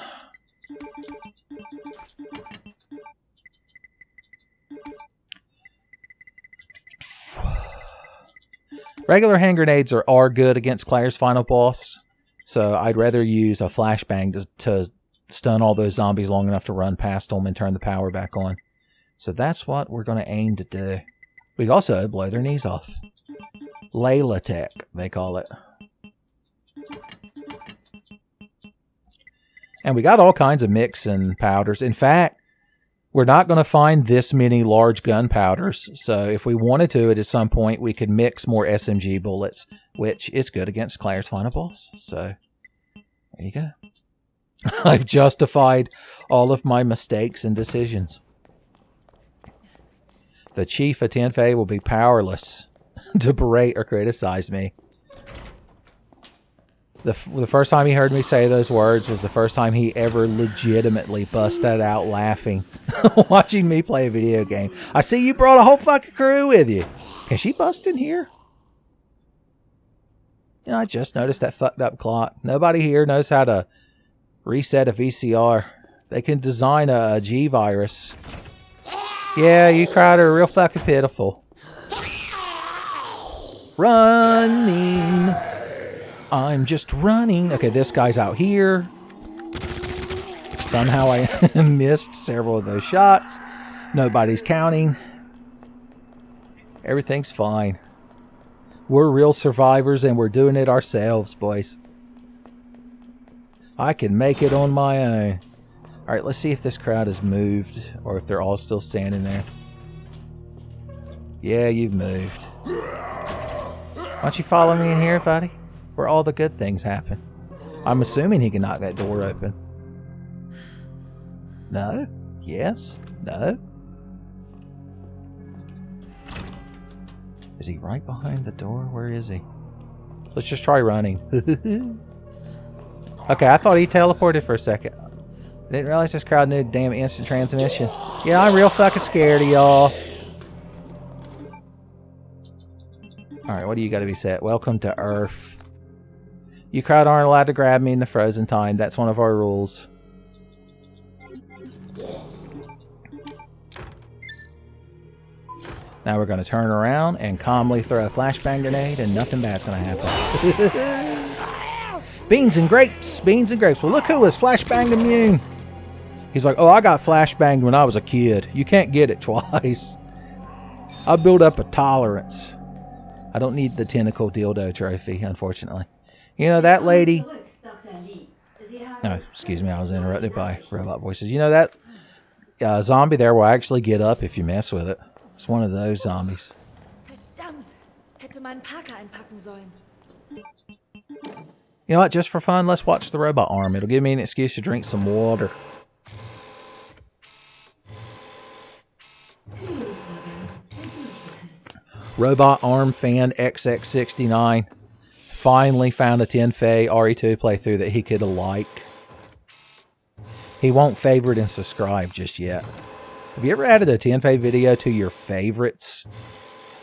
regular hand grenades are good against Claire's final boss. So I'd rather use a flashbang to stun all those zombies long enough to run past them and turn the power back on. So that's what we're going to aim to do. We can also blow their knees off. Layla Tech, they call it. And we got all kinds of mix and powders. In fact, we're not going to find this many large gunpowders. So if we wanted to, at some point, we could mix more SMG bullets, which is good against Claire's final boss. So there you go. I've justified all of my mistakes and decisions. The chief of Tenfei will be powerless to berate or criticize me. The first time he heard me say those words was the first time he ever legitimately busted out laughing watching me play a video game. I see you brought a whole fucking crew with you. Can she bust in here? You know, I just noticed that fucked up clock. Nobody here knows how to reset a VCR. They can design a G virus. Yeah, you crowd are real fucking pitiful. Running. I'm just running. Okay, this guy's out here. Somehow I missed several of those shots. Nobody's counting. Everything's fine. We're real survivors and we're doing it ourselves, boys. I can make it on my own. Alright, let's see if this crowd has moved or if they're all still standing there. Yeah, you've moved. Why don't you follow me in here, buddy? Where all the good things happen. I'm assuming he can knock that door open. No? Yes? No? Is he right behind the door? Where is he? Let's just try running. Okay, I thought he teleported for a second. I didn't realize this crowd needed damn instant transmission. Yeah, I'm real fucking scared of y'all. Alright, what do you got to be set? Welcome to Earth. You crowd aren't allowed to grab me in the frozen time. That's one of our rules. Now we're going to turn around and calmly throw a flashbang grenade and nothing bad's going to happen. Beans and grapes! Beans and grapes. Well, look who was flashbang immune. He's like, oh, I got flashbanged when I was a kid. You can't get it twice. I built up a tolerance. I don't need the tentacle dildo trophy, unfortunately. You know that lady... No, excuse me, I was interrupted by robot voices. You know that zombie there will actually get up if you mess with it. It's one of those zombies. Verdammt! Hätte meinen Parker einpacken sollen. You know what, just for fun, let's watch the robot arm. It'll give me an excuse to drink some water. Robot Arm Fan XX69 finally found a Tenfei RE2 playthrough that he could like. He won't favorite and subscribe just yet. Have you ever added a Tenfei video to your favorites?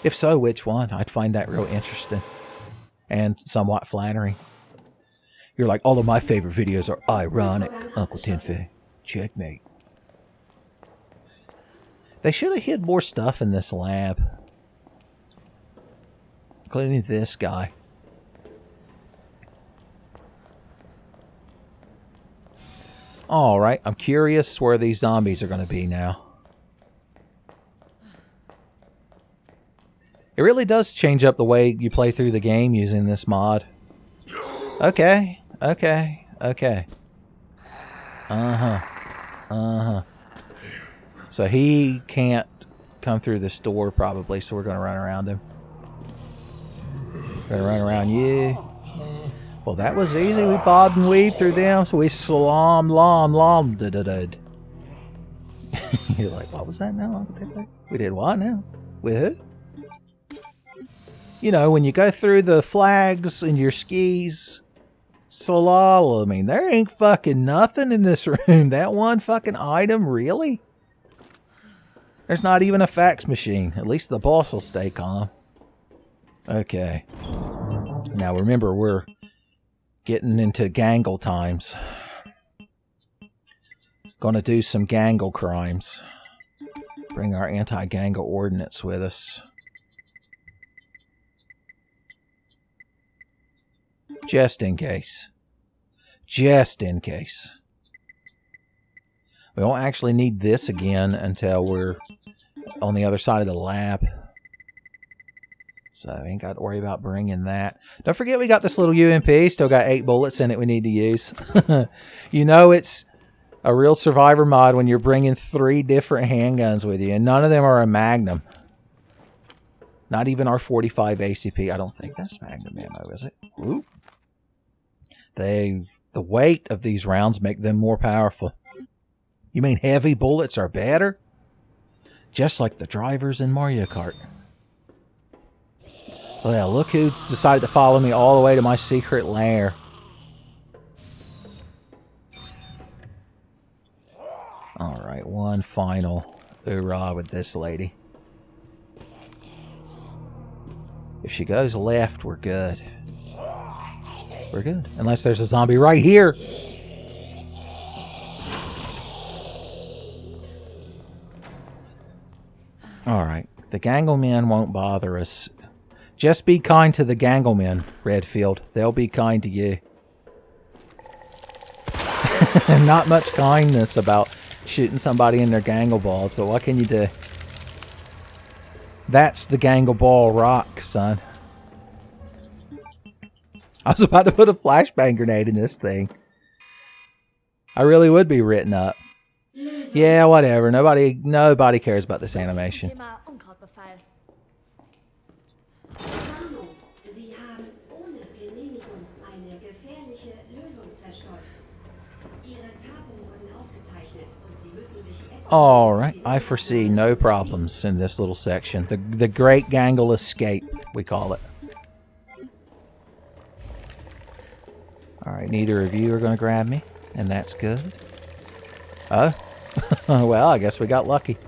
If so, which one? I'd find that real interesting and somewhat flattering. You're like, all of my favorite videos are ironic, Uncle Tenfei. Checkmate. They should have hid more stuff in this lab. Including this guy. Alright, I'm curious where these zombies are going to be now. It really does change up the way you play through the game using this mod. Okay, okay, okay. So he can't come through this door probably, so we're going to run around him. Gonna run around you. Well, that was easy. We bobbed and weaved through them, so we slom, lom, lom, da-da-da. You're like, what was that now? We did what now? With who? You know, when you go through the flags and your skis, slaloming, there ain't fucking nothing in this room. That one fucking item, really? There's not even a fax machine. At least the boss will stay calm. Okay. Now remember, we're getting into gangle times. Gonna do some gangle crimes. Bring our anti-gangle ordinance with us. Just in case. Just in case. We won't actually need this again until we're on the other side of the lab. So, ain't got to worry about bringing that. Don't forget we got this little UMP. Still got 8 bullets in it we need to use. You know it's a real Survivor mod when you're bringing 3 different handguns with you. And none of them are a Magnum. Not even our 45 ACP. I don't think that's Magnum ammo, is it? Ooh. The weight of these rounds make them more powerful. You mean heavy bullets are better? Just like the drivers in Mario Kart. Well, look who decided to follow me all the way to my secret lair. Alright, one final hoorah with this lady. If she goes left, we're good. We're good. Unless there's a zombie right here. Alright, the Ganglemen won't bother us. Just be kind to the Ganglemen, Redfield. They'll be kind to you. Not much kindness about shooting somebody in their gangle balls, but what can you do? That's the gangle ball rock, son. I was about to put a flashbang grenade in this thing. I really would be written up. Yeah, whatever. Nobody cares about this animation. Warnung, Sie haben ohne Genehmigung eine gefährliche Lösung zerstört. Ihre Taten wurden aufgezeichnet und Sie müssen sich etwas... Alright, I foresee no problems in this little section. The Great Gangle Escape, we call it. Alright, neither of you are going to grab me, and that's good. Oh? Well, I guess we got lucky.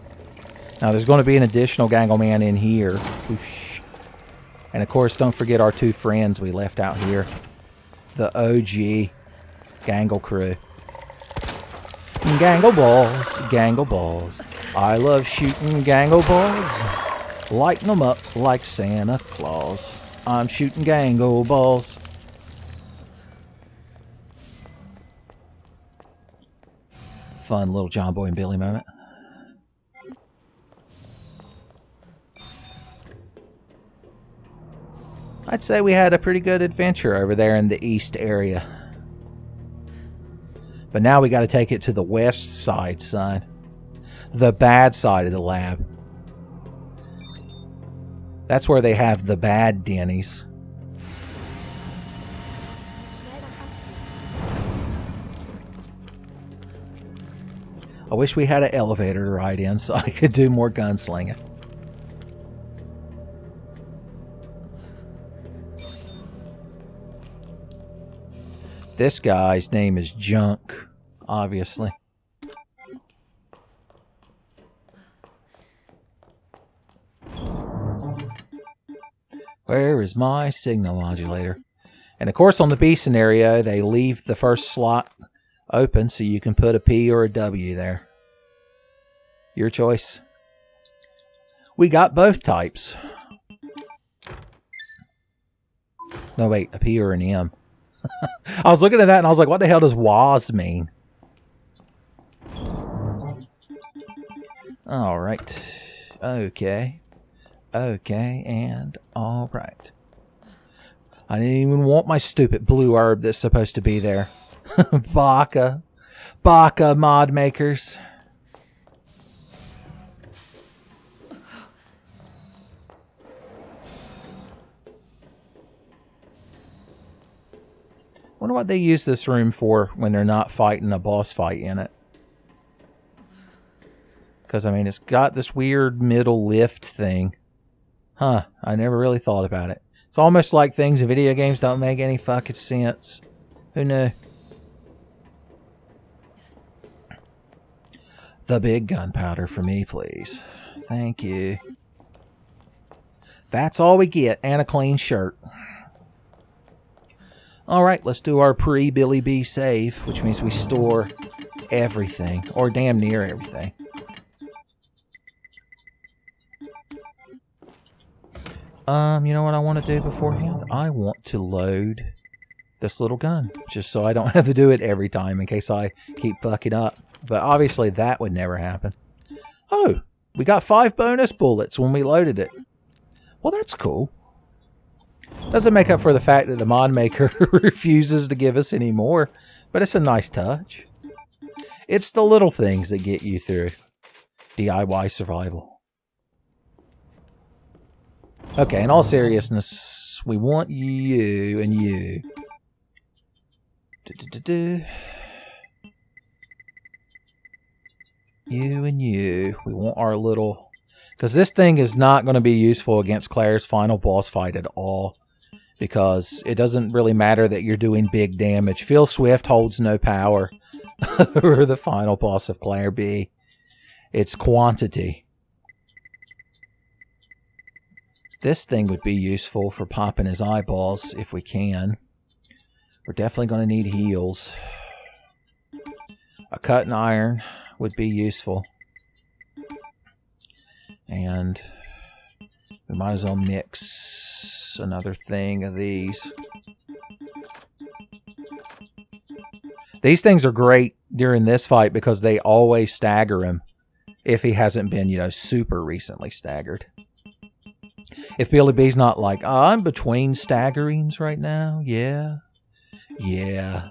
Now, there's going to be an additional Gangleman in here. Whoosh. And, of course, don't forget our 2 friends we left out here. The OG Gangle crew. Gangle balls, gangle balls. I love shooting gangle balls. Lighting them up like Santa Claus. I'm shooting gangle balls. Fun little John Boy and Billy moment. I'd say we had a pretty good adventure over there in the east area. But now we got to take it to the west side, son. The bad side of the lab. That's where they have the bad Denny's. I wish we had an elevator to ride in so I could do more gunslinging. This guy's name is Junk, obviously. Where is my signal modulator? And of course, on the B scenario, they leave the first slot open so you can put a P or a W there. Your choice. We got both types. No, wait, a P or an M. I was looking at that and I was like, what the hell does WAS mean? Alright. Okay. Okay, and alright. I didn't even want my stupid blue herb that's supposed to be there. Baka. Baka mod makers. Wonder what they use this room for when they're not fighting a boss fight in it. Because, I mean, it's got this weird middle lift thing. Huh, I never really thought about it. It's almost like things in video games don't make any fucking sense. Who knew? The big gunpowder for me, please. Thank you. That's all we get, and a clean shirt. Alright, let's do our pre-Billy B save, which means we store everything, or damn near everything. You know what I want to do beforehand? I want to load this little gun, just so I don't have to do it every time in case I keep fucking up. But obviously that would never happen. Oh, we got 5 bonus bullets when we loaded it. Well, that's cool. Doesn't make up for the fact that the mod maker refuses to give us any more, but it's a nice touch. It's the little things that get you through DIY survival. Okay, in all seriousness, we want you and you. You and you. We want our little... Because this thing is not going to be useful against Claire's final boss fight at all. Because it doesn't really matter that you're doing big damage. Phil Swift holds no power over the final boss of Claire B. It's quantity. This thing would be useful for popping his eyeballs if we can. We're definitely going to need heals. A cutting iron would be useful. And we might as well mix another thing of these. These things are great during this fight because they always stagger him if he hasn't been, you know, super recently staggered. If Billy B's not like, oh, I'm between staggerings right now. Yeah. Yeah.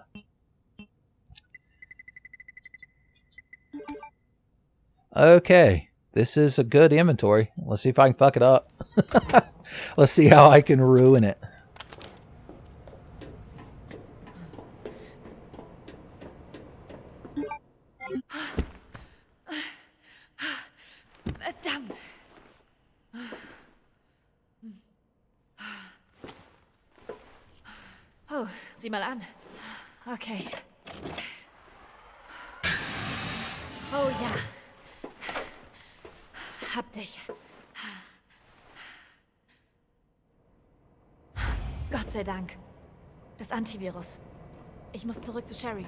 Okay. This is a good inventory. Let's see if I can fuck it up. Let's see how I can ruin it. Verdammt. Oh, sieh mal an. Okay. Oh ja. Hab dich. Gott sei Dank. Das Antivirus. Ich muss zurück zu Sherry.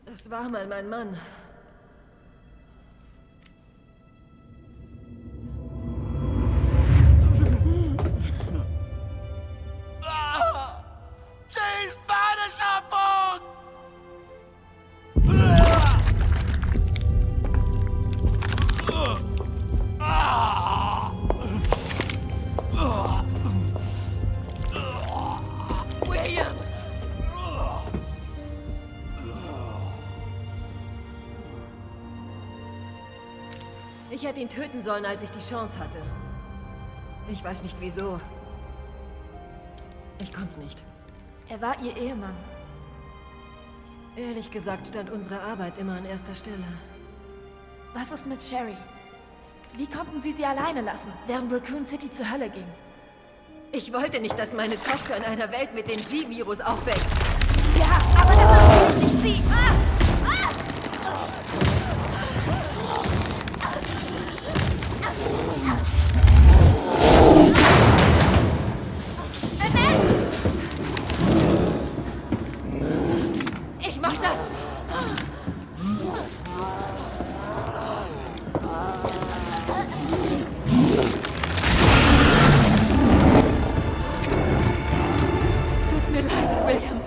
Das war mal mein Mann. Ich hätte ihn töten sollen, als ich die Chance hatte. Ich weiß nicht wieso. Ich konnte es nicht. Er war ihr Ehemann. Ehrlich gesagt stand unsere Arbeit immer an erster Stelle. Was ist mit Sherry? Wie konnten Sie alleine lassen, während Raccoon City zur Hölle ging? Ich wollte nicht, dass meine Tochter in einer Welt mit dem G-Virus aufwächst. Ja, aber das ist nicht Sie! Ich mach das! Tut mir leid, William.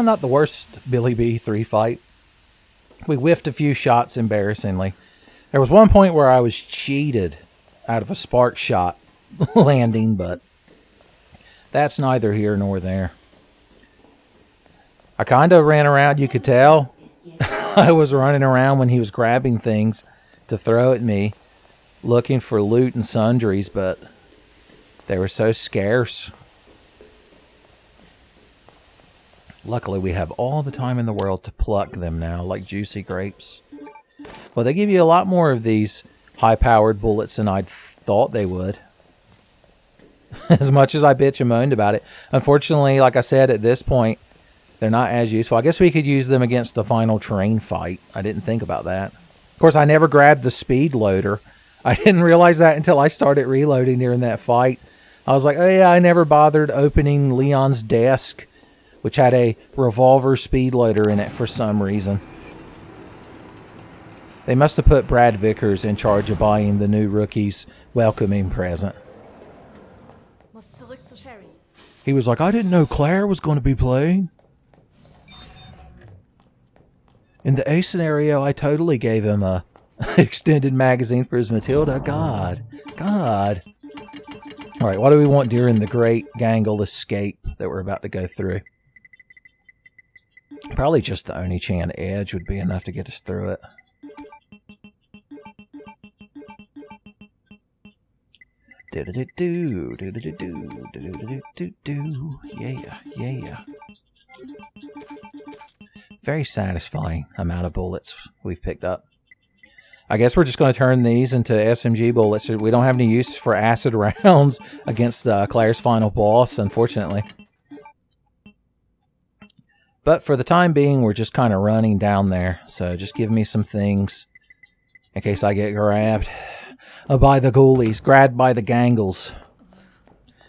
not the worst Billy B3 fight. We whiffed a few shots embarrassingly. There was one point where I was cheated out of a spark shot landing, but that's neither here nor there. I kind of ran around, you could tell. I was running around when he was grabbing things to throw at me, looking for loot and sundries, but they were so scarce. Luckily, we have all the time in the world to pluck them now, like juicy grapes. Well, they give you a lot more of these high-powered bullets than I thought they would. As much as I bitch and moaned about it. Unfortunately, like I said, at this point, they're not as useful. I guess we could use them against the final train fight. I didn't think about that. Of course, I never grabbed the speed loader. I didn't realize that until I started reloading during that fight. I was like, oh yeah, I never bothered opening Leon's desk, which had a revolver speed loader in it for some reason. They must have put Brad Vickers in charge of buying the new rookie's welcoming present. Muss zurück zu Sherry. He was like, I didn't know Claire was going to be playing. In the A scenario, I totally gave him a extended magazine for his Matilda. God. Alright, what do we want during the great Gangle escape that we're about to go through? Probably just the Oni-chan edge would be enough to get us through it. Yeah. Very satisfying amount of bullets we've picked up. I guess we're just going to turn these into SMG bullets. We don't have any use for acid rounds against Claire's final boss, unfortunately. But for the time being, we're just kind of running down there. So just give me some things in case I get grabbed by the ghoulies, grabbed by the gangles.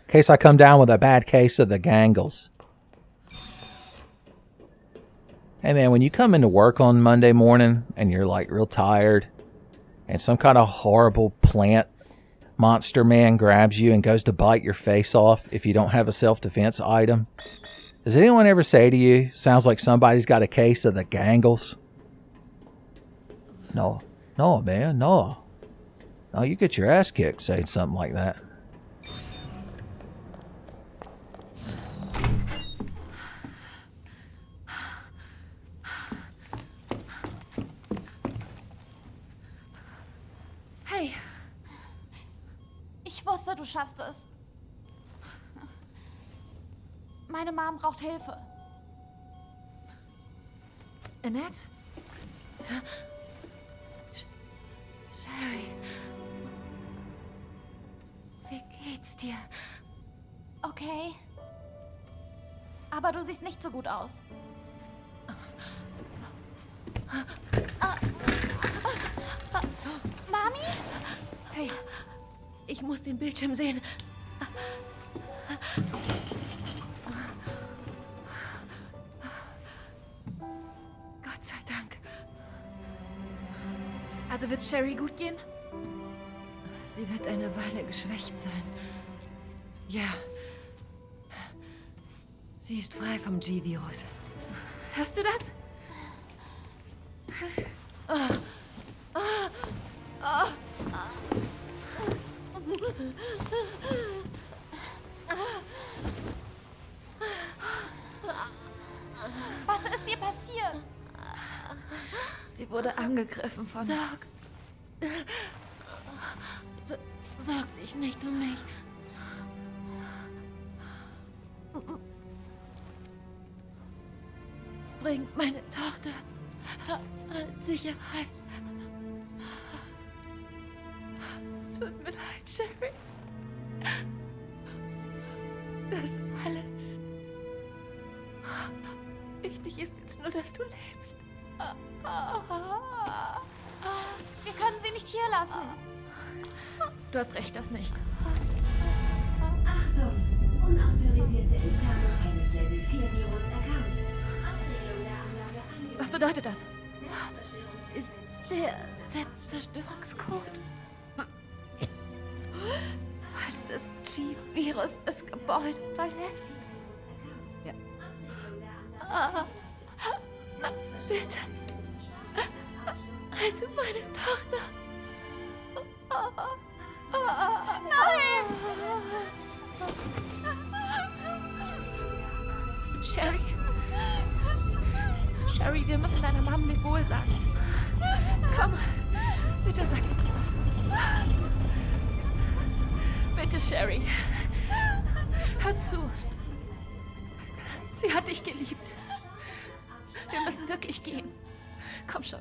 In case I come down with a bad case of the gangles. Hey man, when you come into work on Monday morning and you're like real tired and some kind of horrible plant monster man grabs you and goes to bite your face off if you don't have a self-defense item, does anyone ever say to you, sounds like somebody's got a case of the gangles? No, man, no. No, you get your ass kicked saying something like that. Hey, Ich wusste, du schaffst es. Meine Mom braucht Hilfe. Annette? Sherry. Wie geht's dir? Okay. Aber du siehst nicht so gut aus. Mami? Hey, ich muss den Bildschirm sehen. Gott sei Dank. Also wird's Sherry gut gehen? Sie wird eine Weile geschwächt sein. Ja. Sie ist frei vom G-Virus. Hörst du das? Was ist dir passiert? Sie wurde angegriffen von... Sorg dich nicht um mich. Bring meine Tochter in Sicherheit. Tut mir leid, Sherry. Das alles. Wichtig ist jetzt nur, dass du lebst. Wir können sie nicht hier lassen. Du hast recht, das nicht. Achtung! Unautorisierte Entfernung eines Level 4 Virus erkannt. Abregelung der Anlage angenommen. Was bedeutet das? Ist der Selbstzerstörungscode. Falls das G-Virus das Gebäude verlässt. Ja. Bitte. Rette meine Tochter. Nein! Sherry. Sherry, wir müssen deiner Mom Lebewohl sagen. Komm, bitte sag ihm. Bitte, Sherry. Hör zu. Sie hat dich geliebt. Wir müssen wirklich gehen. Komm schon.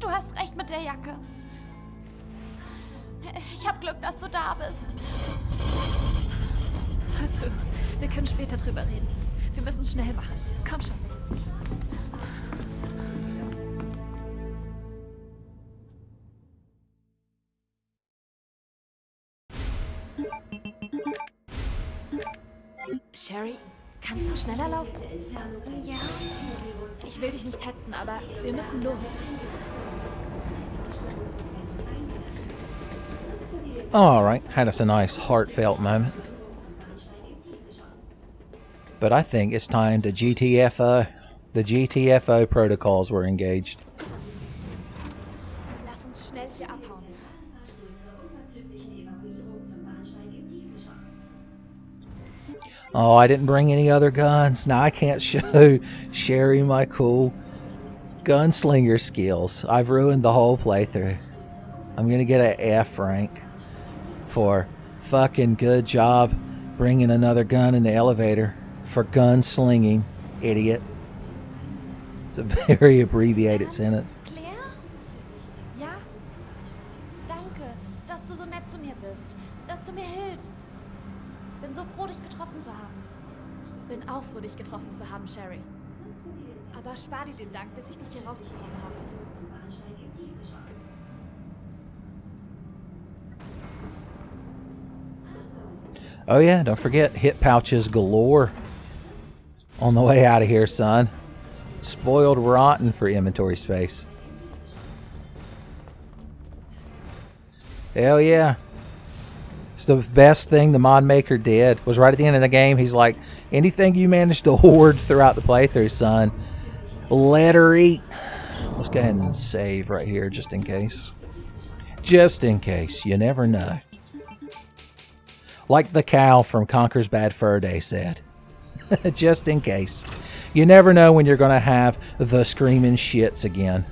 Du hast recht mit der Jacke. Ich hab Glück, dass du da bist. Hör zu. Wir können später drüber reden. Wir müssen schnell machen. Komm schon. Sherry, kannst du schneller laufen? Ja. Ich will dich nicht hetzen, aber wir müssen los. Oh, all right. Had us a nice heartfelt moment. But I think it's time to GTFO. The GTFO protocols were engaged. Lass uns schnell hier abhauen. Oh, I didn't bring any other guns. Now I can't show Sherry my cool gunslinger skills. I've ruined the whole playthrough. I'm gonna get an F rank for fucking good job bringing another gun in the elevator for gunslinging, idiot. It's a very abbreviated sentence. Claire? Ja? Danke, dass du so nett zu mir bist. Dass du mir hilfst. Bin so froh, dich getroffen zu haben. Bin auch froh, dich getroffen zu haben, Sherry. Aber spar dir den Dank, bis ich dich hier rausbekommen habe. Oh yeah, don't forget hit pouches galore on the way out of here, son. Spoiled rotten for inventory space. Hell yeah. It's the best thing the mod maker did. Was right at the end of the game, he's like, anything you managed to hoard throughout the playthrough, son, let her eat. Let's go ahead and save right here just in case. Just in case. You never know. Like the cow from Conker's Bad Fur Day said. Just in case. You never know when you're going to have the screaming shits again.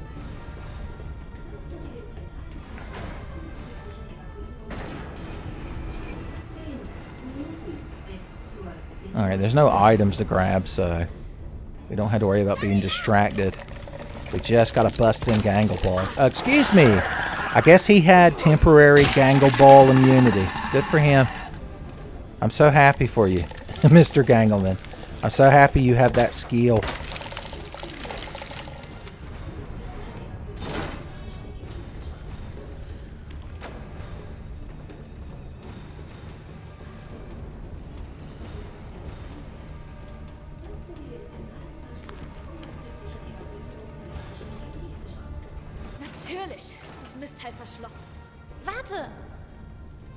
Alright, there's no items to grab, so we don't have to worry about being distracted. We just got to bust in Gangle Balls. Excuse me! I guess he had temporary Gangle Ball immunity. Good for him. I'm so happy for you, Mr. Gangleman. I'm so happy you have that skill. Natürlich ist das Mistteil verschlossen. Warte!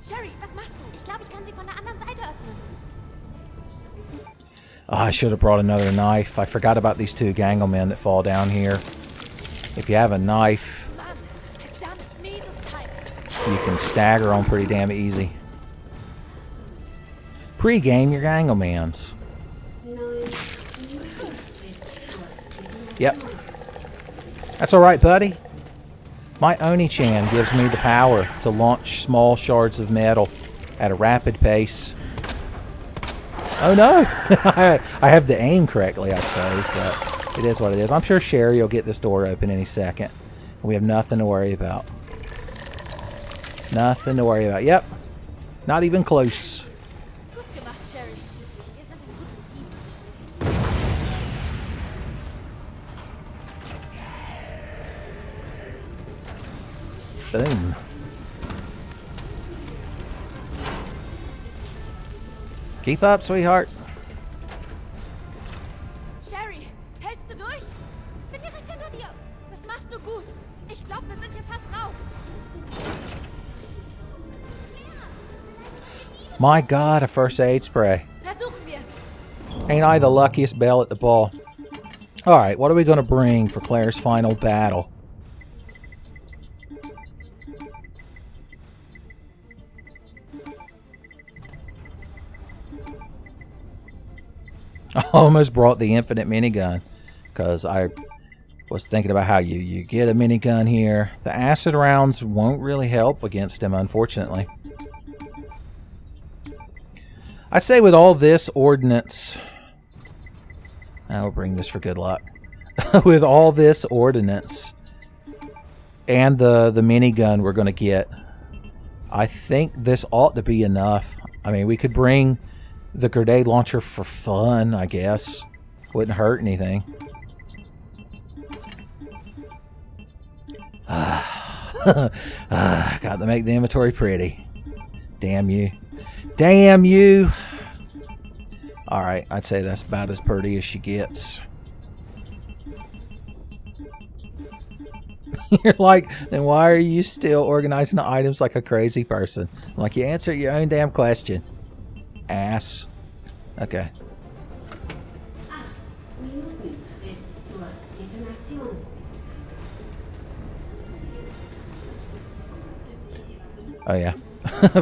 Sherry, was machst du? Ich glaube, ich kann sie von der anderen Seite öffnen. Oh, I should have brought another knife. I forgot about these two Ganglemen that fall down here. If you have a knife, Mann, verdammt mieses Teil. you can stagger on pretty damn easy. Pre-game your Ganglemans. Yep. That's alright, buddy. My Oni-chan gives me the power to launch small shards of metal at a rapid pace. Oh no! I have the aim correctly, I suppose, but it is what it is. I'm sure Sherry will get this door open any second. We have nothing to worry about. Nothing to worry about. Yep. Not even close. Gut gemacht, Sherry. Wir sind ein gutes Team. Boom. Keep up, sweetheart. Sherry, hältst du durch? Bin direkt hinter dir. Das machst du gut. My God, a first aid spray. Versuchen wir es. Ain't I the luckiest belle at the ball? Alright, what are we going to bring for Claire's final battle? I almost brought the infinite minigun because I was thinking about how you get a minigun here. The acid rounds won't really help against him, unfortunately. I'd say with all this ordnance, I'll bring this for good luck. With all this ordnance and the minigun we're going to get, I think this ought to be enough. I mean, we could bring the grenade launcher for fun, I guess. Wouldn't hurt anything. Got to make the inventory pretty. Damn you. Damn you! Alright, I'd say that's about as pretty as she gets. You're like, then why are you still organizing the items like a crazy person? I'm like, you answer your own damn question. Ass. Okay. 8 Minuten bis zur Detonation. Oh yeah.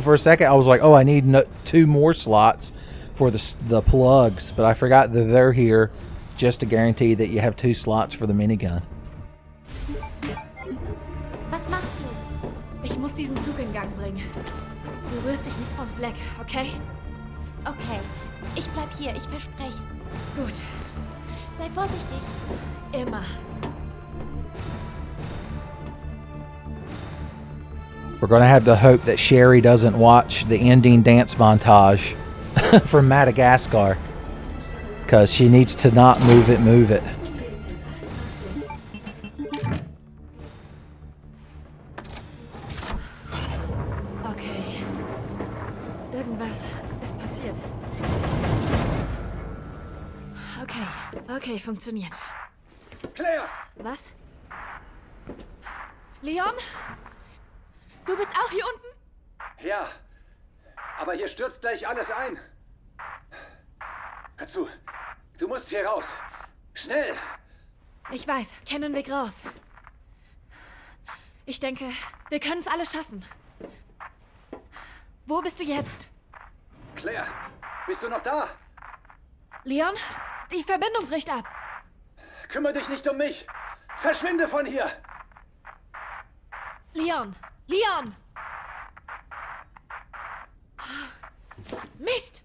For a second, I was like, oh, I need 2 more slots for the plugs, but I forgot that they're here just to guarantee that you have 2 slots for the minigun. Was machst du? Ich muss diesen Zug in Gang bringen. Du rührst dich nicht vom Fleck, okay? Okay, ich bleib hier, ich versprech's. Gut. Sei vorsichtig. Immer. We're going to have to hope that Sherry doesn't watch the ending dance montage from Madagascar, because she needs to not move it, move it. Okay. Irgendwas ist passiert. Okay, funktioniert. Claire! Was? Leon? Du bist auch hier unten? Ja, aber hier stürzt gleich alles ein. Hör zu, du musst hier raus. Schnell! Ich weiß, kennen Weg raus. Ich denke, wir können es alle schaffen. Wo bist du jetzt? Claire, bist du noch da? Leon, die Verbindung bricht ab. Kümmere dich nicht um mich. Verschwinde von hier. Leon! Leon! Mist!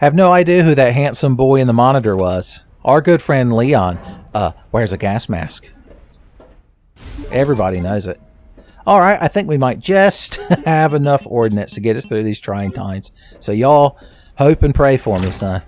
Have no idea who that handsome boy in the monitor was. Our good friend Leon wears a gas mask. Everybody knows it. Alright, I think we might just have enough ordnance to get us through these trying times. So y'all hope and pray for me, son.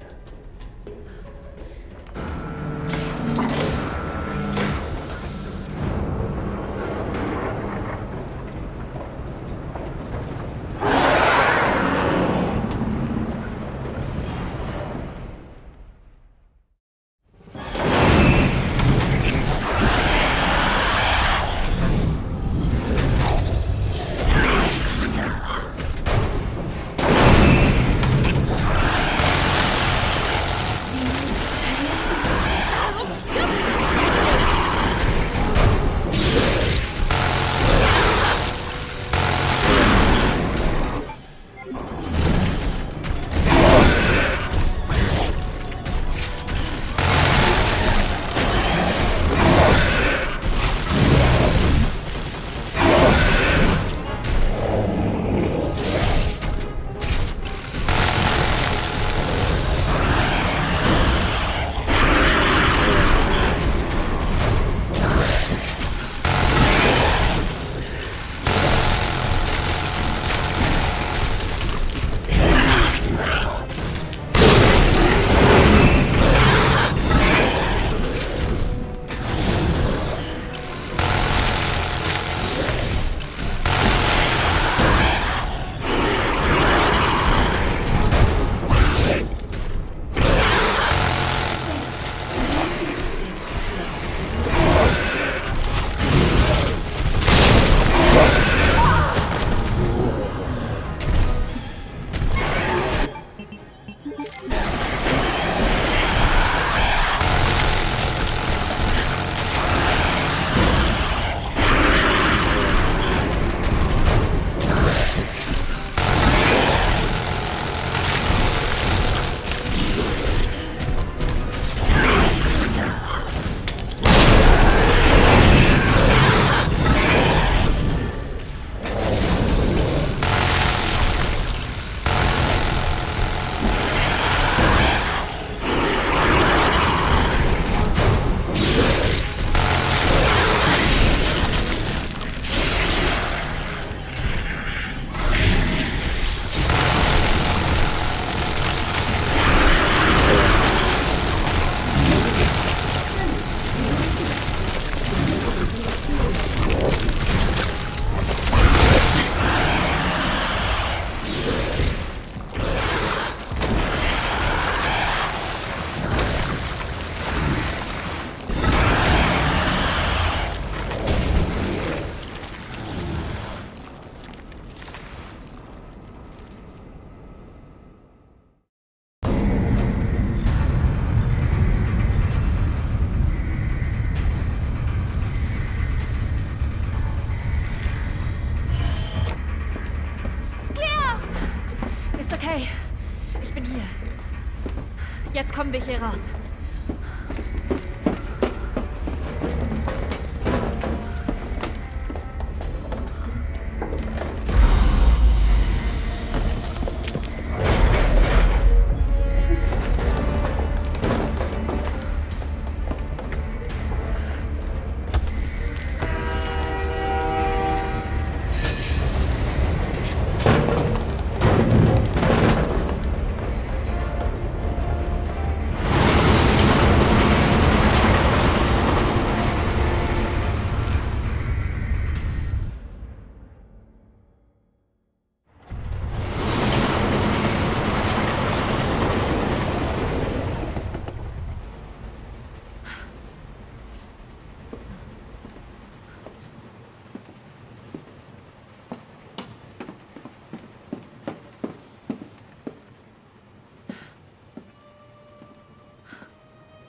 Jetzt kommen wir hier raus.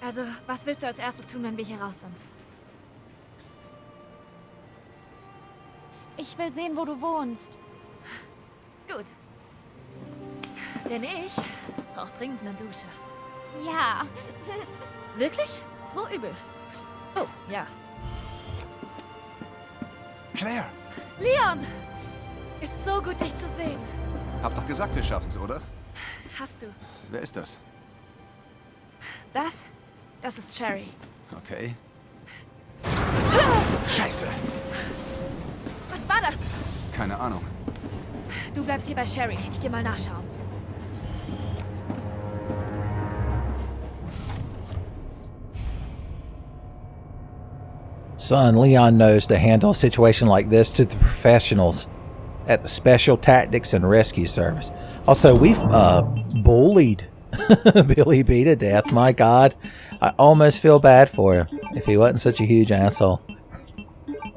Also, was willst du als erstes tun, wenn wir hier raus sind? Ich will sehen, wo du wohnst. Gut. Denn ich brauche dringend eine Dusche. Ja. Wirklich? So übel? Oh, ja. Claire, Leon! Ist so gut, dich zu sehen. hab doch gesagt, wir schaffen's, oder? Hast du. Wer ist das? Das ist Sherry. Okay. Scheiße! Was war das? Keine Ahnung. Du bleibst hier bei Sherry. Ich gehe mal nachschauen. Son, Leon knows to handle a situation like this to the professionals at the Special Tactics and Rescue Service. Also, we've bullied Billy B to death. My God, I almost feel bad for him if he wasn't such a huge asshole.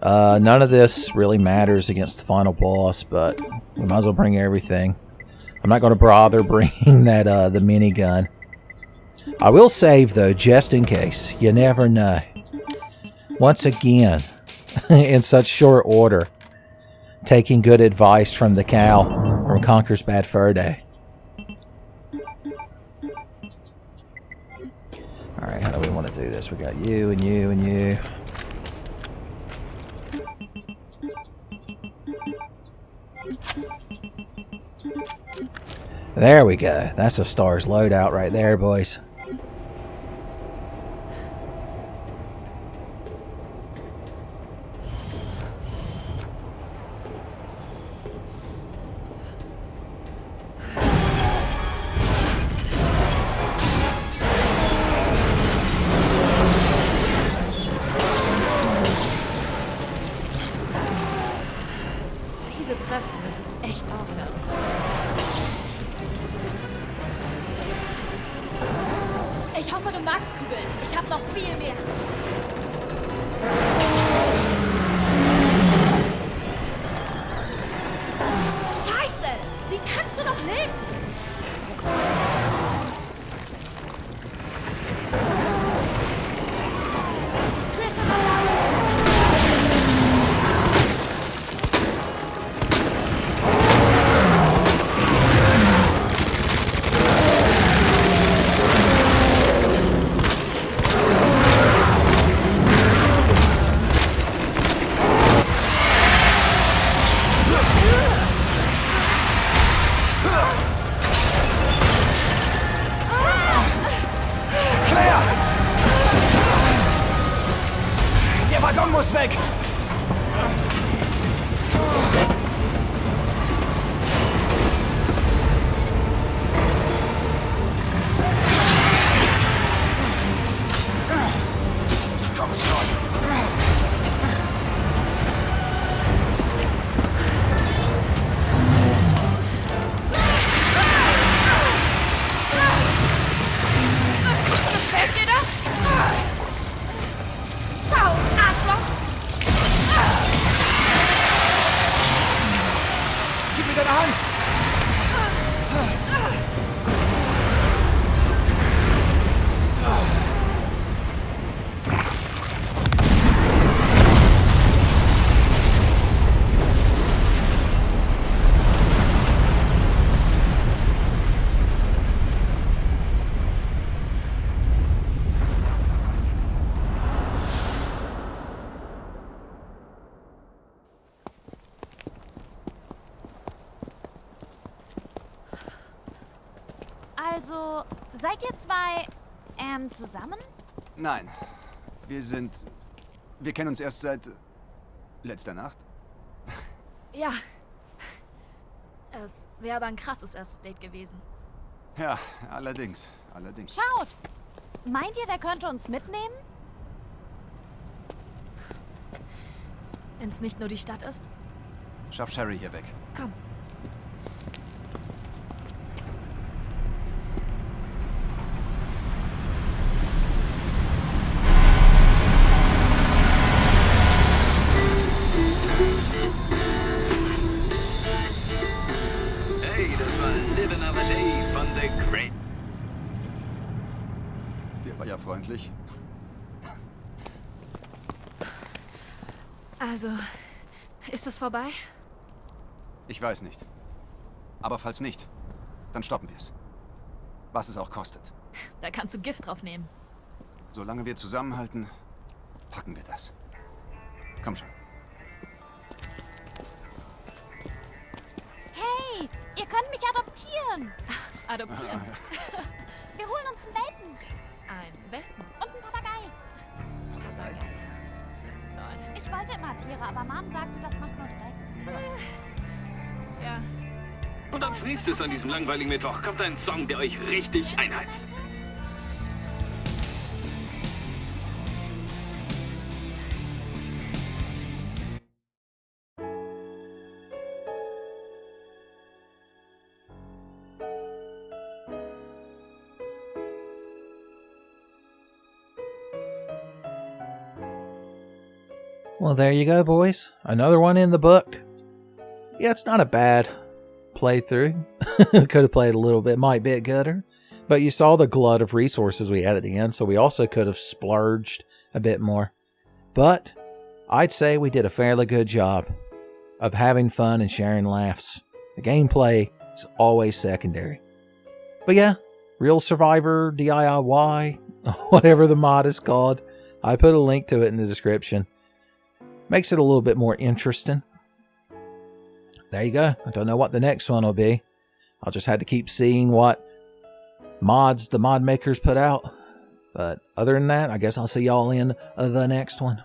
None of this really matters against the final boss, but we might as well bring everything. I'm not going to bother bringing that the minigun. I will save though, just in case. You never know. Once again, in such short order, taking good advice from the cow from Conker's Bad Fur Day. Alright, how do we want to do this? We got you and you and you. There we go. That's a STARS loadout right there, boys. Diese Treppen müssen echt aufhören. Ich hoffe, du magst Kugeln. Ich habe noch viel mehr. Scheiße! Wie kannst du noch leben? Der Waggon muss weg! Komm schon! Gefällt dir das? Schau, Arschloch! Gib mir deine Hand! Also, seid ihr zwei, zusammen? Nein. Wir kennen uns erst seit letzter Nacht. Ja. Es wäre aber ein krasses erstes Date gewesen. Ja, allerdings. Schaut! Meint ihr, der könnte uns mitnehmen? Wenn es nicht nur die Stadt ist. Schaff Sherry hier weg. Komm. Hey, das war Live Another Day von The Great. Der war ja freundlich. Also, ist es vorbei? Ich weiß nicht. Aber falls nicht, dann stoppen wir es. Was es auch kostet. Da kannst du Gift drauf nehmen. Solange wir zusammenhalten, packen wir das. Komm schon. Hey, ihr könnt mich adoptieren. Adoptieren. Wir holen uns einen Welpen Ein Welpen. und einen Papagei. Toll. Ich wollte immer Tiere, aber Mom sagte, das macht nur Dreck. Ja. Und als nächstes an diesem langweiligen Mittwoch kommt ein Song, der euch richtig einheizt. Well, there you go, boys. Another one in the book. Yeah, it's not a bad playthrough. Could have played a little bit, might be gooder. But you saw the glut of resources we had at the end, so we also could have splurged a bit more. But I'd say we did a fairly good job of having fun and sharing laughs. The gameplay is always secondary. But yeah, Real Survivor DIY, whatever the mod is called, I put a link to it in the description. Makes it a little bit more interesting. There you go. I don't know what the next one will be. I'll just have to keep seeing what mods the mod makers put out. But other than that, I guess I'll see y'all in the next one.